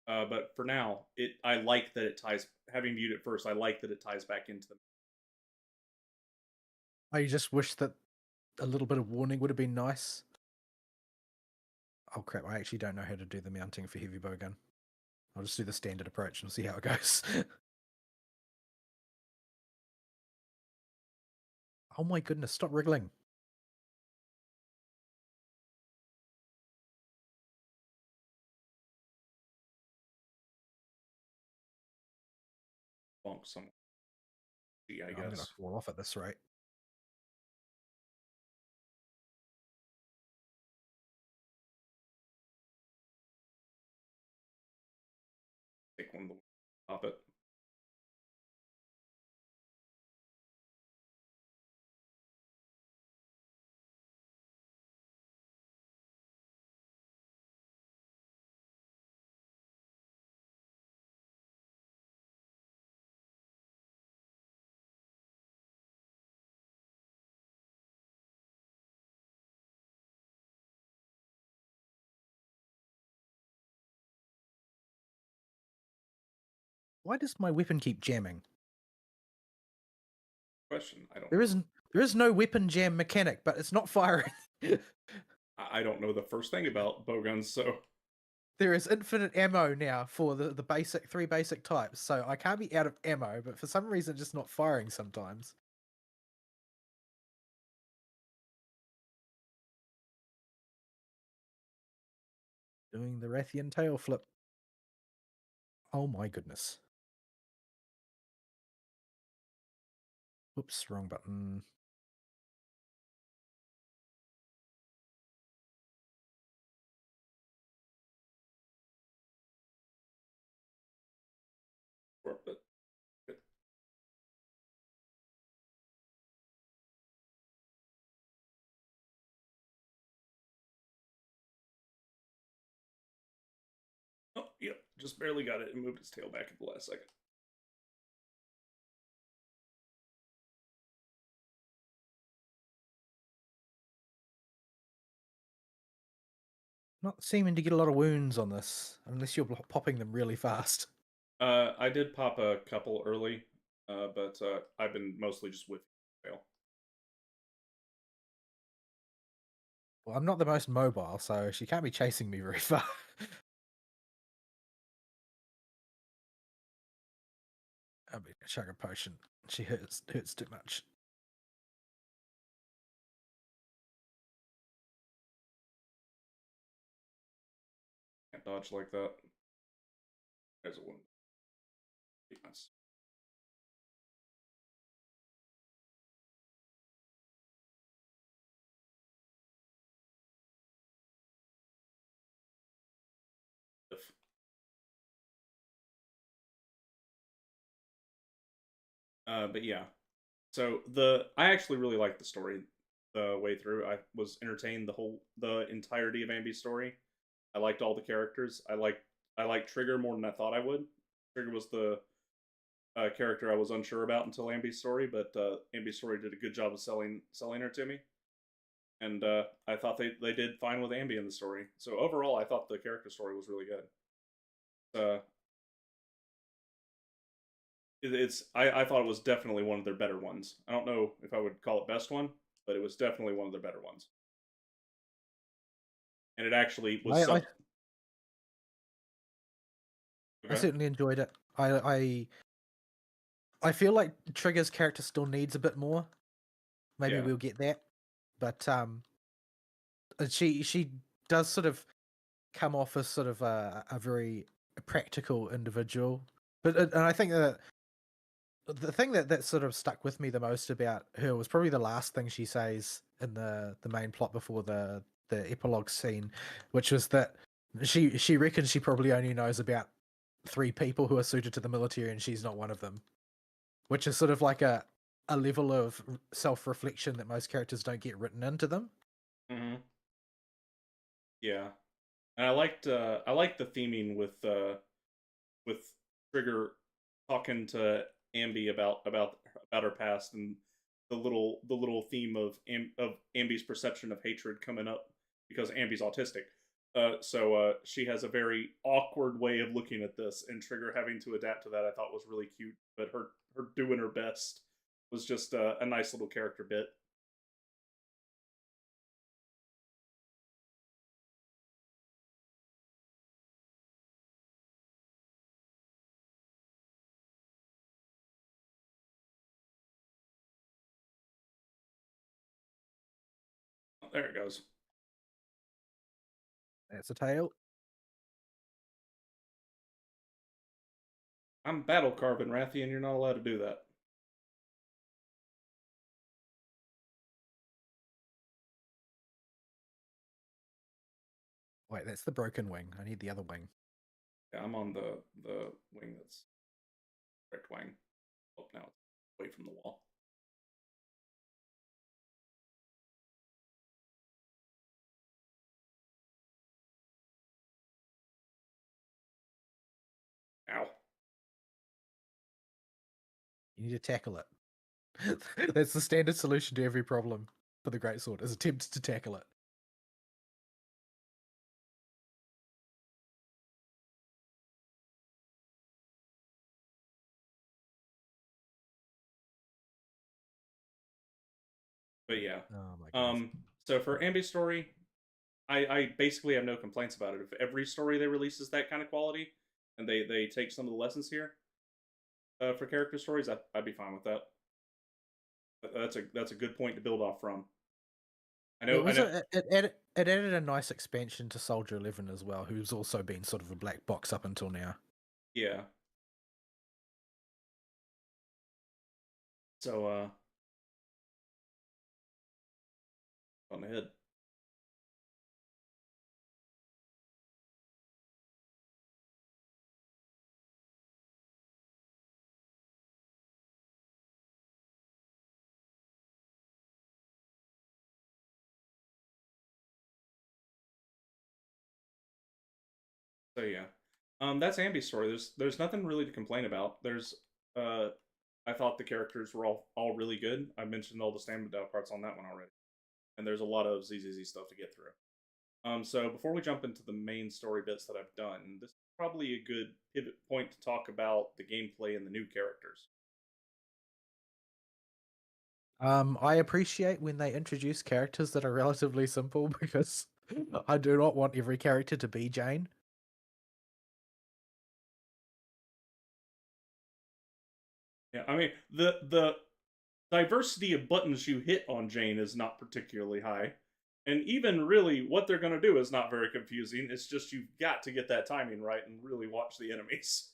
But for now, I like that it ties. Having viewed it first, I like that it ties back into the. I just wish that a little bit of warning would have been nice. Oh crap, I actually don't know how to do the mounting for heavy bowgun. I'll just do the standard approach and see how it goes. Oh my goodness, stop wriggling. Bonk someone. I I'm gonna guess. fall off at this rate. Take one of the pop it. Why does my weapon keep jamming? Question. I don't. There is no weapon jam mechanic, but it's not firing. I don't know the first thing about bowguns, so There is infinite ammo now for the basic 3 basic types, so I can't be out of ammo, but for some reason it's just not firing sometimes. Doing the Rathian tail flip. Oh my goodness. Whoops, wrong button. but oh yeah, just barely got it and moved its tail back at the last second. Not seeming to get a lot of wounds on this, unless you're popping them really fast. I did pop a couple early, but I've been mostly just with tail. Well, I'm not the most mobile, so she can't be chasing me very far. I'll be chug a potion. She hurts too much. Can't dodge like that. There's a one. Nice. But yeah, so I actually really liked the story the way through. I was entertained the entirety of Amby's story. I liked all the characters. I liked Trigger more than I thought I would. Trigger was the character I was unsure about until Amby's story, but Amby's story did a good job of selling her to me, and I thought they did fine with Anby in the story. So overall, I thought the character story was really good. I thought it was definitely one of their better ones. I don't know if I would call it best one, but it was definitely one of their better ones. and it actually was I I okay. certainly enjoyed it. I feel like Trigger's character still needs a bit more. Maybe Yeah. we'll get that, but she does sort of come off as sort of a very practical individual. But and I think that the thing that sort of stuck with me the most about her was probably the last thing she says in the main plot before the epilogue scene, which was that she reckons she probably only knows about 3 people who are suited to the military, and she's not one of them. Which is sort of like a level of self reflection that most characters don't get written into them. Hmm. Yeah, and I liked the theming with Trigger talking to Amby about her past, and the little theme of Amby's perception of hatred coming up because Amby's autistic. So she has a very awkward way of looking at this, and Trigger having to adapt to that I thought was really cute. But her doing her best was just a nice little character bit. There it goes. That's a tale. I'm battle carving Rathian. You're not allowed to do that. Wait, that's the broken wing. I need the other wing. Yeah, I'm on the wing that's correct wing. Oh, now it's away from the wall. Ow. You need to tackle it. That's the standard solution to every problem for the great sword, is attempt to tackle it. But yeah. Oh my goodness. Um. So for Ambi's story, I basically have no complaints about it. If every story they release is that kind of quality, and they take some of the lessons here for character stories, I'd be fine with that. That's a good point to build off from. I It know. I was know. it added a nice expansion to Soldier 11 as well, who's also been sort of a black box up until now. Yeah. So on the head. So yeah, that's Ambi's story. There's nothing really to complain about. Uh, I thought the characters were all really good. I mentioned all the standout parts on that one already, and there's a lot of ZZZ stuff to get through. So before we jump into the main story bits that I've done, this is probably a good pivot point to talk about the gameplay and the new characters. I appreciate when they introduce characters that are relatively simple because I do not want every character to be Jane. Yeah, I mean the diversity of buttons you hit on Jane is not particularly high. And even really, what they're going to do is not very confusing. It's just you've got to get that timing right and really watch the enemies.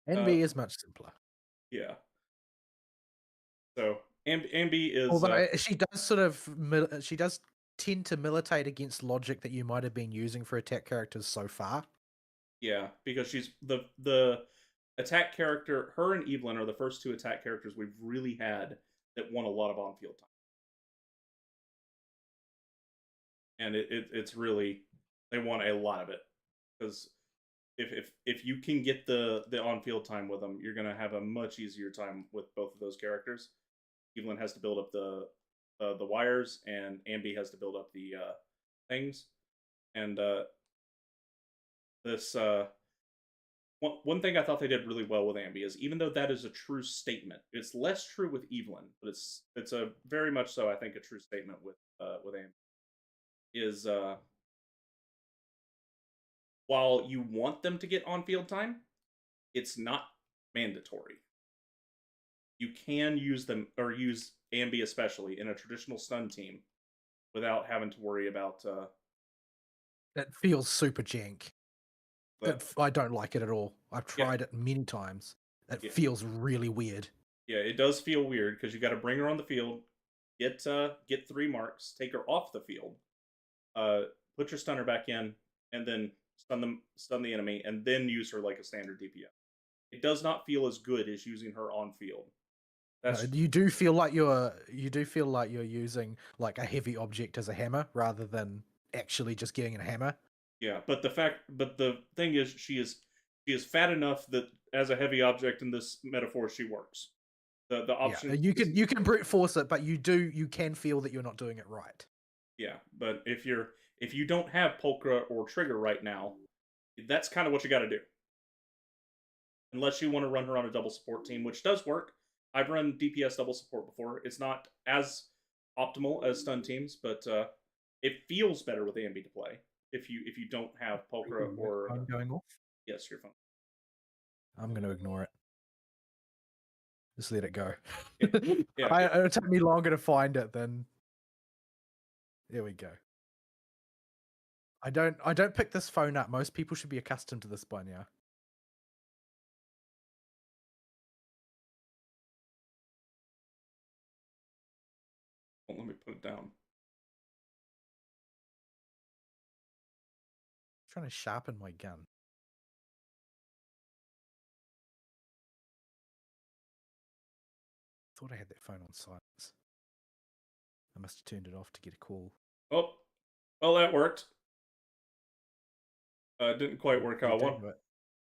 Uh, Anby is much simpler. yeah. So Ambi is Although she does sort of she does tend to militate against logic that you might have been using for attack characters so far. yeah, because she's the attack character. Her and Evelyn are the first two attack characters we've really had that won a lot of on field time, and it's really they want a lot of it because if you can get the on field time with them, you're gonna have a much easier time with both of those characters. Evelyn has to build up the wires, and Ambi has to build up the things. And this one thing I thought they did really well with Ambi is even though that is a true statement, it's less true with Evelyn, but it's a very much so I think a true statement with Ambi. is while you want them to get on field time, it's not mandatory. You can use them or use Anby especially in a traditional stun team without having to worry about. It feels super jank. But I don't like it at all. I've yeah, tried it many times. It yeah, feels really weird. yeah, it does feel weird because you got to bring her on the field, get 3 marks, take her off the field, uh, put your stunner back in, and then stun the enemy, and then use her like a standard DPS. It does not feel as good as using her on field. No, That's you do feel like you're using like a heavy object as a hammer rather than actually just getting a hammer. yeah, but the thing is, she is fat enough that as a heavy object in this metaphor, she works. The Yeah, option you can brute force it, but you can feel that you're not doing it right. yeah, but if you don't have Polka or Trigger right now, that's kind of what you got to do. Unless you want to run her on a double support team, which does work. I've run DPS double support before. It's not as optimal as stun teams, but it feels better with Anby to play if you don't have Polka Ooh, or phone going off. yes, your phone. I'm going to ignore it. Just let it go. Yeah, yeah. It'll take me longer to find it than. There we go. I don't pick this phone up. Most people should be accustomed to this by now. Well, let me put it down. I'm trying to sharpen my gun. Thought I had that phone on silence. I must have turned it off to get a call. Oh, well, that worked. Didn't quite work What are how I you want. doing to it?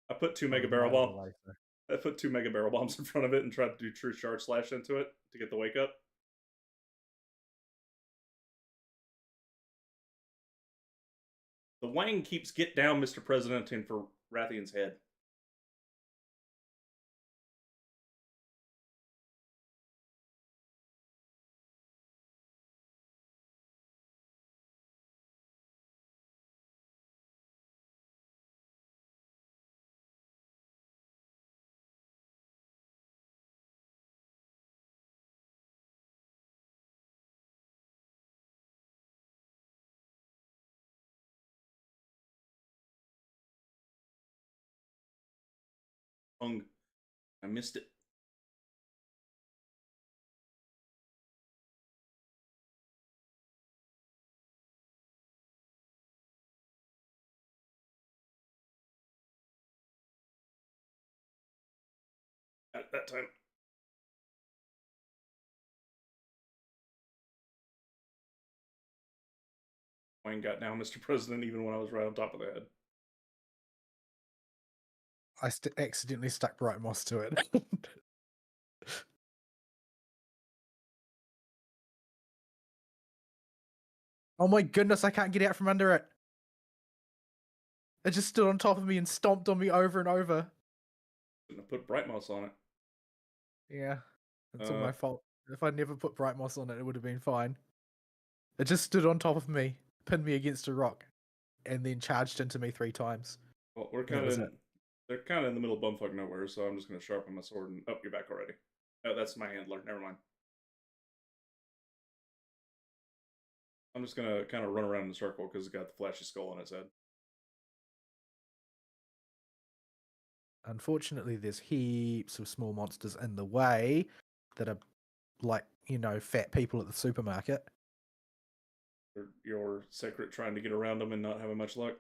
I put two Oh, mega there's barrel miles bomb. away, so. I put 2 mega barrel bombs in front of it and tried to do true shard slash into it to get the wake up. The Wang keeps get down, Mr. President, in for Rathian's head. Hung. I missed it. At that time. Wang got down, Mr. President, even when I was right on top of the head. I accidentally stuck bright moss to it. Oh my goodness, I can't get out from under it. It just stood on top of me and stomped on me over and over. Shouldn't have put bright moss on it. Yeah, it's all my fault. If I'd never put bright moss on it, it would have been fine. It just stood on top of me, pinned me against a rock, and then charged into me 3 times. Well, we're And kind that of was in. it. They're kind of in the middle of bumfuck nowhere, so I'm just going to sharpen my sword and. Oh, you're back already. Oh, that's my handler. Never mind. I'm just going to kind of run around in a circle because it's got the flashy skull on its head. Unfortunately, there's heaps of small monsters in the way that are like, fat people at the supermarket. Your secret trying to get around them and not having much luck.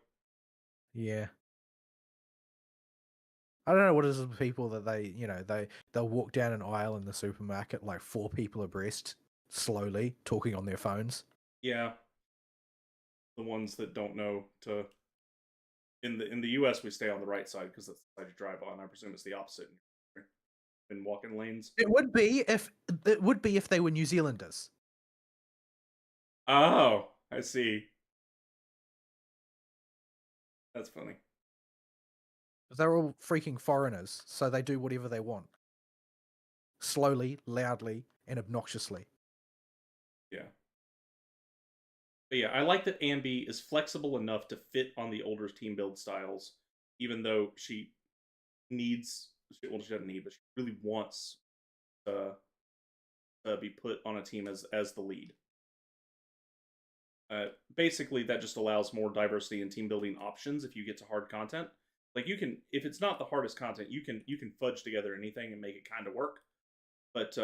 Yeah. I don't know what it is with people that they'll walk down an aisle in the supermarket like 4 people abreast, slowly, talking on their phones. Yeah. The ones that don't know to. In the U.S., we stay on the right side because that's the side you drive on. I presume it's the opposite in walking lanes. It would be if they were New Zealanders. Oh, I see. That's funny. They're all freaking foreigners, so they do whatever they want. Slowly, loudly, and obnoxiously. Yeah. But yeah, I like that Anby is flexible enough to fit on the older team build styles, even though she needs. Well, she doesn't need, but she really wants to, be put on a team as the lead. Basically, that just allows more diversity in team building options if you get to hard content. Like you can, if it's not the hardest content, you can fudge together anything and make it kind of work. But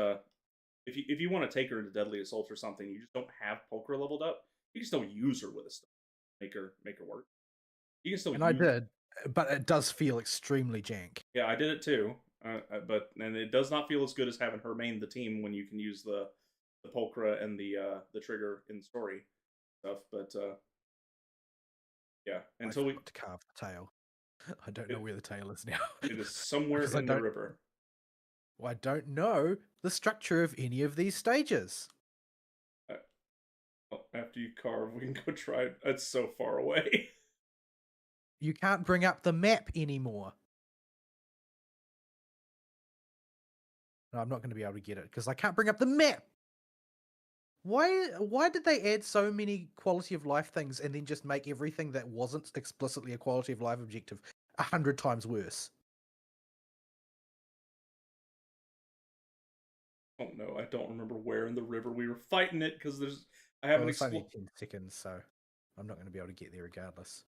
if you want to take her into Deadly Assault or something, you just don't have Pulchra leveled up. You can still use her with a stuff, make her work. You can still And I use. did, but it does feel extremely jank. Yeah, I did it too. But and it does not feel as good as having her main the team when you can use the Pulchra and the trigger in story stuff. But yeah, I until we forgot to carve the tail. I don't know it, where the tail is now. it is somewhere Because in the river. I don't know the structure of any of these stages. Uh, After you carve, we can go try it. It's so far away. You can't bring up the map anymore. No, I'm not going to be able to get it because I can't bring up the map. Why did they add so many quality of life things and then just make everything that wasn't explicitly a quality of life objective 100 times worse? Oh no, I don't remember where in the river we were fighting it because I haven't Well, it's only explored 10 seconds, so I'm not going to be able to get there regardless.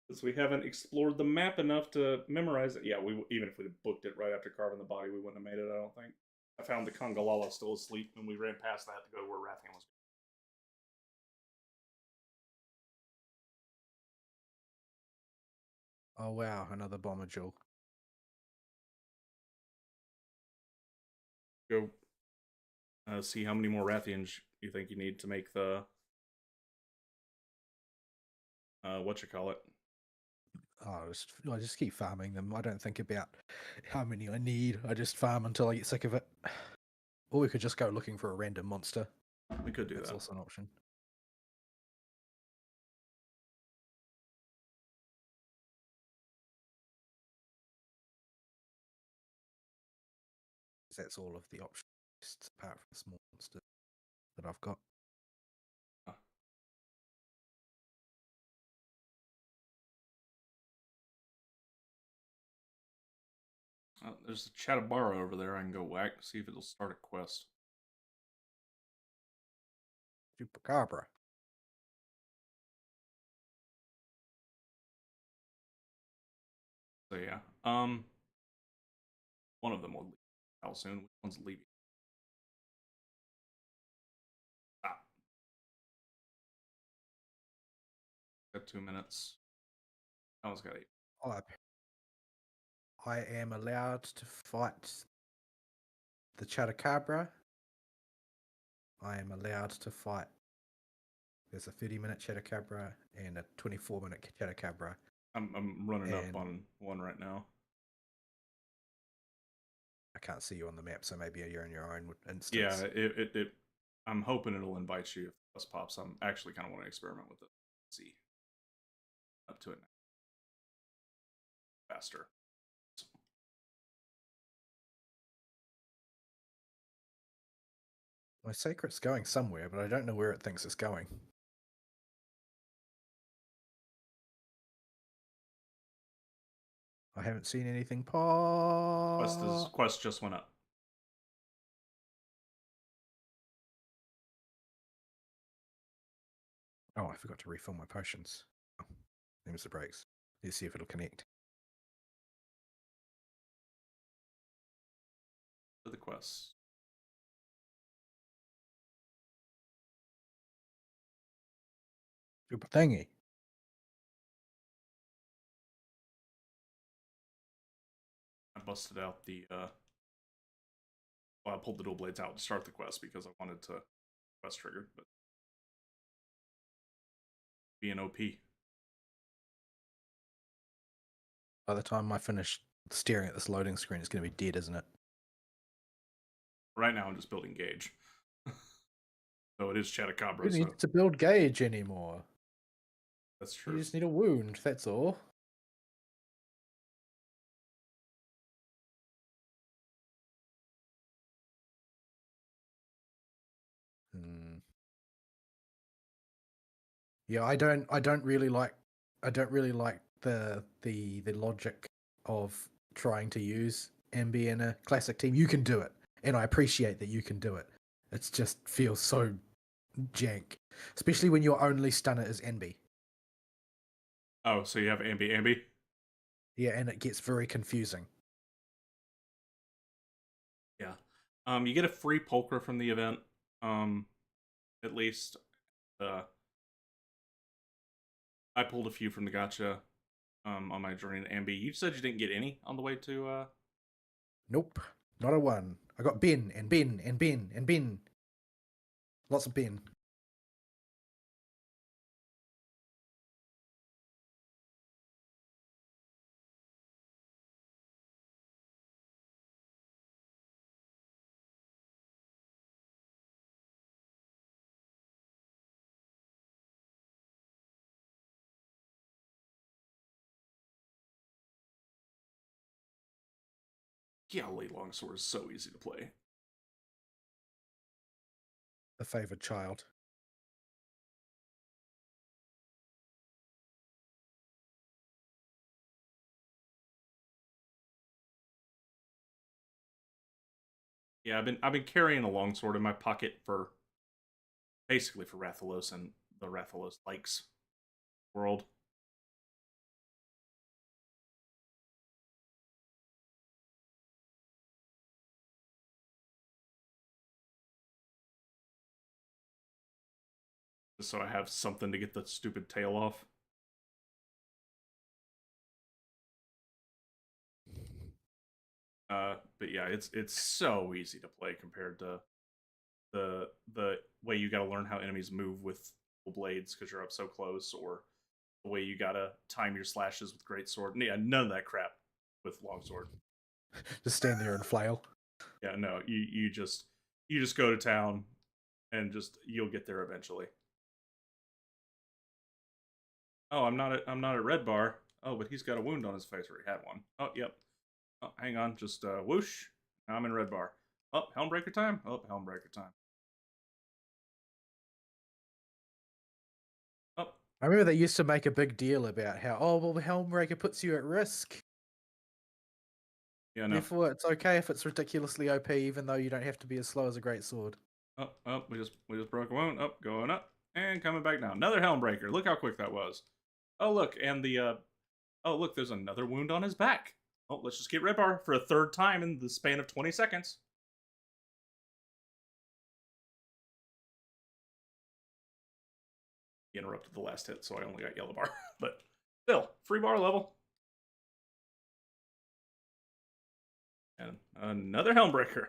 because we haven't explored the map enough to memorize it. Yeah, we even if we'd booked it right after carving the body, we wouldn't have made it. I don't think. I found the Congalala still asleep, and we ran past that to go to where Rathian was. Oh wow, another bomber jewel. Go see how many more Rathians you think you need to make the what you call it. Oh, I just keep farming them. I don't think about how many I need. I just farm until I get sick of it. Or we could just go looking for a random monster. We could do That's that. also an option. That's all of the options, apart from the small monster that I've got. Huh. There's a Chatabara over there. I can go whack, see if it'll start a quest. Chupacabra. So yeah, one of them will leave how soon. Which one's leaving? Ah, got 2 minutes. That one's got 8. I am allowed to fight the Chupacabra. I am allowed to fight. There's a 30-minute Chupacabra and a 24-minute Chupacabra. I'm running up on one right now. I can't see you on the map, so maybe you're in your own instance. Yeah, it I'm hoping it'll invite you if this pops. I'm actually kind of want to experiment with it. Let's see, up to it now. Faster. My secret's going somewhere, but I don't know where it thinks it's going. I haven't seen anything pop. Quest just went up. Oh, I forgot to refill my potions. Oh, there's the brakes. Let's see if it'll connect. To the quest. Super thingy. I busted out the well, I pulled the dual blades out to start the quest because I wanted to quest triggered, but being OP. By the time I finish staring at this loading screen, it's going to be dead, isn't it? Right now, I'm just building gauge. So it is Chatabara. Who So needs to build gauge anymore? that's true. You just need a wound, that's all. Hmm. Yeah, I don't really like the logic of trying to use Anby in a classic team. You can do it, and I appreciate that you can do it. It just feels so jank, especially when your only stunner is Anby. Oh, so you have Anby. Yeah, and it gets very confusing. Yeah. You get a free pulcher from the event. Um, at least. I pulled a few from the gotcha. On my journey to Anby. You said you didn't get any on the way to. Nope, not a one. I got Ben and Ben and Ben and Ben. Lots of Ben. Golly, Longsword is so easy to play. The favored child. Yeah, I've been carrying a longsword in my pocket for basically for Rathalos and the Rathalos likes world. Just so I have something to get the stupid tail off. But yeah, it's so easy to play compared to the way you got to learn how enemies move with blades because you're up so close, or the way you gotta time your slashes with great sword. Yeah, none of that crap with longsword. Just stand there and flail. Yeah, no, you just go to town and just you'll get there eventually. Oh, I'm not at Red Bar. Oh, but he's got a wound on his face, or he had one. Oh, yep. Oh, hang on, just whoosh. Now I'm in Red Bar. Oh, Helmbreaker time. Oh, Helmbreaker time. Oh, I remember they used to make a big deal about how, oh, well, the Helmbreaker puts you at risk. yeah, no. Therefore, it's okay if it's ridiculously OP, even though you don't have to be as slow as a great sword. Oh, we just broke a wound. Up, going up and coming back down. Another Helmbreaker. Look how quick that was. Oh, look, and the oh, look, there's another wound on his back. Oh, let's just get Red Bar for a third time in the span of 20 seconds. He interrupted the last hit, so I only got Yellow Bar. But still, free bar level. And another Helmbreaker.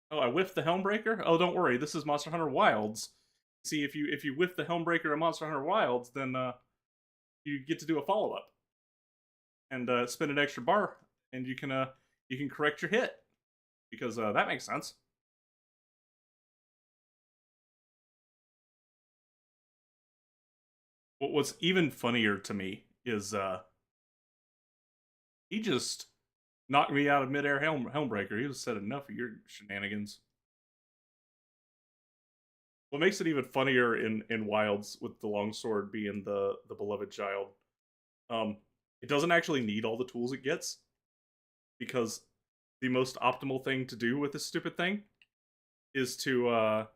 Oh, I whiffed the Helmbreaker? Oh, don't worry, this is Monster Hunter Wilds. See, if you whiff the Helmbreaker in Monster Hunter Wilds, then you get to do a follow up and spend an extra bar, and you can correct your hit because that makes sense. What's even funnier to me is he just knocked me out of midair Helmbreaker. He just said enough of your shenanigans. What makes it even funnier in Wilds with the longsword being the beloved child, um, it doesn't actually need all the tools it gets because the most optimal thing to do with this stupid thing is to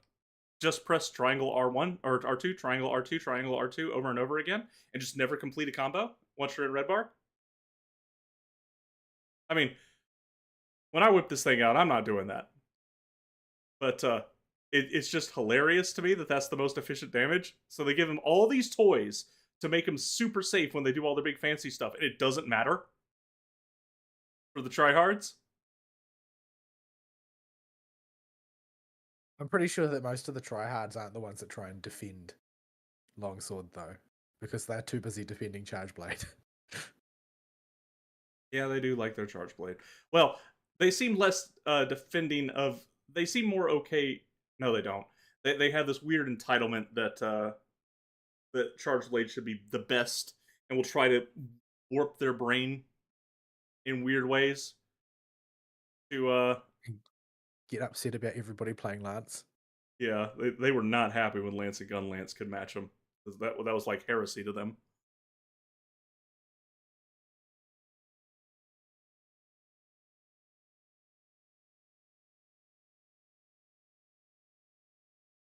just press triangle R1 or R2, triangle R2 over and over again, and just never complete a combo once you're in red bar. I mean, when I whip this thing out, I'm not doing that. But it's just hilarious to me that that's the most efficient damage. So they give him all these toys to make him super safe when they do all their big fancy stuff, and it doesn't matter for the tryhards. I'm pretty sure that most of the tryhards aren't the ones that try and defend Longsword, though, because they're too busy defending Charge Blade. Yeah, they do like their charge blade. Well, they seem less defending of. They seem more okay. No, they don't. They have this weird entitlement that that charge blade should be the best, and will try to warp their brain in weird ways to Get upset about everybody playing Lance. Yeah, they were not happy when Lance and Gunlance could match them. That was like heresy to them.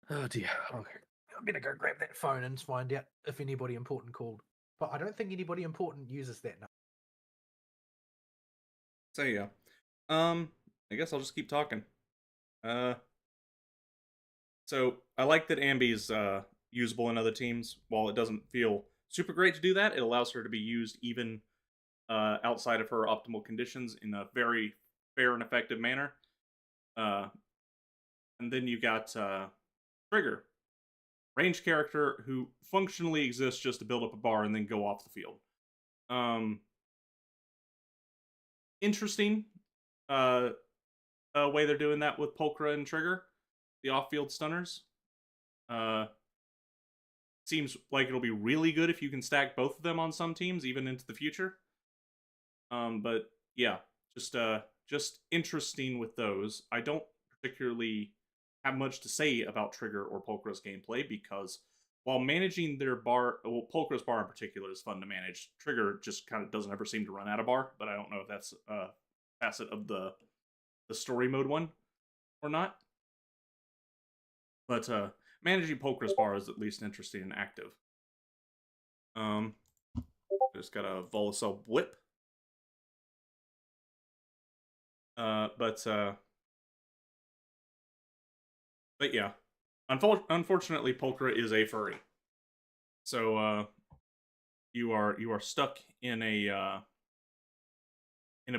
Oh dear. Okay. I'm gonna go grab that phone and find out if anybody important called. But I don't think anybody important uses that number. So yeah, I guess I'll just keep talking. Uh, so I like that Anby's usable in other teams. While it doesn't feel super great to do that, it allows her to be used even outside of her optimal conditions in a very fair and effective manner. Uh, and then you got Trigger, range character who functionally exists just to build up a bar and then go off the field. Um, interesting uh, way they're doing that with Pulchra and Trigger, the off-field stunners. Uh, seems like it'll be really good if you can stack both of them on some teams, even into the future. But yeah, just interesting with those. I don't particularly have much to say about Trigger or Pulchra's gameplay because while managing their bar, well, Pulchra's bar in particular is fun to manage. Trigger just kind of doesn't ever seem to run out of bar, but I don't know if that's a facet of the story mode one or not. But managing Pulchra's bar is at least interesting and active. Just got a Volacel whip. But yeah, unfortunately, Pulchra is a furry, so you are stuck in a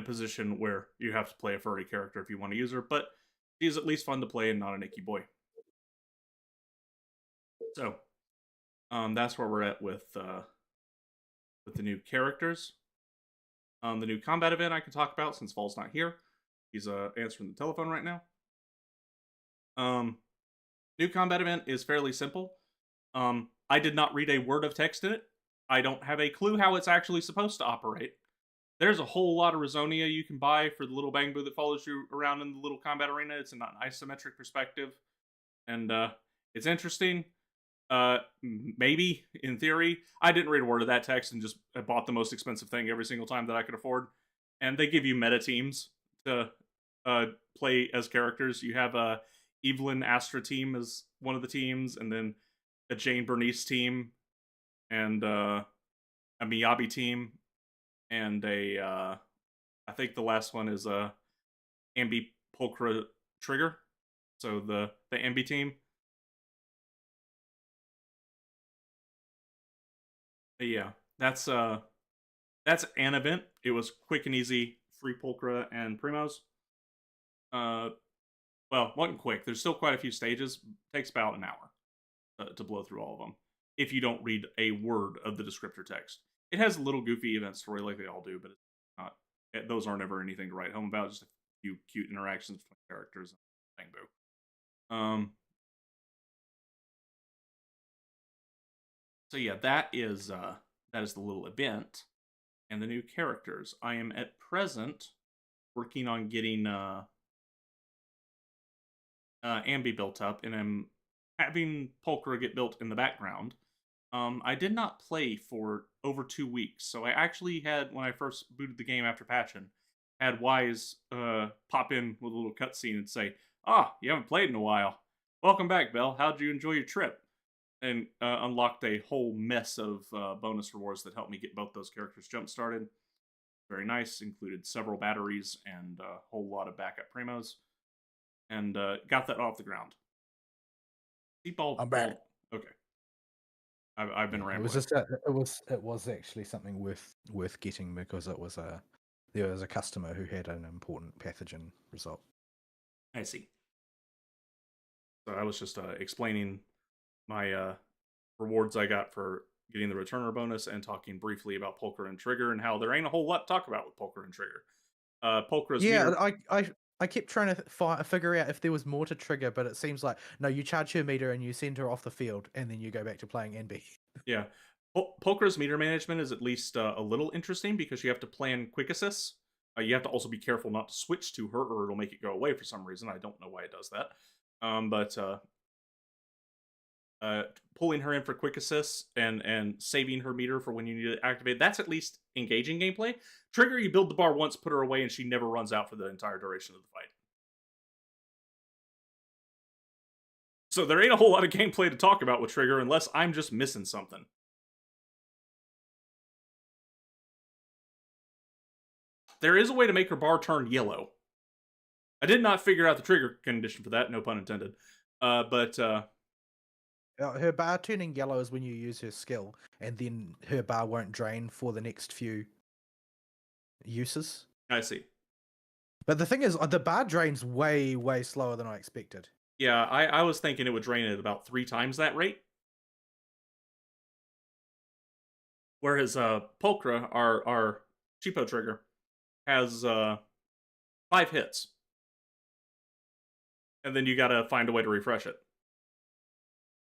position where you have to play a furry character if you want to use her. But she's at least fun to play and not an icky boy. So that's where we're at with the new characters. The new combat event I can talk about since Fall's not here. He's answering the telephone right now. New combat event is fairly simple. I did not read a word of text in it. I don't have a clue how it's actually supposed to operate. There's a whole lot of Rizonia you can buy for the little bangbu that follows you around in the little combat arena. It's an isometric perspective, and it's interesting. Maybe in theory, I didn't read a word of that text and just bought the most expensive thing every single time that I could afford. And they give you meta teams to play as characters. You have a Evelyn Astra team as one of the teams, and then a Jane Bernice team, and a Miyabi team, and a I think the last one is a Anby Pulchra Trigger. So the Anby team. But yeah, that's an event. It was quick and easy, free Pulchra and Primos. Well, wasn't quick. There's still quite a few stages. It takes about an hour to blow through all of them if you don't read a word of the descriptor text. It has a little goofy event story like they all do, but it's not. Those aren't ever anything to write home about. Just a few cute interactions between characters. Bang boo. So yeah, that is the little event and the new characters. I am at present working on getting Anby built up, and I'm having Pulchra get built in the background. I did not play for over 2 weeks, so I actually had, when I first booted the game after patching, had Wise pop in with a little cutscene and say, "Ah, you haven't played in a while. Welcome back, Belle. How'd you enjoy your trip?" And unlocked a whole mess of bonus rewards that helped me get both those characters jump started. Very nice. Included several batteries and a whole lot of backup primos, and got that off the ground. I'm back. Okay. I've been rambling. It was just it was actually something worth getting because it was there was a customer who had an important pathogen result. I see. So I was just explaining my rewards I got for getting the returner bonus and talking briefly about Pulchra and Trigger and how there ain't a whole lot to talk about with Pulchra and Trigger. Pulchra's meter... I kept trying to figure out if there was more to Trigger, but it seems like no, you charge her meter and you send her off the field, and then you go back to playing NB. Yeah, Pulchra's meter management is at least a little interesting because you have to plan quick assists. You have to also be careful not to switch to her, or it'll make it go away for some reason. I don't know why it does that. But pulling her in for quick assists and saving her meter for when you need to activate. That's at least engaging gameplay. Trigger, you build the bar once, put her away, and she never runs out for the entire duration of the fight. So there ain't a whole lot of gameplay to talk about with Trigger unless I'm just missing something. There is a way to make her bar turn yellow. I did not figure out the trigger condition for that, no pun intended. But her bar turning yellow is when you use her skill, and then her bar won't drain for the next few uses. I see. But the thing is, the bar drains way, way slower than I expected. Yeah, I was thinking it would drain at about 3 times that rate. Whereas Pulchra, our cheapo trigger, has 5 hits. And then you gotta find a way to refresh it.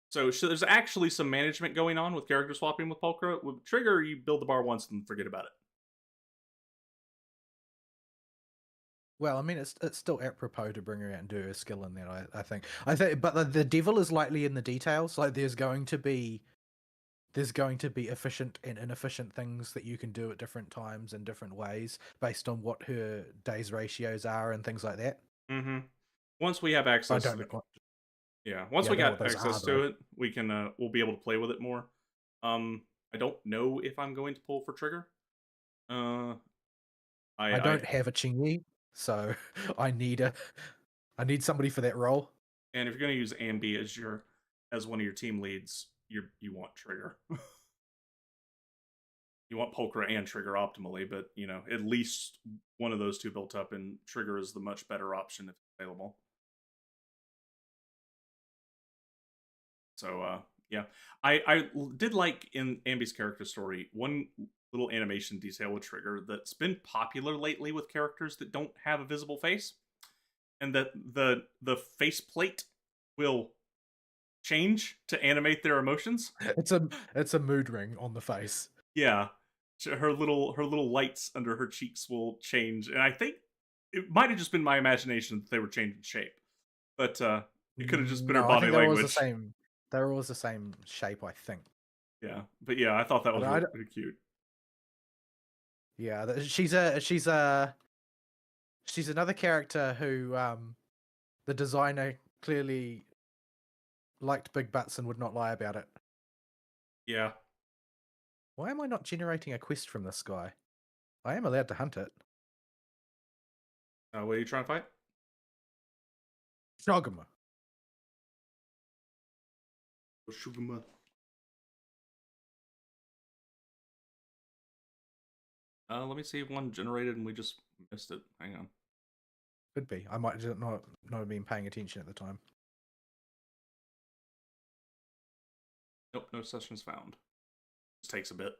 So there's actually some management going on with character swapping with Pulchra. With Trigger, you build the bar once and forget about it. Well, I mean, it's still apropos to bring her out and do her skill in there. I think, but the devil is likely in the details. Like, there's going to be efficient and inefficient things that you can do at different times in different ways based on what her days ratios are and things like that. Mm-hmm. Once we have access, I don't know. Once we got access to it, we can we'll be able to play with it more. I don't know if I'm going to pull for Trigger. I don't have a Chingy, so I need somebody for that role. And if you're going to use Anby as one of your team leads, you want Trigger. You want Pulchra and Trigger optimally, but at least one of those two built up, and Trigger is the much better option if available. So yeah, I did like in Anby's character story one little animation detail with Trigger that's been popular lately with characters that don't have a visible face, and that the face plate will change to animate their emotions. It's a mood ring on the face. Yeah, her little lights under her cheeks will change, and I think it might have just been my imagination that they were changing shape, but it could have just been her body language. They were always the same shape, I think. Yeah, but yeah, I thought that was really cute. Yeah, she's another character who the designer clearly liked big butts and would not lie about it. Yeah. Why am I not generating a quest from this guy? I am allowed to hunt it. What are you trying to fight? Shoguma. Shoguma. Let me see if one generated and we just missed it. Hang on. Could be. I might just not have been paying attention at the time. Nope, no sessions found. This takes a bit.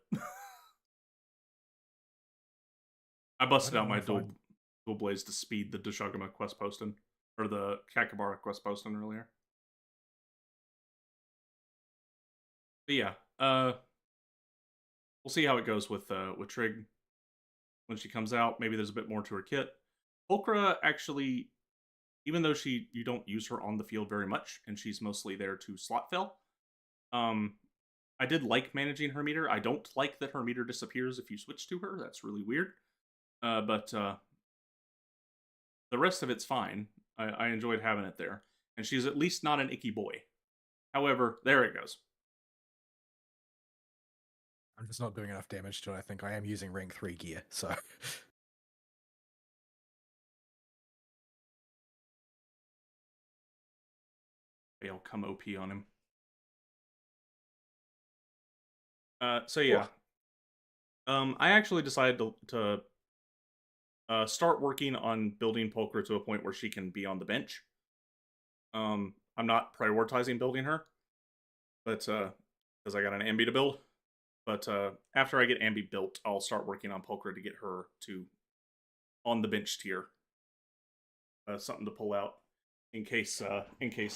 I busted out my dual blades to speed the Deshugama quest posting, or the Kakabara quest posting earlier. But yeah, we'll see how it goes with Trig when she comes out. Maybe there's a bit more to her kit. Pulchra actually, even though you don't use her on the field very much, and she's mostly there to slot fill, I did like managing her meter. I don't like that her meter disappears if you switch to her. That's really weird. But the rest of it's fine. I enjoyed having it there. And she's at least not an icky boy. However, there it goes. I'm just not doing enough damage to it. I think I am using rank 3 gear, so... Maybe I'll come OP on him. So yeah. I actually decided to start working on building Pulchra to a point where she can be on the bench. I'm not prioritizing building her, but because I got an Anby to build. But after I get Anby built, I'll start working on Pulchra to get her to on the bench tier. Something to pull out in case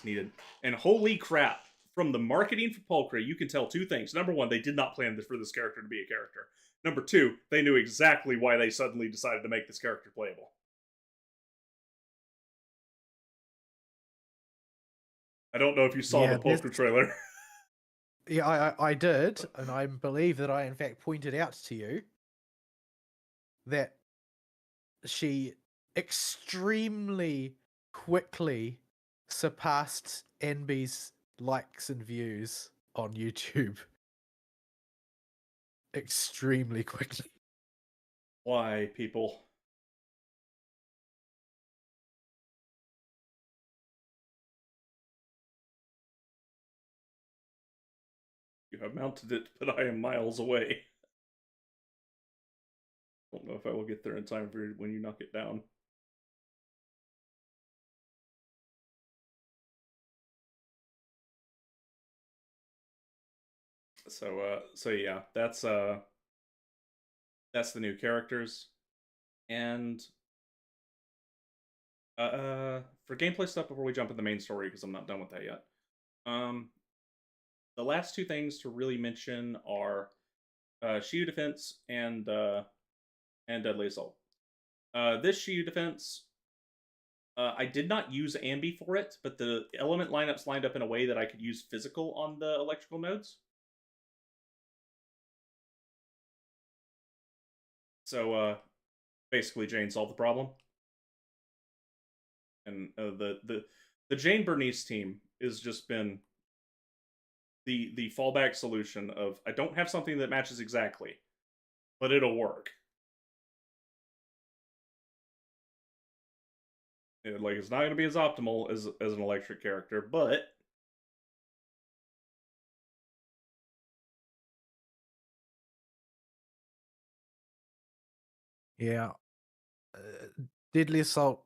needed. And holy crap! From the marketing for Pulchra, you can tell 2 things. Number 1, they did not plan for this character to be a character. Number 2, they knew exactly why they suddenly decided to make this character playable. I don't know if you saw the Pulchra trailer. Yeah, I did, and I believe that I in fact pointed out to you that she extremely quickly surpassed Anby's likes and views on YouTube. Extremely quickly. Why, people? You have mounted it, but I am miles away. Don't know if I will get there in time for when you knock it down. So yeah, that's the new characters, and for gameplay stuff before we jump in the main story because I'm not done with that yet. Um, the last two things to really mention are Shield defense and deadly assault. This Shield defense, I did not use Anby for it, but the element lineups lined up in a way that I could use physical on the electrical nodes. So basically, Jane solved the problem, and the Jane Bernice team has just been the fallback solution of I don't have something that matches exactly, but it'll work. Like it's not going to be as optimal as an electric character, but Yeah. Deadly Assault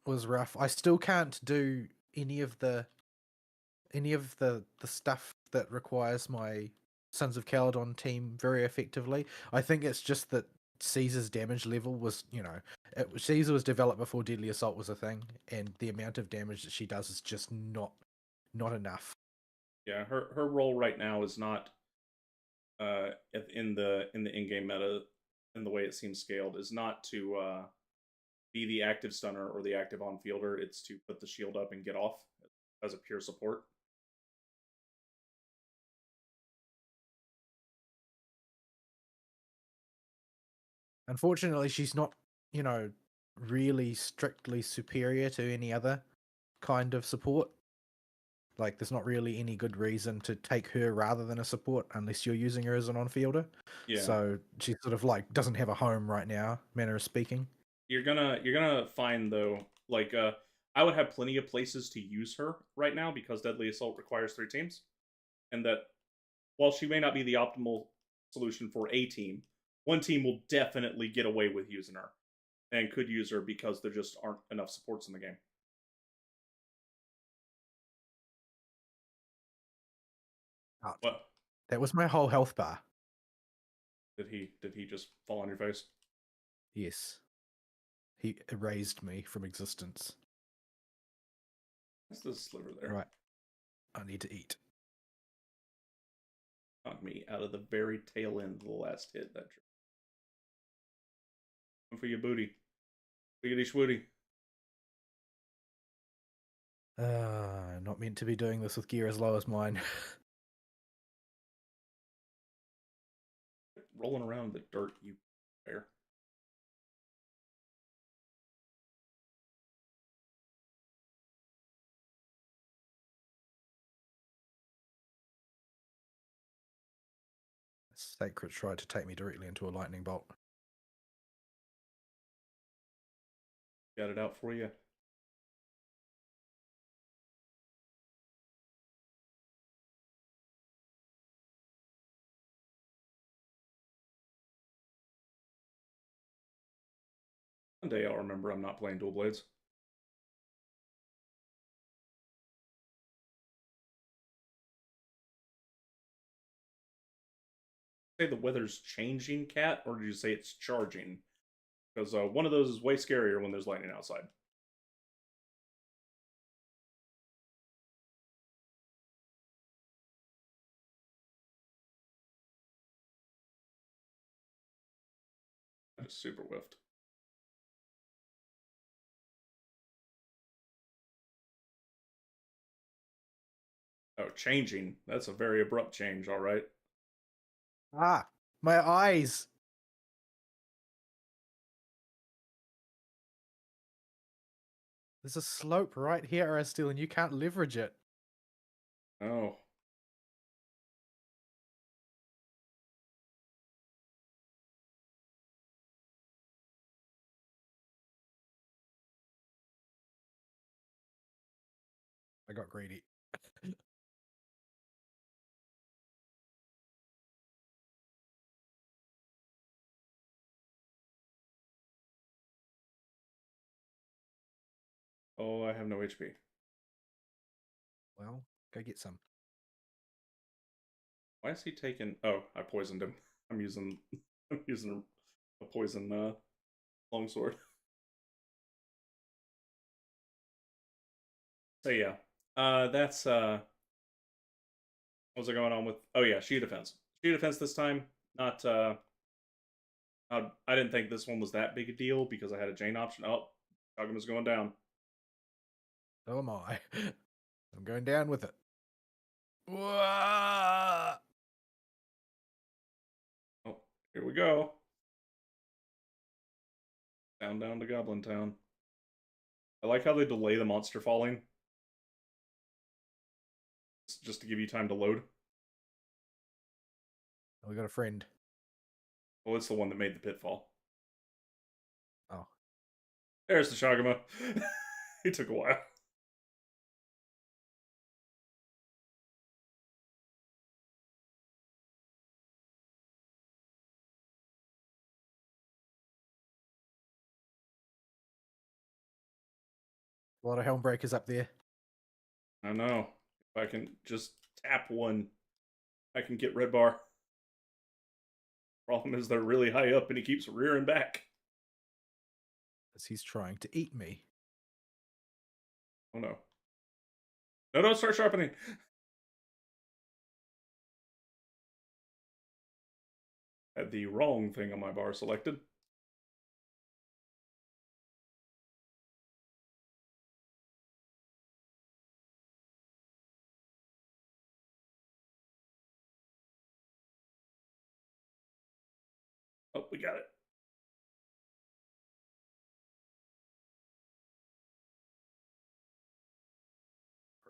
was rough. I still can't do any of the stuff that requires my Sons of Caledon team very effectively. I think it's just that Caesar's damage level was, Caesar was developed before Deadly Assault was a thing, and the amount of damage that she does is just not enough. yeah, her role right now is not in the in-game meta in the way it seems scaled is not to be the active stunner or the active on fielder. It's to put the shield up and get off as a pure support. Unfortunately, she's not, you know, really strictly superior to any other kind of support. Like, there's not really any good reason to take her rather than a support unless you're using her as an on-fielder. Yeah, So she sort of like doesn't have a home right now, manner of speaking. you're gonna find though, like I would have plenty of places to use her right now because Deadly Assault requires 3 teams, and that while she may not be the optimal solution for a team, one team will definitely get away with using her and could use her because there just aren't enough supports in the game. Out. What That was my whole health bar. did he just fall on your face? Yes. He erased me from existence. What's this sliver there? Right. I need to eat. Knocked me out of the very tail end of the last hit. That Come for your booty, biggity schwooty. Not meant to be doing this with gear as low as mine. Rolling around in the dirt, you bear. Sacred tried to take me directly into a lightning bolt. Got it out for you. One day I'll remember I'm not playing dual blades. Say the weather's changing, cat, or did you say it's charging? Because one of those is way scarier when there's lightning outside. I just super whiffed. Oh, changing. That's a very abrupt change, all right. Ah, my eyes. There's a slope right here, Aristil, and you can't leverage it. Oh. I got greedy. Oh, I have no HP. Well, go get some. Why is he taking... Oh, I poisoned him. I'm using a poison longsword. So yeah. That's what's going on with... Oh yeah, Shi defense. Shi defense this time. Not I didn't think this one was that big a deal because I had a Jane option. Oh, Dogma's going down. So am I. I'm going down with it. Whoa! Oh, here we go. Down to Goblin Town. I like how they delay the monster falling. Just to give you time to load. We got a friend. Well, it's the one that made the pitfall. Oh. There's the Shagama. It took a while. A lot of Helmbreakers up there. I know. If I can just tap one, I can get red bar. Problem is they're really high up and he keeps rearing back. As he's trying to eat me. Oh no. No, don't start sharpening. Had the wrong thing on my bar selected. Oh, we got it.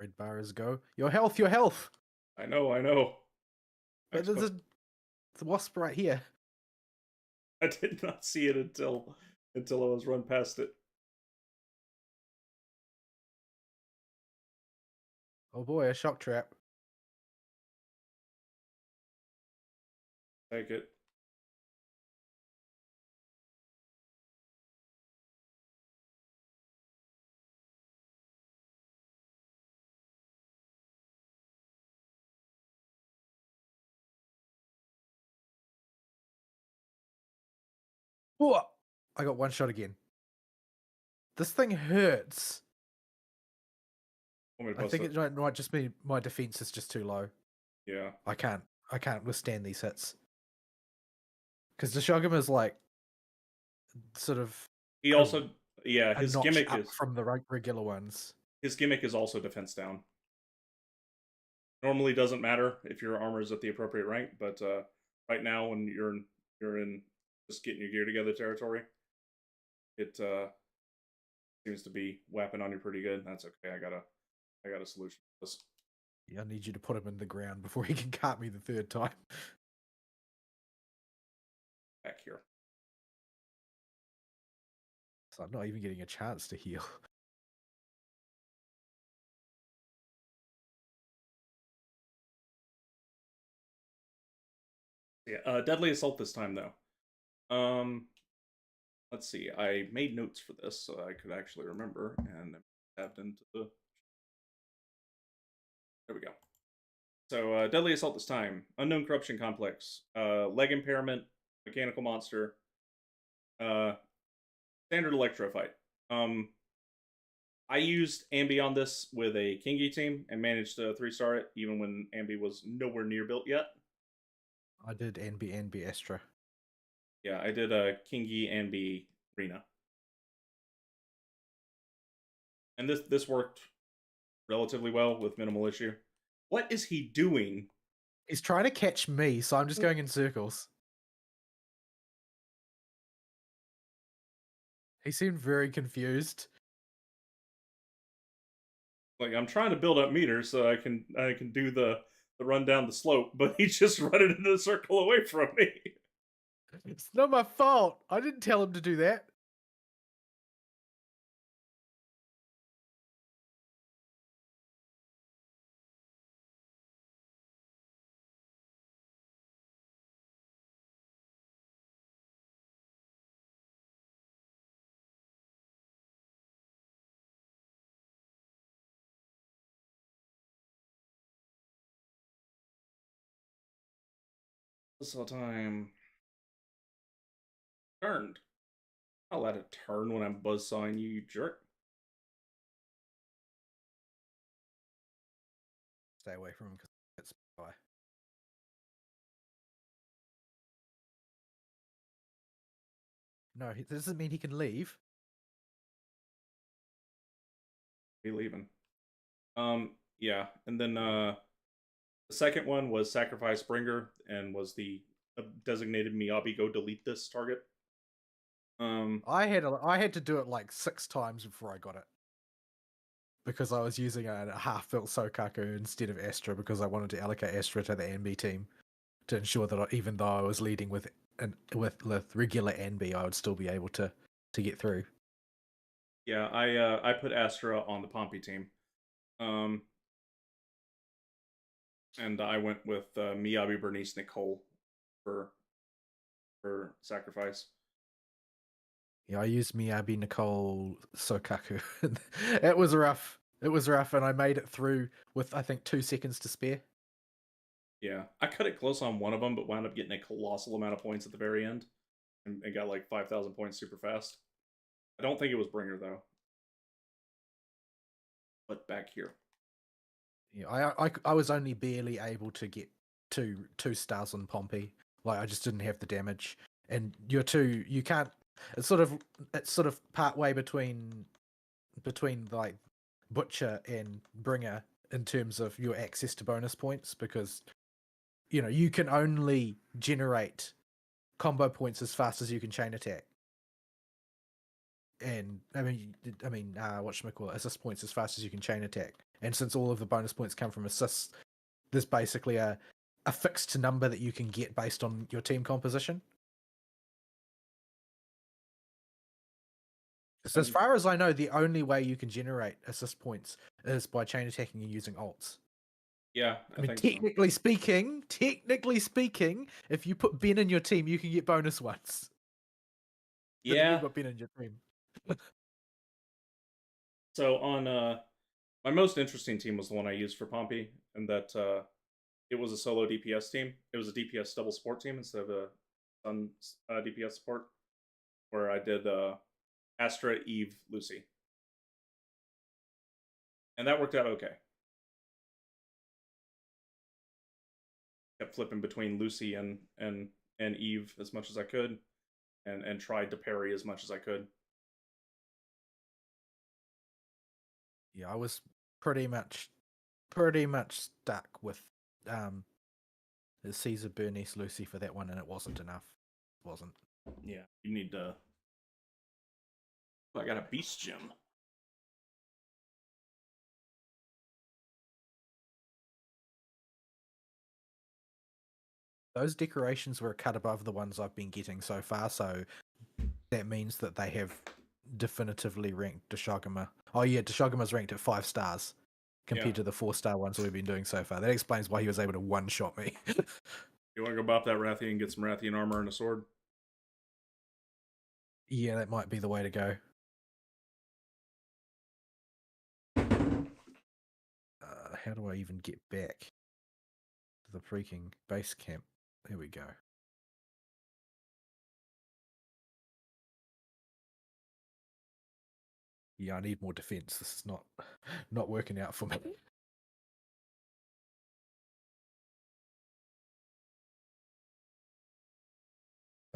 Red bar is go. Your health, your health! I know. But there's a wasp right here. I did not see it until I was run past it. Oh boy, a shock trap. Take it. Whoa! I got one shot again. This thing hurts. I think it might just be my defense is just too low. Yeah. I can't withstand these hits. Because the Shogun is like sort of He also his notch gimmick up is from the regular ones. his gimmick is also defense down. Normally doesn't matter if your armor is at the appropriate rank, but right now when you're in just getting your gear together territory, it seems to be whapping on you pretty good. That's okay. I got a solution for this. Yeah, I need you to put him in the ground before he can cart me the third time. Back here. So I'm not even getting a chance to heal. Yeah, Deadly Assault this time though. Let's see. I made notes for this so I could actually remember and tapped into the. There we go. So Deadly Assault this time. Unknown Corruption Complex. Leg Impairment. Mechanical Monster. Standard Electrophyte. I used Anby on this with a Kingi team and managed to 3-star it even when Anby was nowhere near built yet. I did Anby Astra. Yeah, I did a Kingi Anby Rena. And this worked relatively well with minimal issue. What is he doing? He's trying to catch me, so I'm just going in circles. He seemed very confused. Like, I'm trying to build up meters so I can do the run down the slope, but he's just running in a circle away from me. It's not my fault. I didn't tell him to do that. This whole time turned. I'll let it turn when I'm buzzsawing you, you jerk. Stay away from him because it's spy. No, this doesn't mean he can leave. Be leaving. Yeah, and then the second one was Sacrifice Bringer and was the designated Miyabi go delete this target. I had to do it like 6 times before I got it. Because I was using a half-built Sokaku instead of Astra because I wanted to allocate Astra to the Anby team to ensure that even though I was leading with regular Anby, I would still be able to get through. Yeah, I put Astra on the Pompey team. And I went with Miyabi, Bernice, Nicole for Sacrifice. Yeah, I used Miyabi, Nicole, Sokaku. It was rough. It was rough, and I made it through with, I think, 2 seconds to spare. Yeah, I cut it close on one of them, but wound up getting a colossal amount of points at the very end, and got like 5,000 points super fast. I don't think it was Bringer though. But back here, Yeah, I was only barely able to get two stars on Pompey. Like I just didn't have the damage, and you can't. It's sort of part way between like Butcher and Bringer in terms of your access to bonus points because you can only generate combo points as fast as you can chain attack. And whatchamacallit, assist points as fast as you can chain attack. And since all of the bonus points come from assists, there's basically a fixed number that you can get based on your team composition. So as far as I know, the only way you can generate assist points is by chain attacking and using ults. yeah, I mean, think technically speaking, if you put Ben in your team, you can get bonus ones. Yeah. But then you've got Ben in your team. So on my most interesting team was the one I used for Pompey, and that it was a solo DPS team. It was a DPS double support team instead of a Sun DPS support, where I did Astra, Eve, Lucy, and that worked out okay. Kept flipping between Lucy and Eve as much as I could, and tried to parry as much as I could. Yeah, I was pretty much stuck with the Caesar, Bernice, Lucy for that one, and it wasn't enough. It wasn't. Yeah, you need to. I got a beast gem. Those decorations were cut above the ones I've been getting so far, so that means that they have definitively ranked Deshogama. Oh yeah, Deshogamas ranked at 5 stars compared to the 4-star ones we've been doing so far. That explains why he was able to one-shot me. You want to go bop that Rathian and get some Rathian armor and a sword? Yeah, that might be the way to go. How do I even get back to the freaking base camp? There we go. Yeah, I need more defense. This is not working out for me.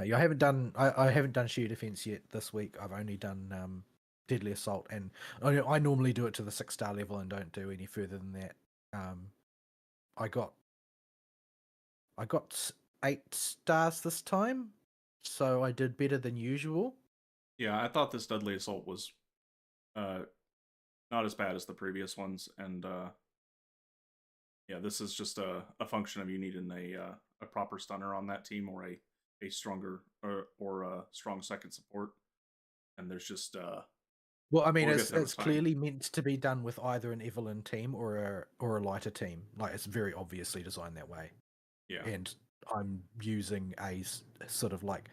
Yeah, I haven't done sheer defense yet this week. I've only done deadly assault, and I normally do it to the 6-star level and don't do any further than that. I got 8 stars this time, so I did better than usual. Yeah, I thought this Deadly Assault was uh, not as bad as the previous ones, and yeah, this is just a function of you needing a proper stunner on that team, or a stronger or a strong second support, and there's just Well, I mean, Morgoth and it's Resign. clearly meant to be done with either an Evelyn team or a lighter team. Like, it's very obviously designed that way. Yeah, And I'm using sort of like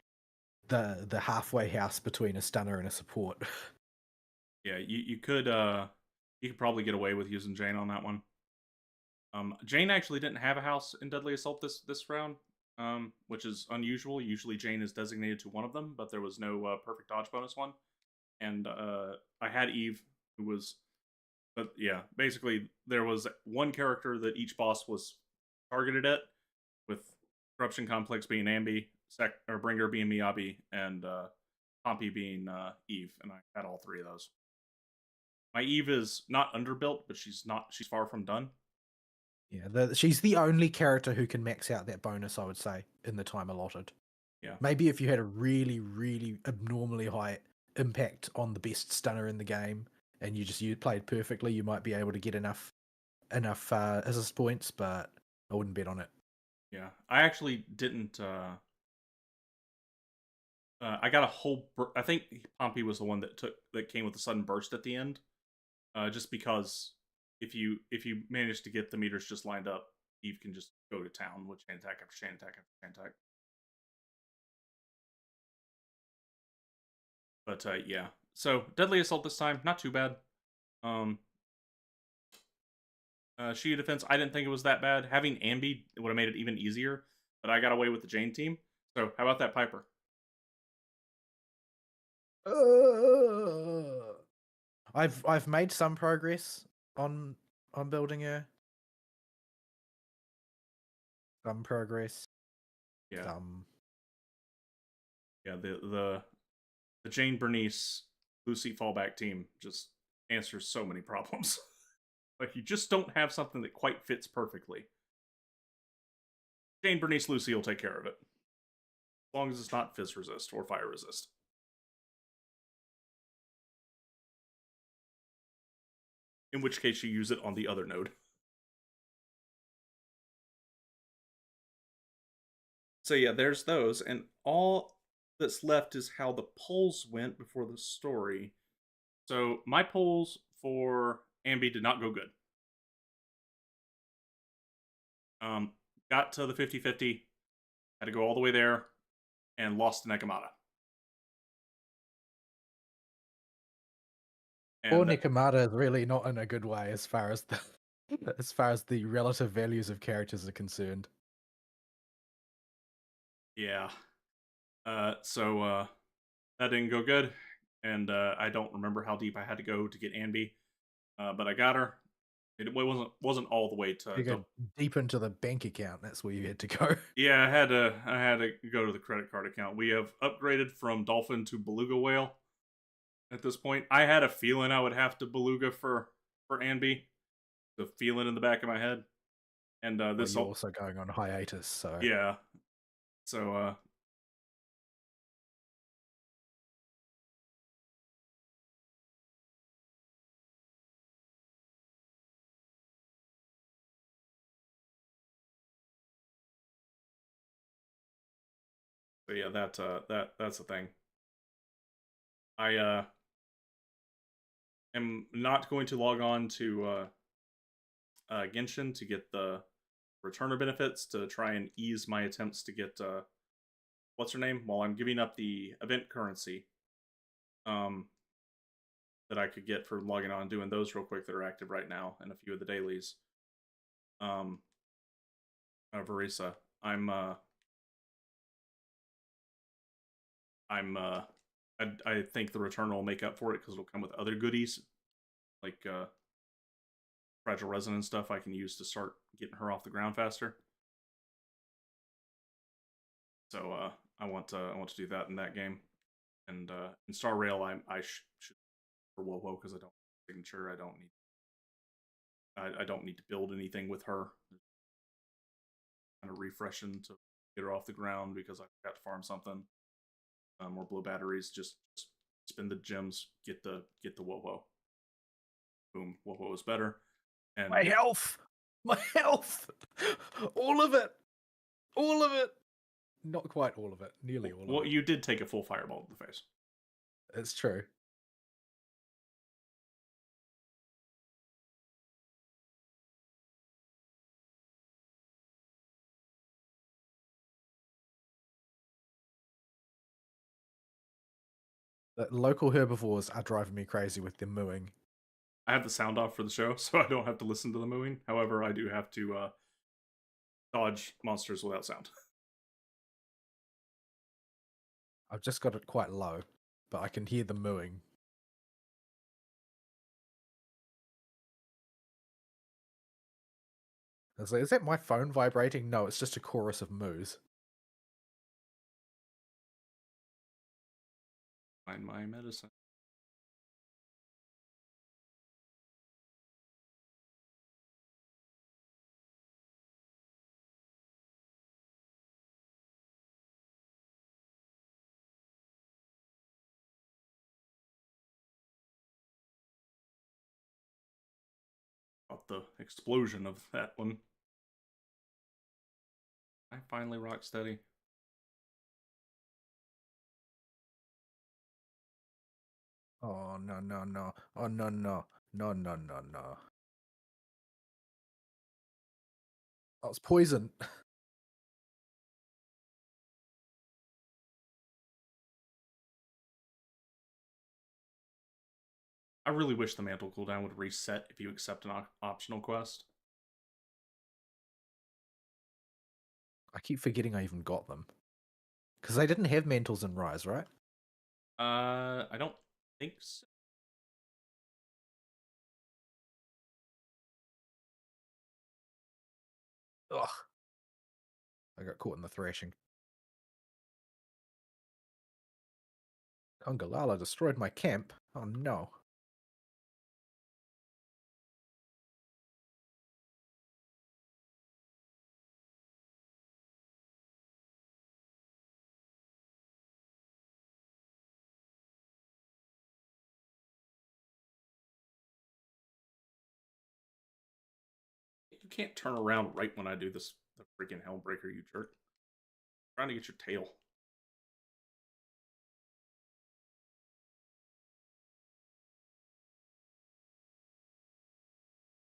the halfway house between a stunner and a support. yeah, you could probably get away with using Jane on that one. Jane actually didn't have a house in Deadly Assault this round, which is unusual. Usually Jane is designated to one of them, but there was no perfect dodge bonus one. And I had Eve, who was, but yeah, basically there was one character that each boss was targeted at, with Corruption Complex being Anby, or Bringer being Miyabi, and Pompey being Eve, and I had all three of those. My Eve is not underbuilt, but she's far from done. Yeah, she's the only character who can max out that bonus, I would say, in the time allotted. Yeah, Maybe if you had a really, really abnormally high impact on the best stunner in the game, and you played perfectly, you might be able to get enough assist points, but I wouldn't bet on it. yeah. I actually didn't. I got a whole. I think Pompey was the one that came with the sudden burst at the end. Just because if you manage to get the meters just lined up, Eve can just go to town with chain attack after chain attack after chain attack. But yeah, so Deadly Assault this time, not too bad. Um, Shield defense, I didn't think it was that bad. Having Anby would have made it even easier, but I got away with the Jane team. So how about that Piper? I've made some progress on building her. Some progress. Yeah, Some. yeah. The Jane Bernice Lucy fallback team just answers so many problems. Like you just don't have something that quite fits perfectly. Jane Bernice Lucy will take care of it. As long as it's not fizz resist or fire resist. In which case you use it on the other node. So yeah, there's those, and all that's left is how the polls went before the story. So my polls for Anby did not go good. Um, got to the 50-50, had to go all the way there, and lost to Nekomata. Or And Nikomata is really not in a good way as far as the as far as the relative values of characters are concerned. yeah, so that didn't go good, and I don't remember how deep I had to go to get Anby, but I got her. It wasn't all the way You to go deep into the bank account. That's where you had to go. yeah. I had to go to the credit card account. We have upgraded from dolphin to beluga whale at this point. I had a feeling I would have to beluga for Anby, the feeling in the back of my head, and Well, this you're all also going on hiatus, so yeah. So yeah, that's the thing. I am not going to log on to Genshin to get the returner benefits to try and ease my attempts to get what's her name while I'm giving up the event currency um, that I could get for logging on and doing those real quick that are active right now and a few of the dailies. Um, Varisa, I'm I think the return will make up for it because it'll come with other goodies like fragile resonance stuff I can use to start getting her off the ground faster. So I want to do that in that game, and in Star Rail I should for Wowo because I don't signature. I don't need to build anything with her. refreshing to get her off the ground because I got to farm something. More blue batteries. Just spend the gems. Get the Wowo. Boom. Wowo is better. And My health, my health, all of it, all of it. Not quite all of it. Nearly all well, of it. you did take a full fireball to the face. It's true. The local herbivores are driving me crazy with their mooing. I have the sound off for the show, so I don't have to listen to the mooing. However, I do have to dodge monsters without sound. I've just got it quite low, but I can hear the mooing. I was like, is that my phone vibrating? No, it's just a chorus of moos. Find my medicine. About the explosion of that one. I finally rock steady. Oh, no, no, no. Oh, no, no. No, no, no, no. Oh, it's poison. I really wish the mantle cooldown would reset if you accept an optional quest. I keep forgetting I even got them. Because they didn't have mantles in Rise, right? I don't think so. Ugh. I got caught in the thrashing. Congalala destroyed my camp. Oh no. You can't turn around right when I do this. The freaking Hellbreaker, you jerk. I'm trying to get your tail.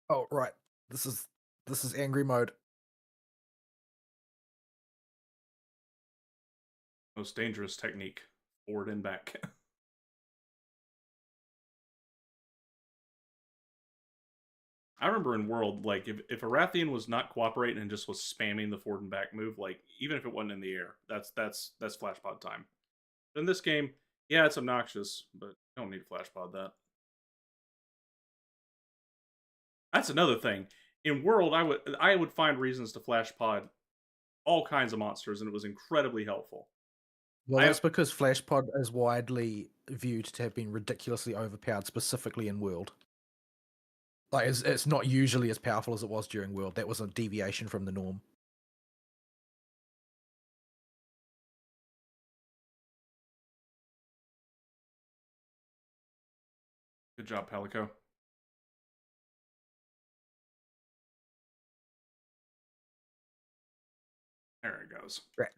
Oh right. This is angry mode. Most dangerous technique. Forward and back. I remember in World, like, if Arathian was not cooperating and just was spamming the forward and back move, like, even if it wasn't in the air, that's flashpod time. In this game, yeah, it's obnoxious, but you don't need to flashpod that. That's another thing. In World, I would find reasons to flashpod all kinds of monsters, and it was incredibly helpful. Well, that's because Flashpod is widely viewed to have been ridiculously overpowered, specifically in World. Like, it's not usually as powerful as it was during World. That was a deviation from the norm. Good job, Palico. There it goes. Right.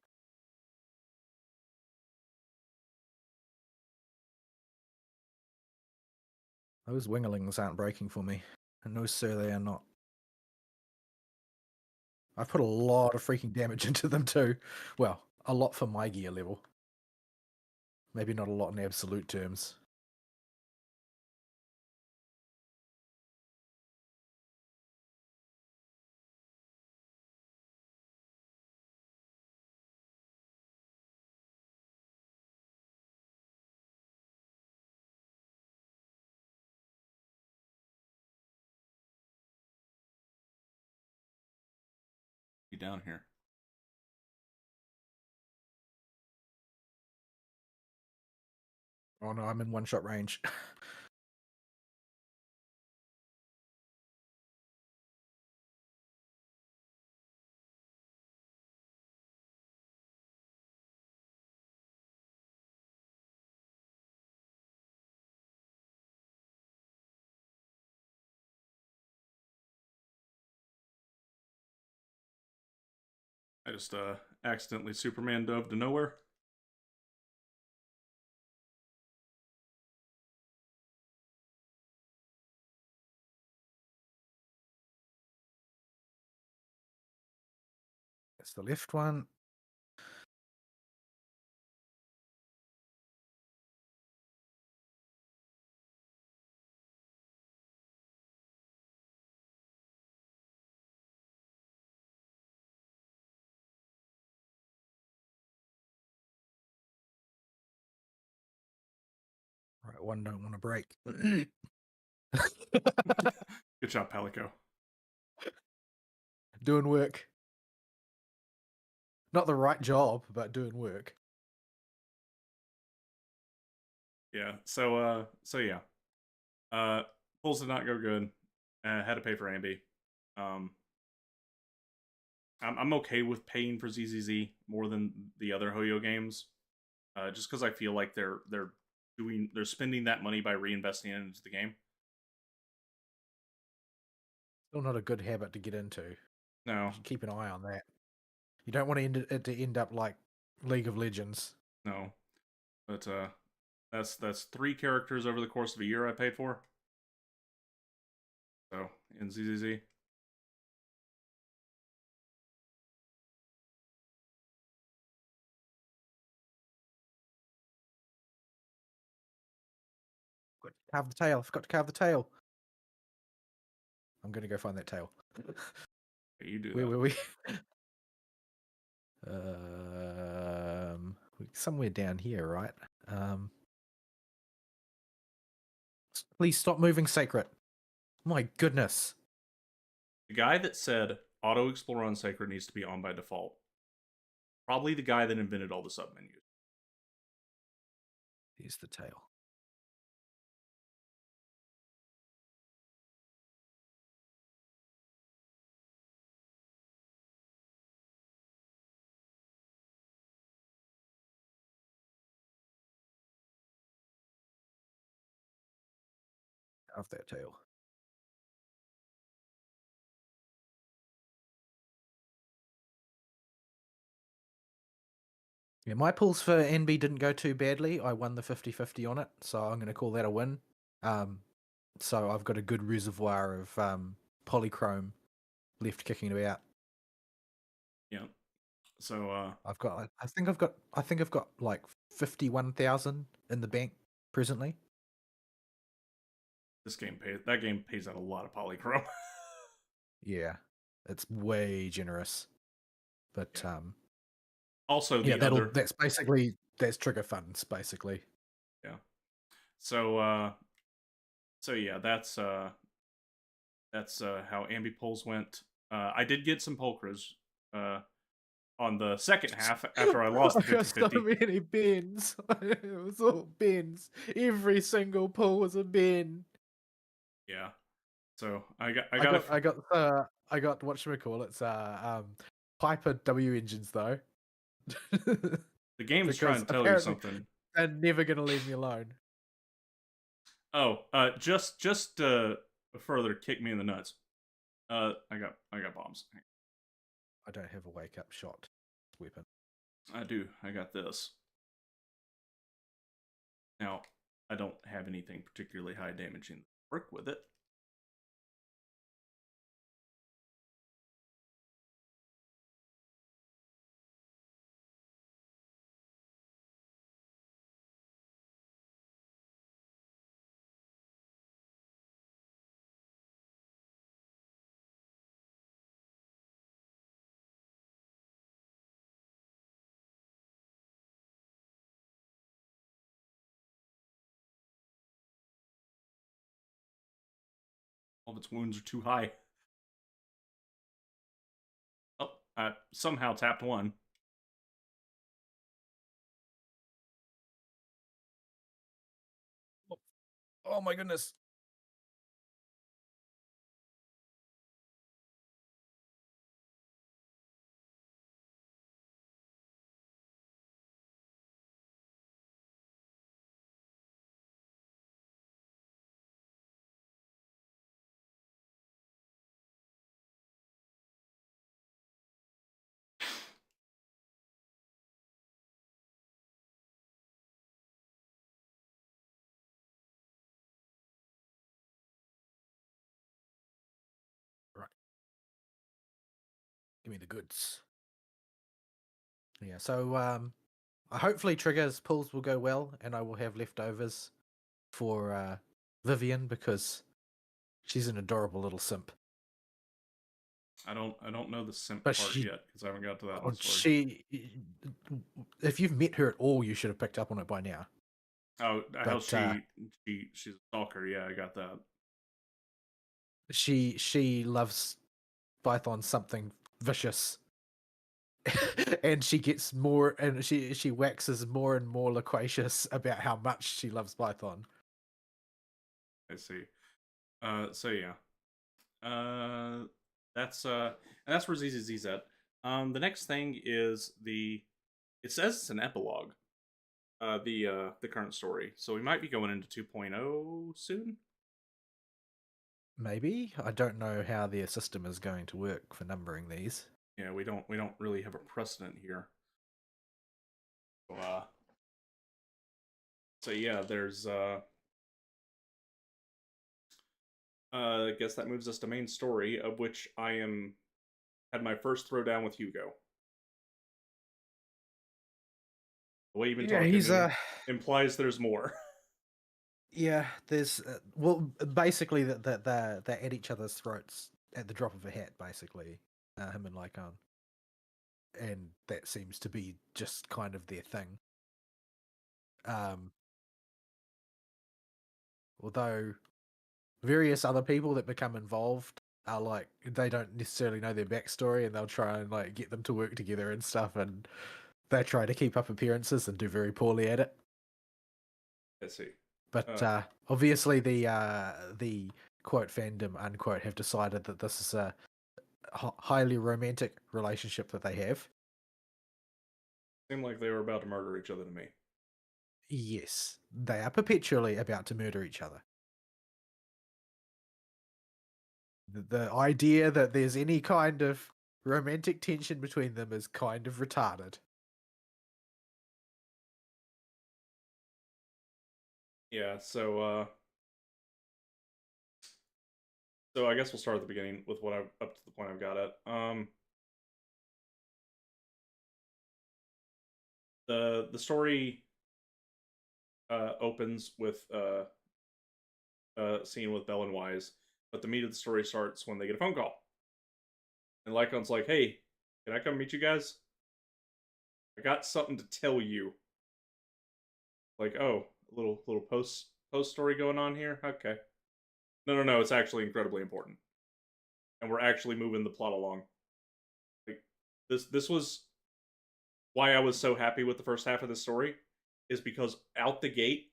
Those winglings aren't breaking for me. And no, sir, they are not. I've put a lot of freaking damage into them too. Well, a lot for my gear level. Maybe not a lot in absolute terms. Be down here. Oh no, I'm in one-shot range. I just accidentally Superman dove to nowhere. That's the left one. Right, one don't want to break. Good job, Palico. Doing work. Not the right job, but doing work. Yeah. So yeah. Pulls did not go good. Had to pay for Anby. Um, I'm okay with paying for ZZZ more than the other Hoyo games, just because I feel like they're spending that money by reinvesting it into the game. Still not a good habit to get into. No, You should keep an eye on that. You don't want it to end up like League of Legends. no, but that's 3 characters over the course of a year I paid for. So in ZZZ. Got to carve the tail. I forgot to carve the tail. I'm going to go find that tail. You do Where that. were we? Somewhere down here, right? Please stop moving, Sacred. My goodness. The guy that said Auto Explorer on Sacred needs to be on by default. Probably the guy that invented all the submenus. Here's the tail. Carve that tail. Yeah, my pulls for Anby didn't go too badly. I won the 50-50 on it, so I'm going to call that a win. So I've got a good reservoir of polychrome left kicking about. Yeah. So I've got, I think I've got like 51,000 in the bank presently. that game pays out a lot of polychrome. Yeah, it's way generous. But Yeah. Also, yeah, the that's trigger funds basically. yeah. So yeah, that's how Ambi polls went. I did get some polkras on the second half after I lost I the got so 50-50. many bins. It was all bins. Every single pull was a bin. Yeah. So I got I got whatchamacallit's Piper W engines though. the game's trying Because to tell you apparently something. they're never gonna leave me alone. Oh, just further kick me in the nuts. I got bombs. I don't have a wake up shot weapon. I do. I got this. Now, I don't have anything particularly high damaging to work with it. All of its wounds are too high. Oh, I somehow tapped one. Oh my goodness. Give me the goods. Yeah, so hopefully Trigger's pulls will go well, and I will have leftovers for Vivian because she's an adorable little simp. I don't know the simp But part yet because I haven't got to that in the story. she, if you've met her at all, you should have picked up on it by now. Oh, how But she's a stalker. Yeah, I got that. she loves Python something vicious. And she gets more, and she waxes more and more loquacious about how much she loves Python. I see. So yeah. That's and that's where ZZZ's at. The next thing is it says it's an epilogue. The current story. So we might be going into 2.0 soon. Maybe I don't know how their system is going to work for numbering these. Yeah, we don't really have a precedent here. So, so yeah, there's I guess that moves us to main story, of which I had my first throwdown with Hugo. The way you've been Yeah, talking he's to me implies there's more. yeah. There's well, basically that they're at each other's throats at the drop of a hat. Basically, him and Lycon, and that seems to be just kind of their thing. Um, although various other people that become involved are like they don't necessarily know their backstory, and they'll try and like get them to work together and stuff, and they try to keep up appearances and do very poorly at it. I see. But obviously, the quote fandom unquote have decided that this is a highly romantic relationship that they have. Seemed like they were about to murder each other to me. Yes, they are perpetually about to murder each other. The idea that there's any kind of romantic tension between them is kind of retarded. Yeah, so I guess we'll start at the beginning with what I've up to the point I've got at. The story opens with a scene with Bell and Wise, but the meat of the story starts when they get a phone call. And Lycon's like, "Hey, can I come meet you guys? I got something to tell you." Like, oh, a little post story going on here. Okay. No. It's actually incredibly important, and we're actually moving the plot along. Like this was why I was so happy with the first half of the story, is because out the gate,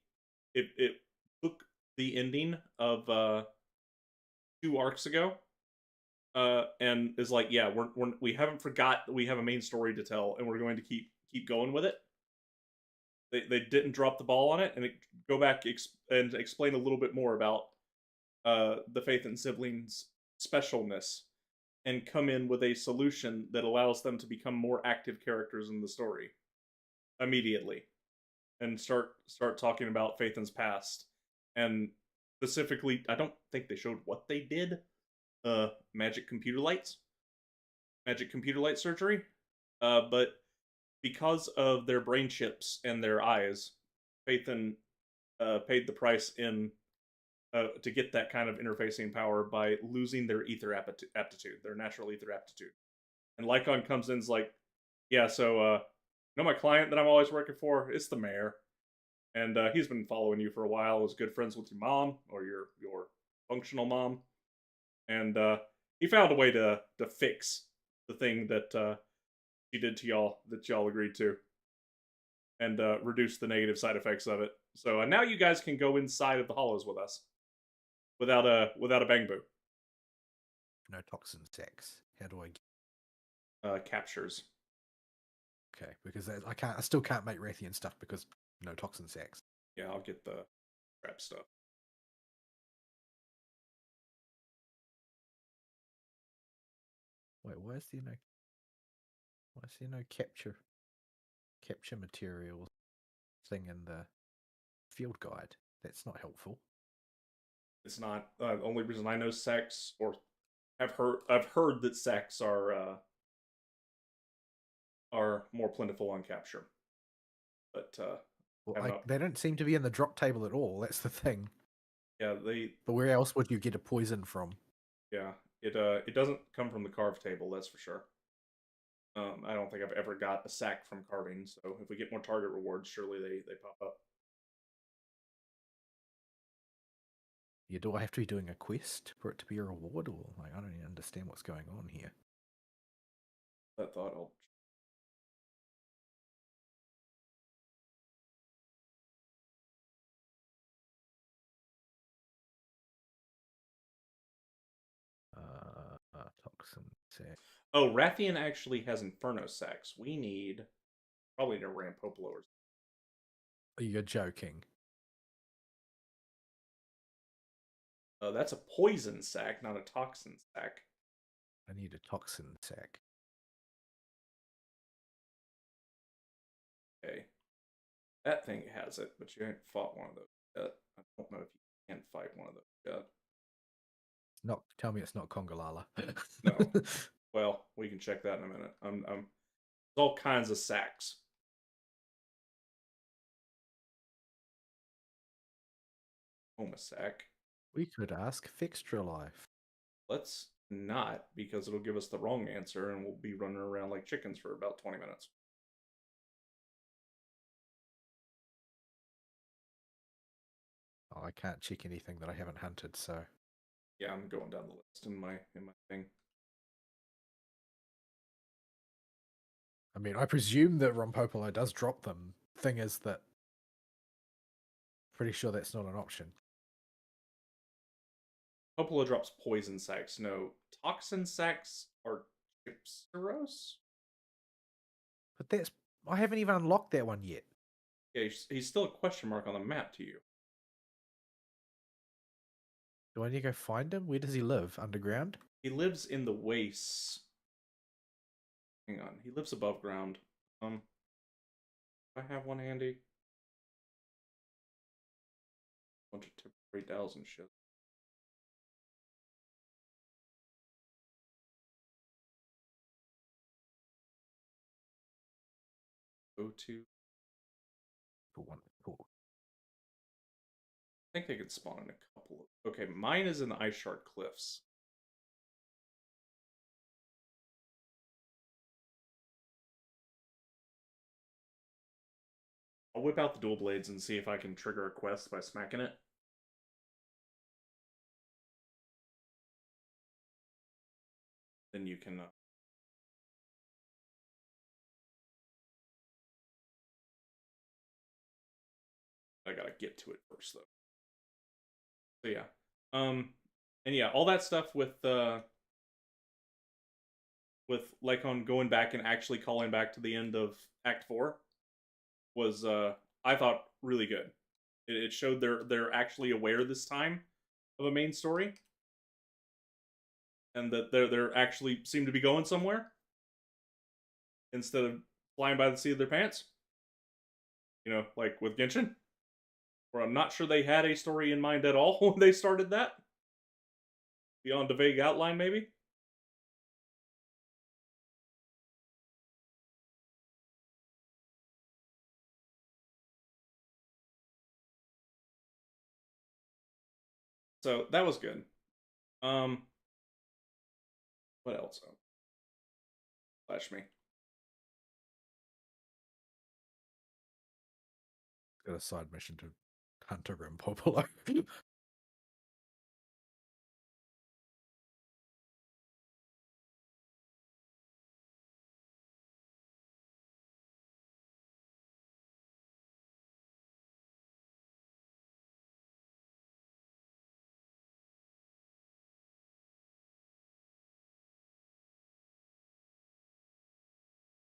it took the ending of 2 arcs ago, and is like, yeah, we haven't forgot that we have a main story to tell, and we're going to keep going with it. They didn't drop the ball on it, and go back and explain a little bit more about the Faith and siblings' specialness, and come in with a solution that allows them to become more active characters in the story immediately, and start talking about Phaethan's past. And specifically, I don't think they showed what they did. Magic computer lights, magic computer light surgery. But because of their brain chips and their eyes, Phaethan paid the price in to get that kind of interfacing power by losing their ether aptitude, their natural ether aptitude. And Lycon comes in and is like, yeah, so you know my client that I'm always working for? It's the mayor. And he's been following you for a while. Was good friends with your mom, or your functional mom. And he found a way to fix the thing that he did to y'all, that y'all agreed to, and reduce the negative side effects of it. So now you guys can go inside of the hollows with us without a bang boo. No toxin sex. How do Captures. Okay, because I still can't make Rathian stuff because no toxin sex. Yeah, I'll get the crap stuff. Wait, why is there no capture materials thing in the field guide? That's not helpful. It's not the only reason I know sex, or I've heard that sex are are more plentiful on capture. But have not. they don't seem to be in the drop table at all. That's the thing. Yeah, But where else would you get a poison from? yeah, it doesn't come from the carve table, that's for sure. I don't think I've ever got a sack from carving, so if we get more target rewards, surely they pop up. Yeah, do I have to be doing a quest for it to be a reward, or like I don't even understand what's going on here. That thought I'll. Toxin sack. Oh, Rathian actually has Inferno sacks. We need probably need a Rampopolo or. You're joking. That's a poison sack, not a toxin sack. I need a toxin sack. Okay, that thing has it, but you haven't fought one of those yet. I don't know if you can fight one of those yet. Not tell me it's not Congalala. No. Well, we can check that in a minute. There's all kinds of sacks. Homa sack. We could ask Fixtra Life. Let's not, because it'll give us the wrong answer and we'll be running around like chickens for about 20 minutes. Oh, I can't check anything that I haven't hunted, so Yeah, I'm going down the list in my thing. I mean, I presume that Rompopolo does drop them. Thing is that pretty sure that's not an option. Popola drops poison sacks. No, toxin sacks are Gypsyros? But that's I haven't even unlocked that one yet. Yeah, he's still a question mark on the map to you. Do I need to go find him? Where does he live? Underground? He lives in the wastes. Hang on, he lives above ground. I have one handy. Bunch of temporary dowels and shit. Go to. Cool. I think they could spawn in a couple of. Okay, mine is in the Ice Shark Cliffs. I'll whip out the dual blades and see if I can trigger a quest by smacking it. Then you can. I gotta get to it first, though. So yeah, and yeah, all that stuff with Lycon going back and actually calling back to the end of Act 4 was I thought really good. It showed they're actually aware this time of a main story, and that they're actually seem to be going somewhere instead of flying by the seat of their pants. You know, like with Genshin, where I'm not sure they had a story in mind at all when they started that. Beyond a vague outline, maybe. So that was good. What else? Flash me. Got a side mission to hunt a Rompopolo.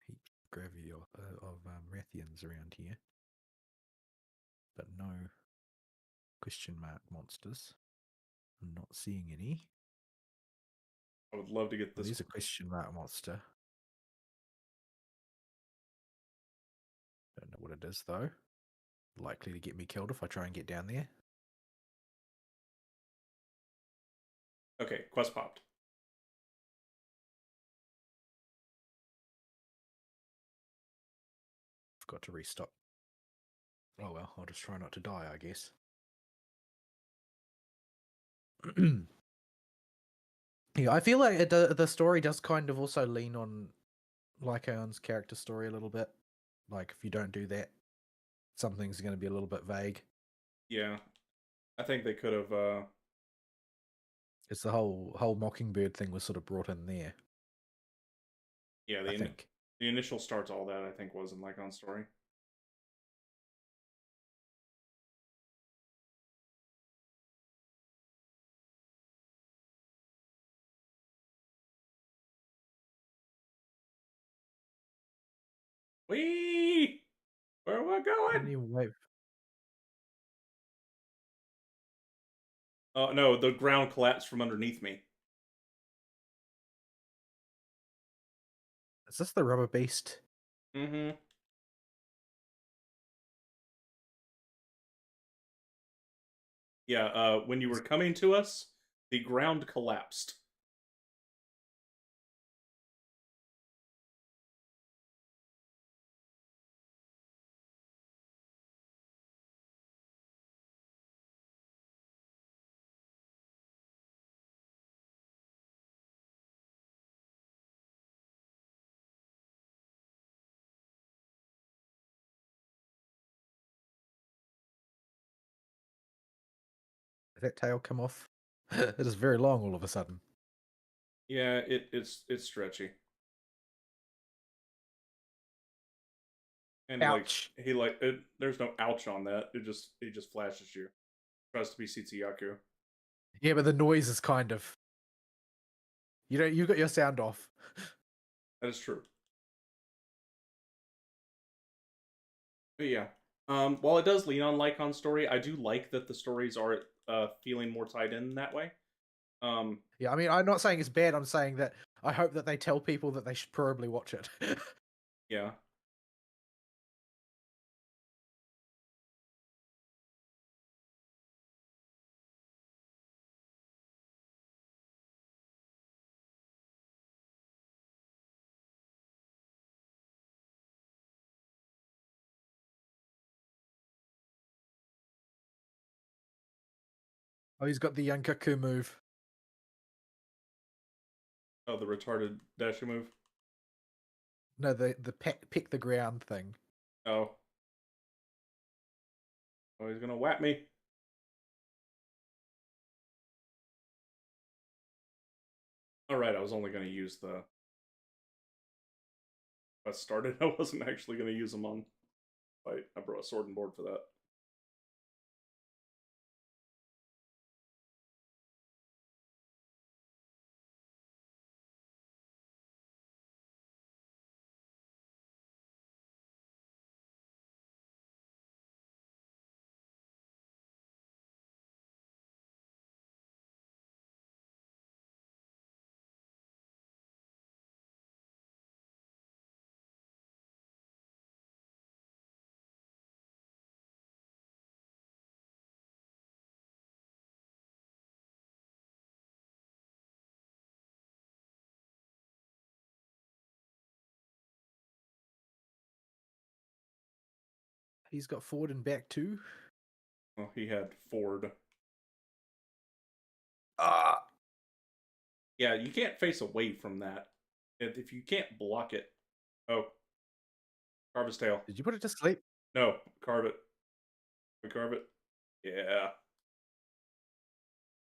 Heaps of gravity of Rathians around here. But no question mark monsters. I'm not seeing any. I would love to get this. There's a question mark monster. Don't know what it is though. Likely to get me killed if I try and get down there. Okay, quest popped. Forgot to restock. Oh well, I'll just try not to die, I guess. Yeah, I feel like the story does kind of also lean on Lycaon's character story a little bit. Like, if you don't do that, something's going to be a little bit vague. Yeah, I think they could have. It's the whole Mockingbird thing was sort of brought in there. Yeah, I think. the initial start to all that I think was in Lycon's story. Wee! Where am I going? Anyway, Oh no, the ground collapsed from underneath me. is this the rubber beast? Mm-hmm. Yeah, when you were coming to us, the ground collapsed. Did that tail come off? It is very long all of a sudden. Yeah, it's stretchy. And Ouch. there's no ouch on that. It just flashes you. Tries to be Sitsuyaku. Yeah, but the noise is kind of. You got your sound off. That is true. But yeah, while it does lean on Lycon's story, I do like that the stories are feeling more tied in that way. Yeah, I mean, I'm not saying it's bad. I'm saying that I hope that they tell people that they should probably watch it. Yeah. Oh, he's got the Yankaku move. Oh, the retarded dashi move. No, the pick the ground thing. Oh. Oh, he's gonna whap me. All right, I was only gonna use the. I started. I wasn't actually gonna use them on fight. I brought a sword and board for that. He's got forward and back too. Oh, he had Ford. Ah. Yeah, you can't face away from that. If you can't block it. Oh, carve his tail. Did you put it to sleep? No, carve it. We carve it. Yeah.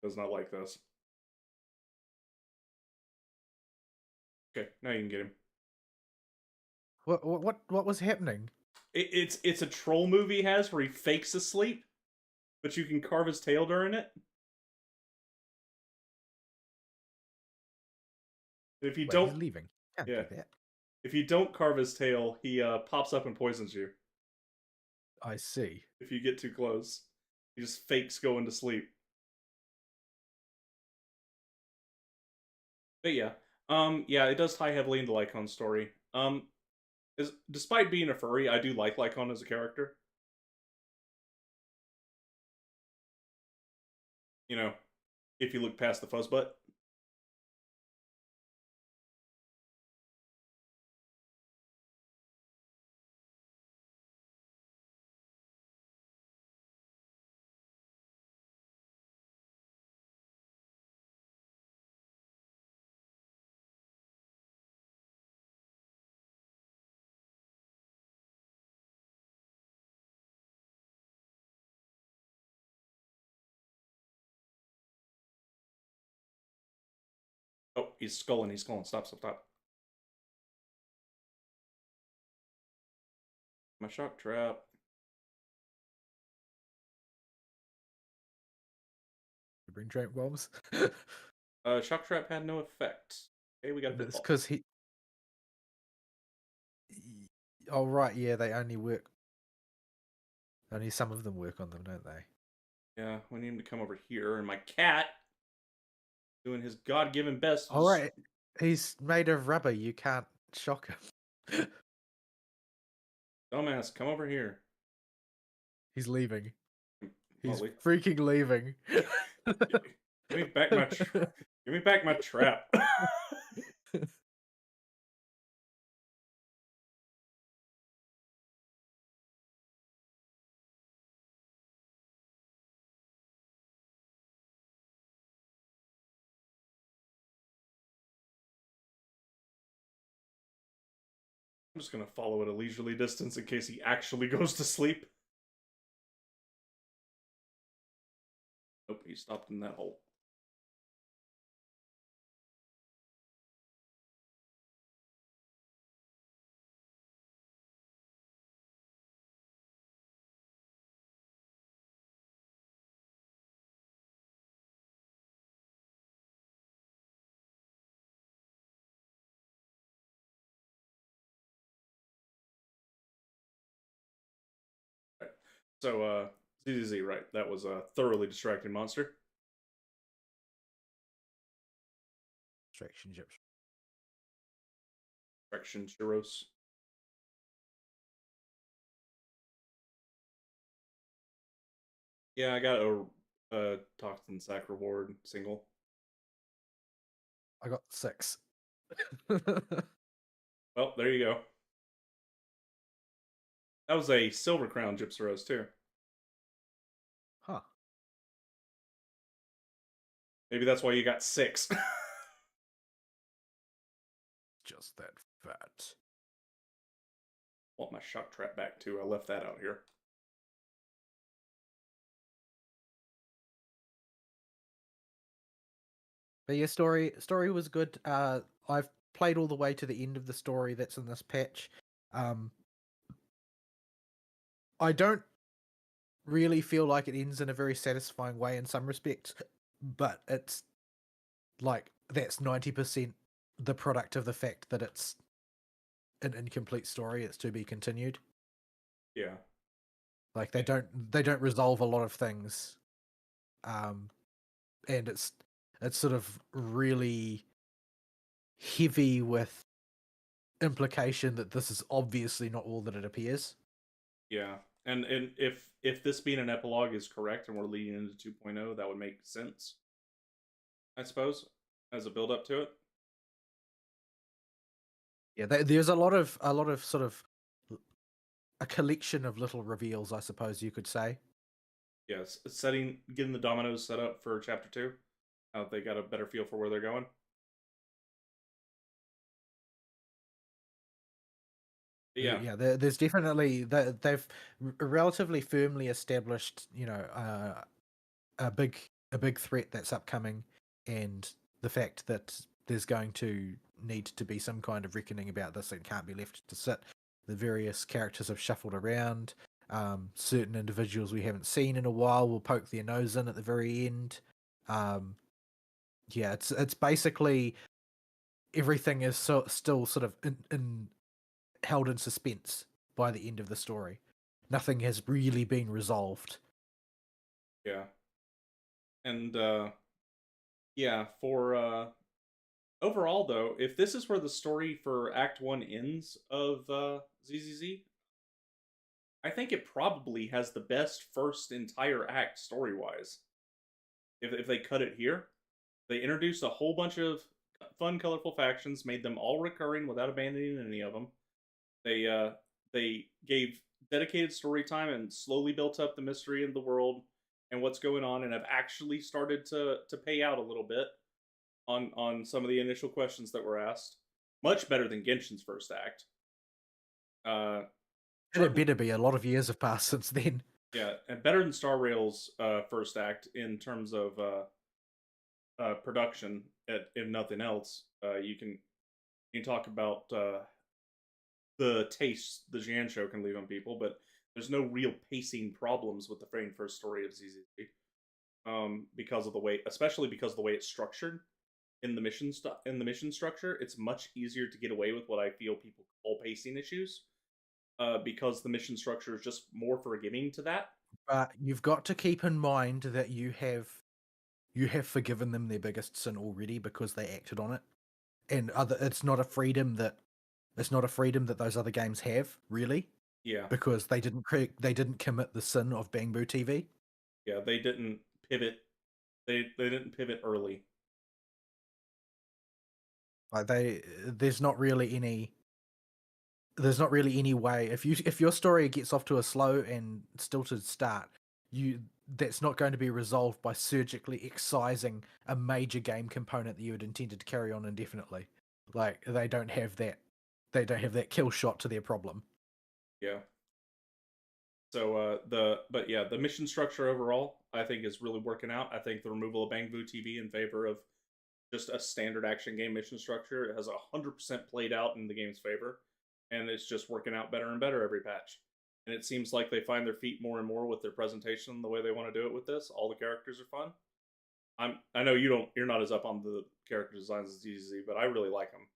Does not like this. Okay, now you can get him. What was happening? It's a troll move he has where he fakes asleep, but you can carve his tail during it. If you Wait, don't, he's leaving. Can't yeah, do that. if you don't carve his tail, he pops up and poisons you. I see. If you get too close, he just fakes going to sleep. But yeah, yeah, it does tie heavily into Lycon's story. Despite being a furry, I do like Lycon as a character. You know, if you look past the fuzzbutt. Oh, he's sculling. He's sculling. Stop, stop, stop. My shock trap. Bring giant bombs. Shock trap had no effect. Okay, we got a bit It's off. because he. Oh right, yeah, they only work. Only some of them work on them, don't they? Yeah, we need him to come over here, and my cat doing his god-given best to All just. right, he's made of rubber. You can't shock him. Dumbass, come over here. He's leaving. He's Molly, freaking leaving. give me back my. Give me back my trap. I'm just gonna follow at a leisurely distance in case he actually goes to sleep. Nope, he stopped in that hole. Right. So, ZZZ, right? That was a thoroughly distracting monster. Distraction chips. Distraction churros. Yeah, I got a toxin sack reward single. I got 6. Well, there you go. That was a silver crown Gypsy Rose too. Huh. Maybe that's why you got 6. Just that fat. Want my shock trap back too. I left that out here. But yeah, story was good. I've played all the way to the end of the story that's in this patch. I don't really feel like it ends in a very satisfying way in some respects, but it's like that's 90% the product of the fact that it's an incomplete story. It's to be continued. Yeah. Like they don't resolve a lot of things, and it's sort of really heavy with implication that this is obviously not all that it appears. Yeah. And if this being an epilogue is correct and we're leading into 2.0, that would make sense. I suppose as a build up to it. Yeah, there's a lot of sort of a collection of little reveals, I suppose you could say. Yes, getting the dominoes set up for chapter 2. They got a better feel for where they're going. Yeah. Yeah, there's definitely they've relatively firmly established, a big threat that's upcoming, and the fact that there's going to need to be some kind of reckoning about this and can't be left to sit. The various characters have shuffled around. Certain individuals we haven't seen in a while will poke their nose in at the very end. Yeah, it's basically everything is still sort of in held in suspense by the end of the story. Nothing has really been resolved. Yeah. And yeah, for overall though, if this is where the story for Act 1 ends of ZZZ, I think it probably has the best first entire act story-wise. If they cut it here, they introduced a whole bunch of fun, colorful factions, made them all recurring without abandoning any of them. They gave dedicated story time and slowly built up the mystery in the world and what's going on, and have actually started to pay out a little bit on some of the initial questions that were asked. Much better than Genshin's first act. And it better be. A lot of years have passed since then. Yeah, and better than Star Rail's first act in terms of production, if nothing else. You can talk about the taste the Jan show can leave on people, but there's no real pacing problems with the very first story of ZZZ, because of the way, especially because of the way it's structured in the mission stuff. In the mission structure, it's much easier to get away with what I feel people call pacing issues, because the mission structure is just more forgiving to that. But you've got to keep in mind that you have forgiven them their biggest sin already because they acted on it, and it's not a freedom that those other games have really Yeah, because they didn't commit the sin of Bangbu TV. yeah, they didn't pivot. They didn't pivot early. Like there's not really any way if your story gets off to a slow and stilted start, you that's not going to be resolved by surgically excising a major game component that you had intended to carry on indefinitely. Like they don't have that kill shot to their problem. Yeah. So the mission structure overall, I think, is really working out. I think the removal of Bangbu TV in favor of just a standard action game mission structure, it has 100% played out in the game's favor, and it's just working out better and better every patch. And it seems like they find their feet more and more with their presentation, the way they want to do it with this. All the characters are fun. I know you're not as up on the character designs as ZZ, but I really like them.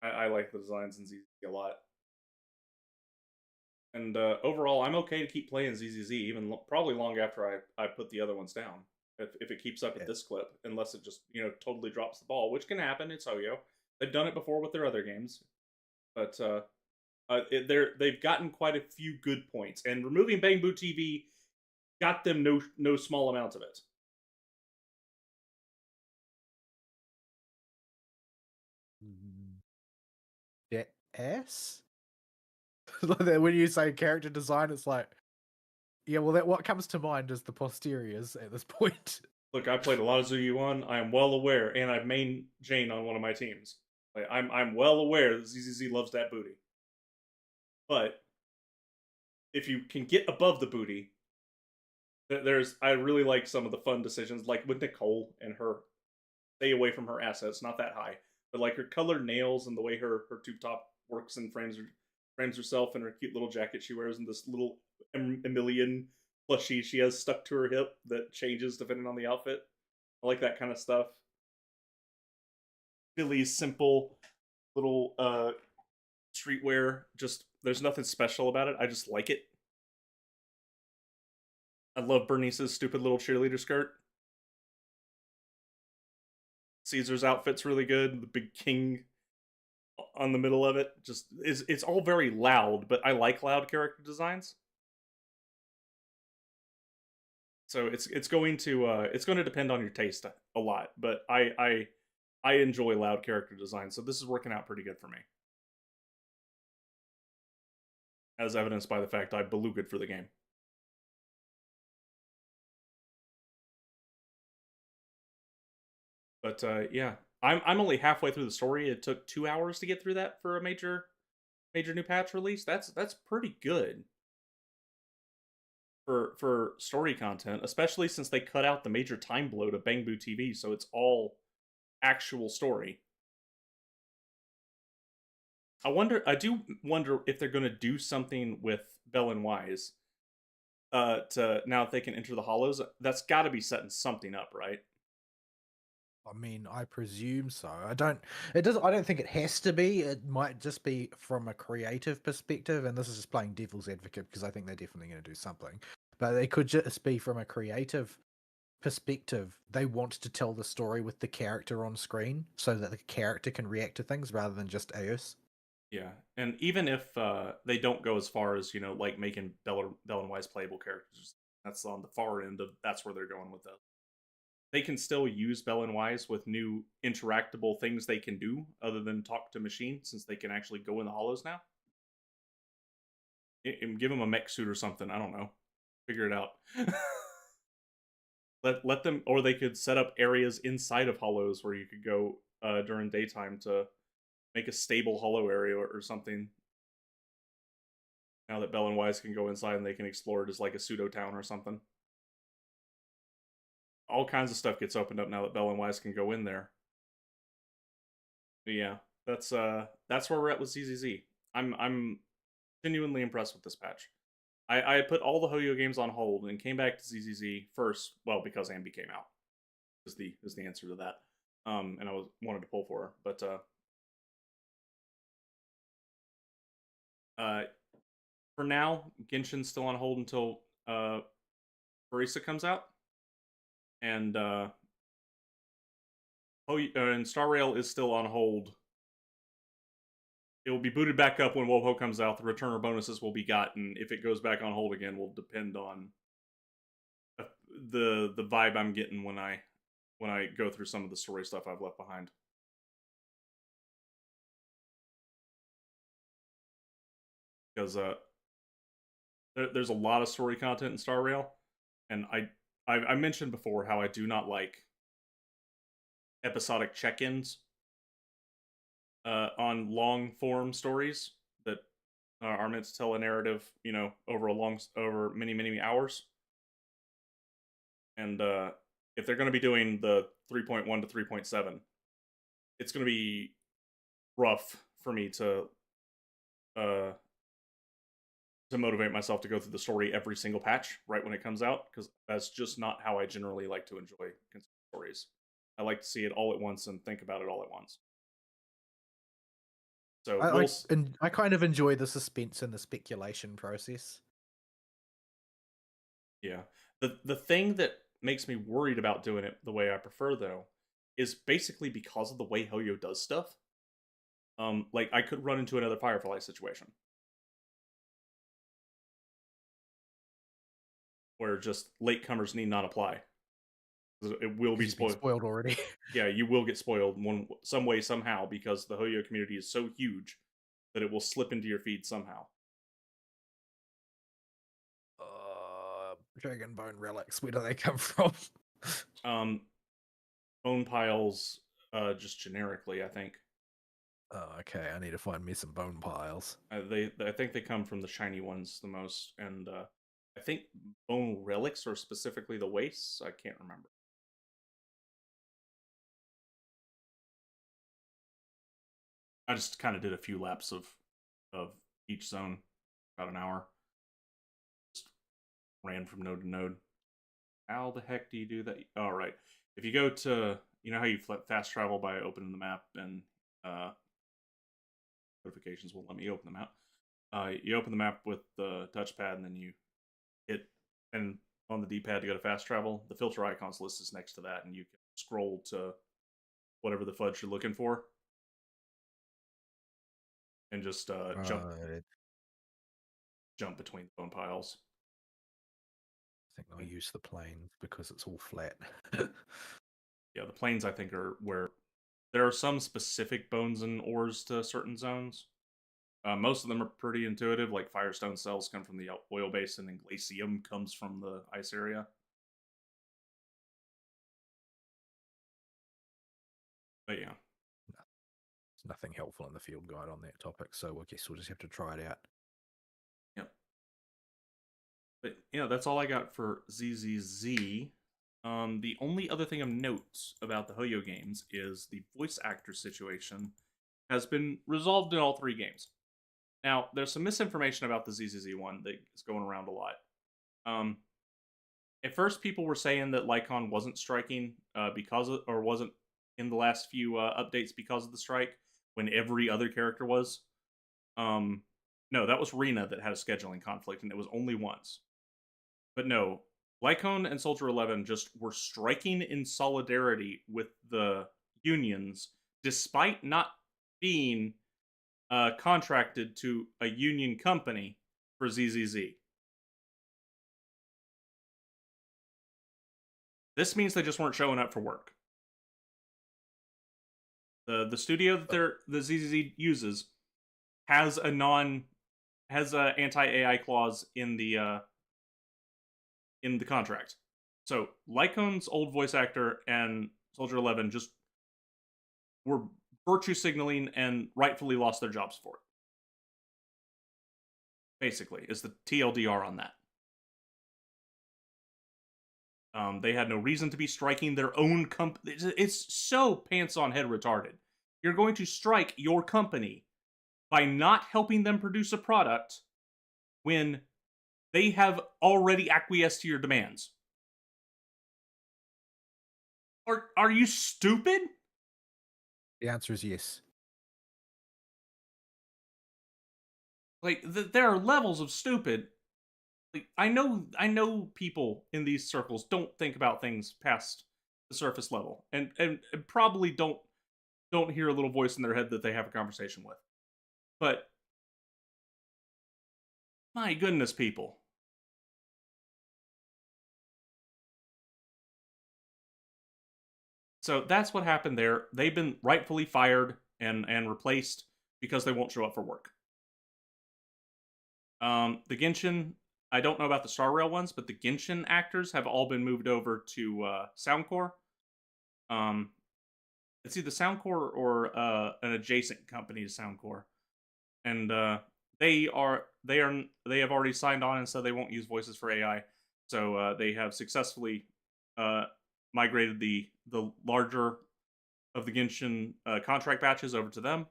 I like the designs in ZZ a lot. And overall, I'm okay to keep playing ZZZ, even probably long after I put the other ones down. If it keeps up at Yeah. this clip, unless it just totally drops the ball, which can happen. It's Hoyo. They've done it before with their other games, but they've gotten quite a few good points, and removing Bangbu TV got them no small amount of it. Yes. When you say character design, it's like, yeah, well, that what comes to mind is the posteriors at this point. Look, I played a lot of Zuyuan. I am well aware, and I've main Jane on one of my teams. Like, I'm well aware that ZZZ loves that booty. But if you can get above the booty, I really like some of the fun decisions, like with Nicole and her stay away from her assets, not that high, but like her colored nails and the way her tube top works and frames herself and her cute little jacket she wears and this little Emilian plushie she has stuck to her hip that changes depending on the outfit. I like that kind of stuff. Really simple little streetwear. Just there's nothing special about it. I just like it. I love Bernice's stupid little cheerleader skirt. Caesar's outfit's really good. The big king on the middle of it just is. It's all very loud, but I like loud character designs. So it's going to depend on your taste a lot, but I enjoy loud character design, so this is working out pretty good for me, as evidenced by the fact I belugaed for the game. But yeah, I'm only halfway through the story. It took 2 hours to get through that for a major new patch release. That's pretty good for story content, especially since they cut out the major time bloat of Bangbu TV, so it's all actual story. I do wonder if they're going to do something with Bell and Wise. To now if they can enter the hollows, that's got to be setting something up, right? I mean, I presume so. I don't think it has to be. It might just be from a creative perspective, and this is just playing devil's advocate because I think they're definitely going to do something. But it could just be from a creative perspective. They want to tell the story with the character on screen so that the character can react to things rather than just Eos. Yeah, and even if they don't go as far as like making Bell and Wise playable characters, that's on the far end of that's where they're going with that. They can still use Bell and Wise with new interactable things they can do other than talk to machine, since they can actually go in the hollows now. Give them a mech suit or something. I don't know. Figure it out. let them, or they could set up areas inside of hollows where you could go during daytime to make a stable hollow area or something. Now that Bell and Wise can go inside and they can explore it as like a pseudo town or something. all kinds of stuff gets opened up now that Bell and Wise can go in there. But yeah, that's where we're at with ZZZ. I'm genuinely impressed with this patch. I put all the Hoyo games on hold and came back to ZZZ first. Well, because Anby came out is the answer to that. And I wanted to pull for her, but for now, Genshin's still on hold until Barista comes out, and and Star Rail is still on hold. It will be booted back up when Woho comes out. The returner bonuses will be gotten. If it goes back on hold again, will depend on the vibe I'm getting when I go through some of the story stuff I've left behind. Because there's a lot of story content in Star Rail, and I mentioned before how I do not like episodic check-ins on long form stories that are meant to tell a narrative, over many hours. And if they're going to be doing the 3.1 to 3.7, it's going to be rough for me to motivate myself to go through the story every single patch right when it comes out, because that's just not how I generally like to enjoy stories. I like to see it all at once and think about it all at once. So I kind of enjoy the suspense and the speculation process. Yeah. The thing that makes me worried about doing it the way I prefer, though, is basically because of the way Hoyo does stuff. Like, I could run into another Firefly situation where just latecomers need not apply. It will be spoiled already. Yeah, you will get spoiled some way, somehow, because the Hoyo community is so huge that it will slip into your feed somehow. Dragon bone relics, where do they come from? Bone piles, just generically, I think. Oh, okay. I need to find me some bone piles. I think they come from the shiny ones the most, and I think bone relics, or specifically the wastes. I can't remember. I just kind of did a few laps of each zone, about an hour. Just ran from node to node. How the heck do you do that? All right. If you go to, how you fast travel by opening the map, and notifications won't let me open the map. You open the map with the touchpad, and then you hit and on the D-pad to go to fast travel. The filter icons list is next to that, and you can scroll to whatever the fudge you're looking for, and just jump between bone piles. I think I'll use the plains because it's all flat. Yeah, the plains, I think, are where there are some specific bones and ores to certain zones. Most of them are pretty intuitive, like Firestone cells come from the oil basin, and Glacium comes from the ice area. But yeah. There's nothing helpful in the field guide on that topic, so I guess we'll just have to try it out. Yep. But that's all I got for ZZZ. The only other thing of note about the Hoyo games is the voice actor situation has been resolved in all 3 games. Now, there's some misinformation about the ZZZ one that is going around a lot. At first, people were saying that Lycon wasn't striking or wasn't in the last few updates because of the strike, when every other character was. No, that was Rena that had a scheduling conflict, and it was only once. But no, Lycon and Soldier 11 just were striking in solidarity with the unions, despite not being contracted to a union company for ZZZ. This means they just weren't showing up for work. The studio that the ZZZ uses has a anti-AI clause in the contract. So Lycon's old voice actor and Soldier 11 just were virtue signaling and rightfully lost their jobs for it. Basically, is the TLDR on that. They had no reason to be striking their own company. It's so pants on head retarded. You're going to strike your company by not helping them produce a product when they have already acquiesced to your demands. Are you stupid? The answer is yes. Like there are levels of stupid. Like I know people in these circles don't think about things past the surface level, and probably don't hear a little voice in their head that they have a conversation with. But my goodness, people. So that's what happened there. They've been rightfully fired and replaced because they won't show up for work. The Genshin, I don't know about the Star Rail ones, but the Genshin actors have all been moved over to Soundcore. Um, it's either Soundcore or an adjacent company to Soundcore, and they have already signed on and said they won't use voices for AI. So they have successfully uh, migrated the larger of the Genshin contract batches over to them.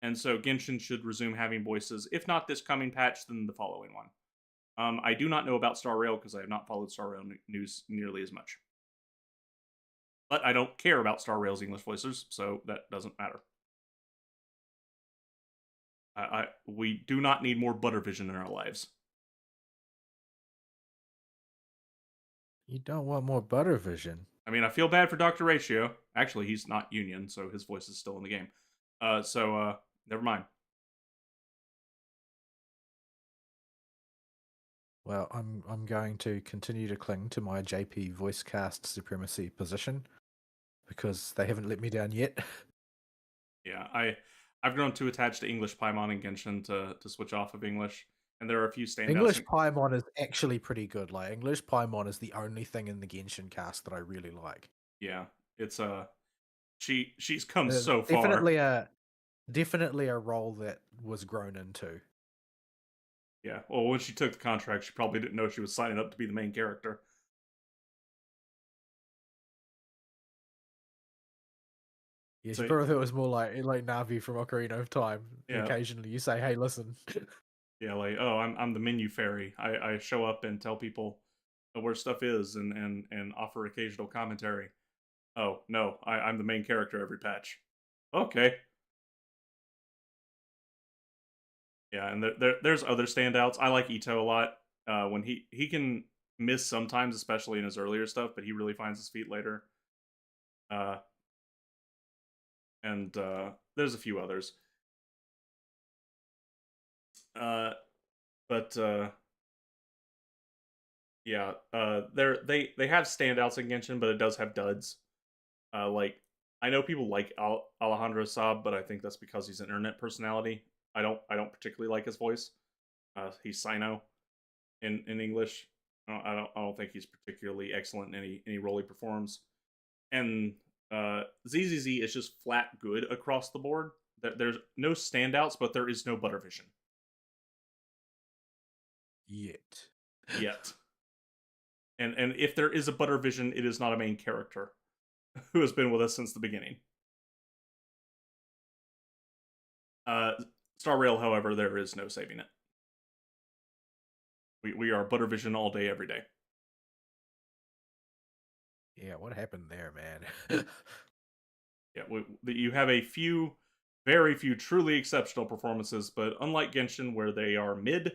And so Genshin should resume having voices, if not this coming patch, then the following one. I do not know about Star Rail because I have not followed Star Rail news nearly as much. But I don't care about Star Rail's English voices, so that doesn't matter. We do not need more Buttervision in our lives. You don't want more Buttervision. I mean, I feel bad for Dr. Ratio. Actually, he's not Union, so his voice is still in the game. Never mind. Well, I'm going to continue to cling to my JP voicecast supremacy position because they haven't let me down yet. Yeah, I've grown too attached to English Paimon and Genshin to switch off of English, and there are a few standouts. English Paimon is actually pretty good. Like English Paimon is the only thing in the Genshin cast that I really like. Yeah, it's she's come so definitely a role that was grown into. Yeah, well, when she took the contract, she probably didn't know she was signing up to be the main character. Yeah, she probably thought it was more like Navi from Ocarina of Time. Yeah. Occasionally, you say, "Hey, listen." Yeah, like, oh, I'm the menu fairy. I show up and tell people where stuff is and offer occasional commentary. Oh no, I'm the main character every patch. Okay. Yeah, and there's other standouts. I like Ito a lot. When he can miss sometimes, especially in his earlier stuff, but he really finds his feet later. And there's a few others. But yeah, they have standouts in Genshin, but it does have duds. Like I know people like Alejandro Saab, but I think that's because he's an internet personality. I don't particularly like his voice. He's Sino in English. I don't think he's particularly excellent in any role he performs. And ZZZ is just flat good across the board. There's no standouts, but there is no Buttervision. Yet. And if there is a Buttervision, it is not a main character who has been with us since the beginning. Star Rail, however, there is no saving it. We are Buttervision all day, every day. Yeah, what happened there, man? Yeah, you have a few, very few truly exceptional performances, but unlike Genshin, where they are mid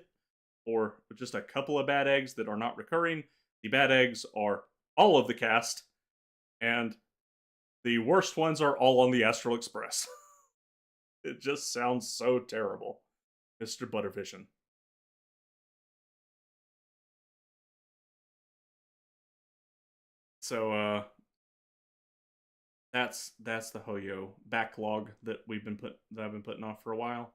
or just a couple of bad eggs that are not recurring, the bad eggs are all of the cast, and the worst ones are all on the Astral Express. It just sounds so terrible, Mr. Buttervision. So that's the Hoyo backlog that I've been putting off for a while.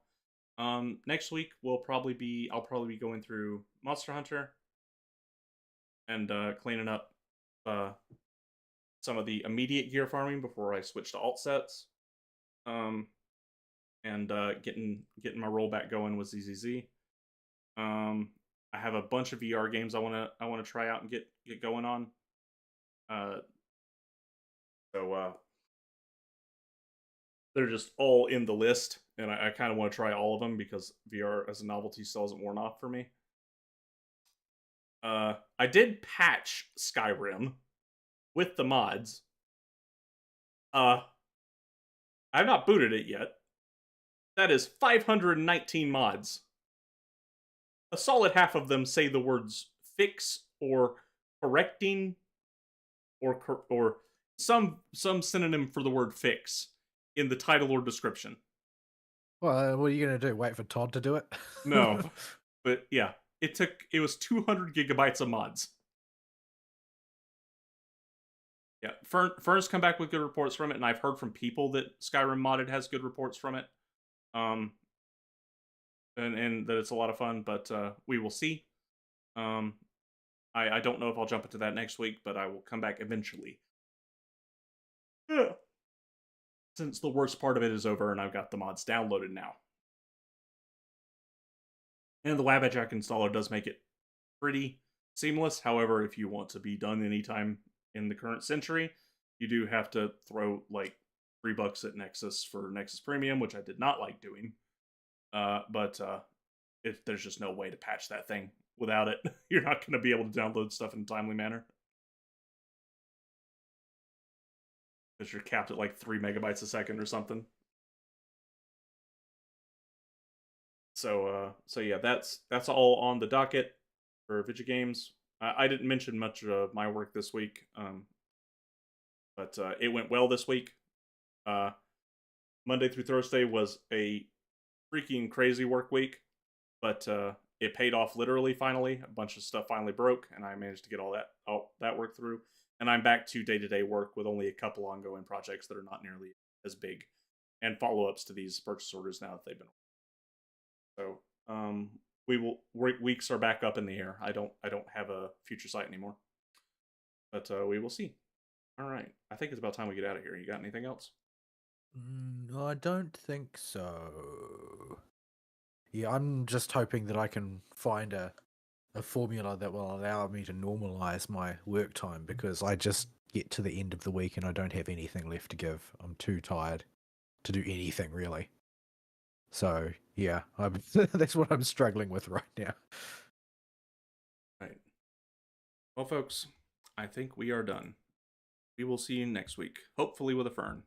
Next week I'll probably be going through Monster Hunter and cleaning up some of the immediate gear farming before I switch to alt sets. And getting my rollback going with ZZZ. I have a bunch of VR games I wanna try out and get going on. Uh, so they're just all in the list, and I kind of want to try all of them because VR as a novelty still hasn't worn off for me. I did patch Skyrim with the mods. Uh, I've not booted it yet. That is 519 mods. A solid half of them say the words fix or correcting or some synonym for the word fix in the title or description. Well, what are you going to do? Wait for Todd to do it? No, but yeah, it was 200 gigabytes of mods. Yeah, Fern's come back with good reports from it, and I've heard from people that Skyrim modded has good reports from it. Um, and that it's a lot of fun, but we will see. I don't know if I'll jump into that next week, but I will come back eventually. Yeah. Since the worst part of it is over and I've got the mods downloaded now. And the WabEdgeAck installer does make it pretty seamless. However, if you want to be done anytime in the current century, you do have to throw like $3 at Nexus for Nexus Premium, which I did not like doing. But if there's just no way to patch that thing without it, you're not going to be able to download stuff in a timely manner. Because you're capped at like 3 megabytes a second or something. So yeah, that's all on the docket for video games. I didn't mention much of my work this week, but it went well this week. Monday through Thursday was a freaking crazy work week, but it paid off literally. Finally, a bunch of stuff finally broke, and I managed to get all that work through. And I'm back to day-to-day work with only a couple ongoing projects that are not nearly as big, and follow-ups to these purchase orders now that they've been. So weeks are back up in the air. I don't have a future sight anymore, but we will see. All right, I think it's about time we get out of here. You got anything else? No, I don't think so. Yeah, I'm just hoping that I can find a formula that will allow me to normalize my work time, because I just get to the end of the week and I don't have anything left to give. I'm too tired to do anything really. So yeah, that's what I'm struggling with right now. Right. Well, folks, I think we are done. We will see you next week, hopefully with a fern.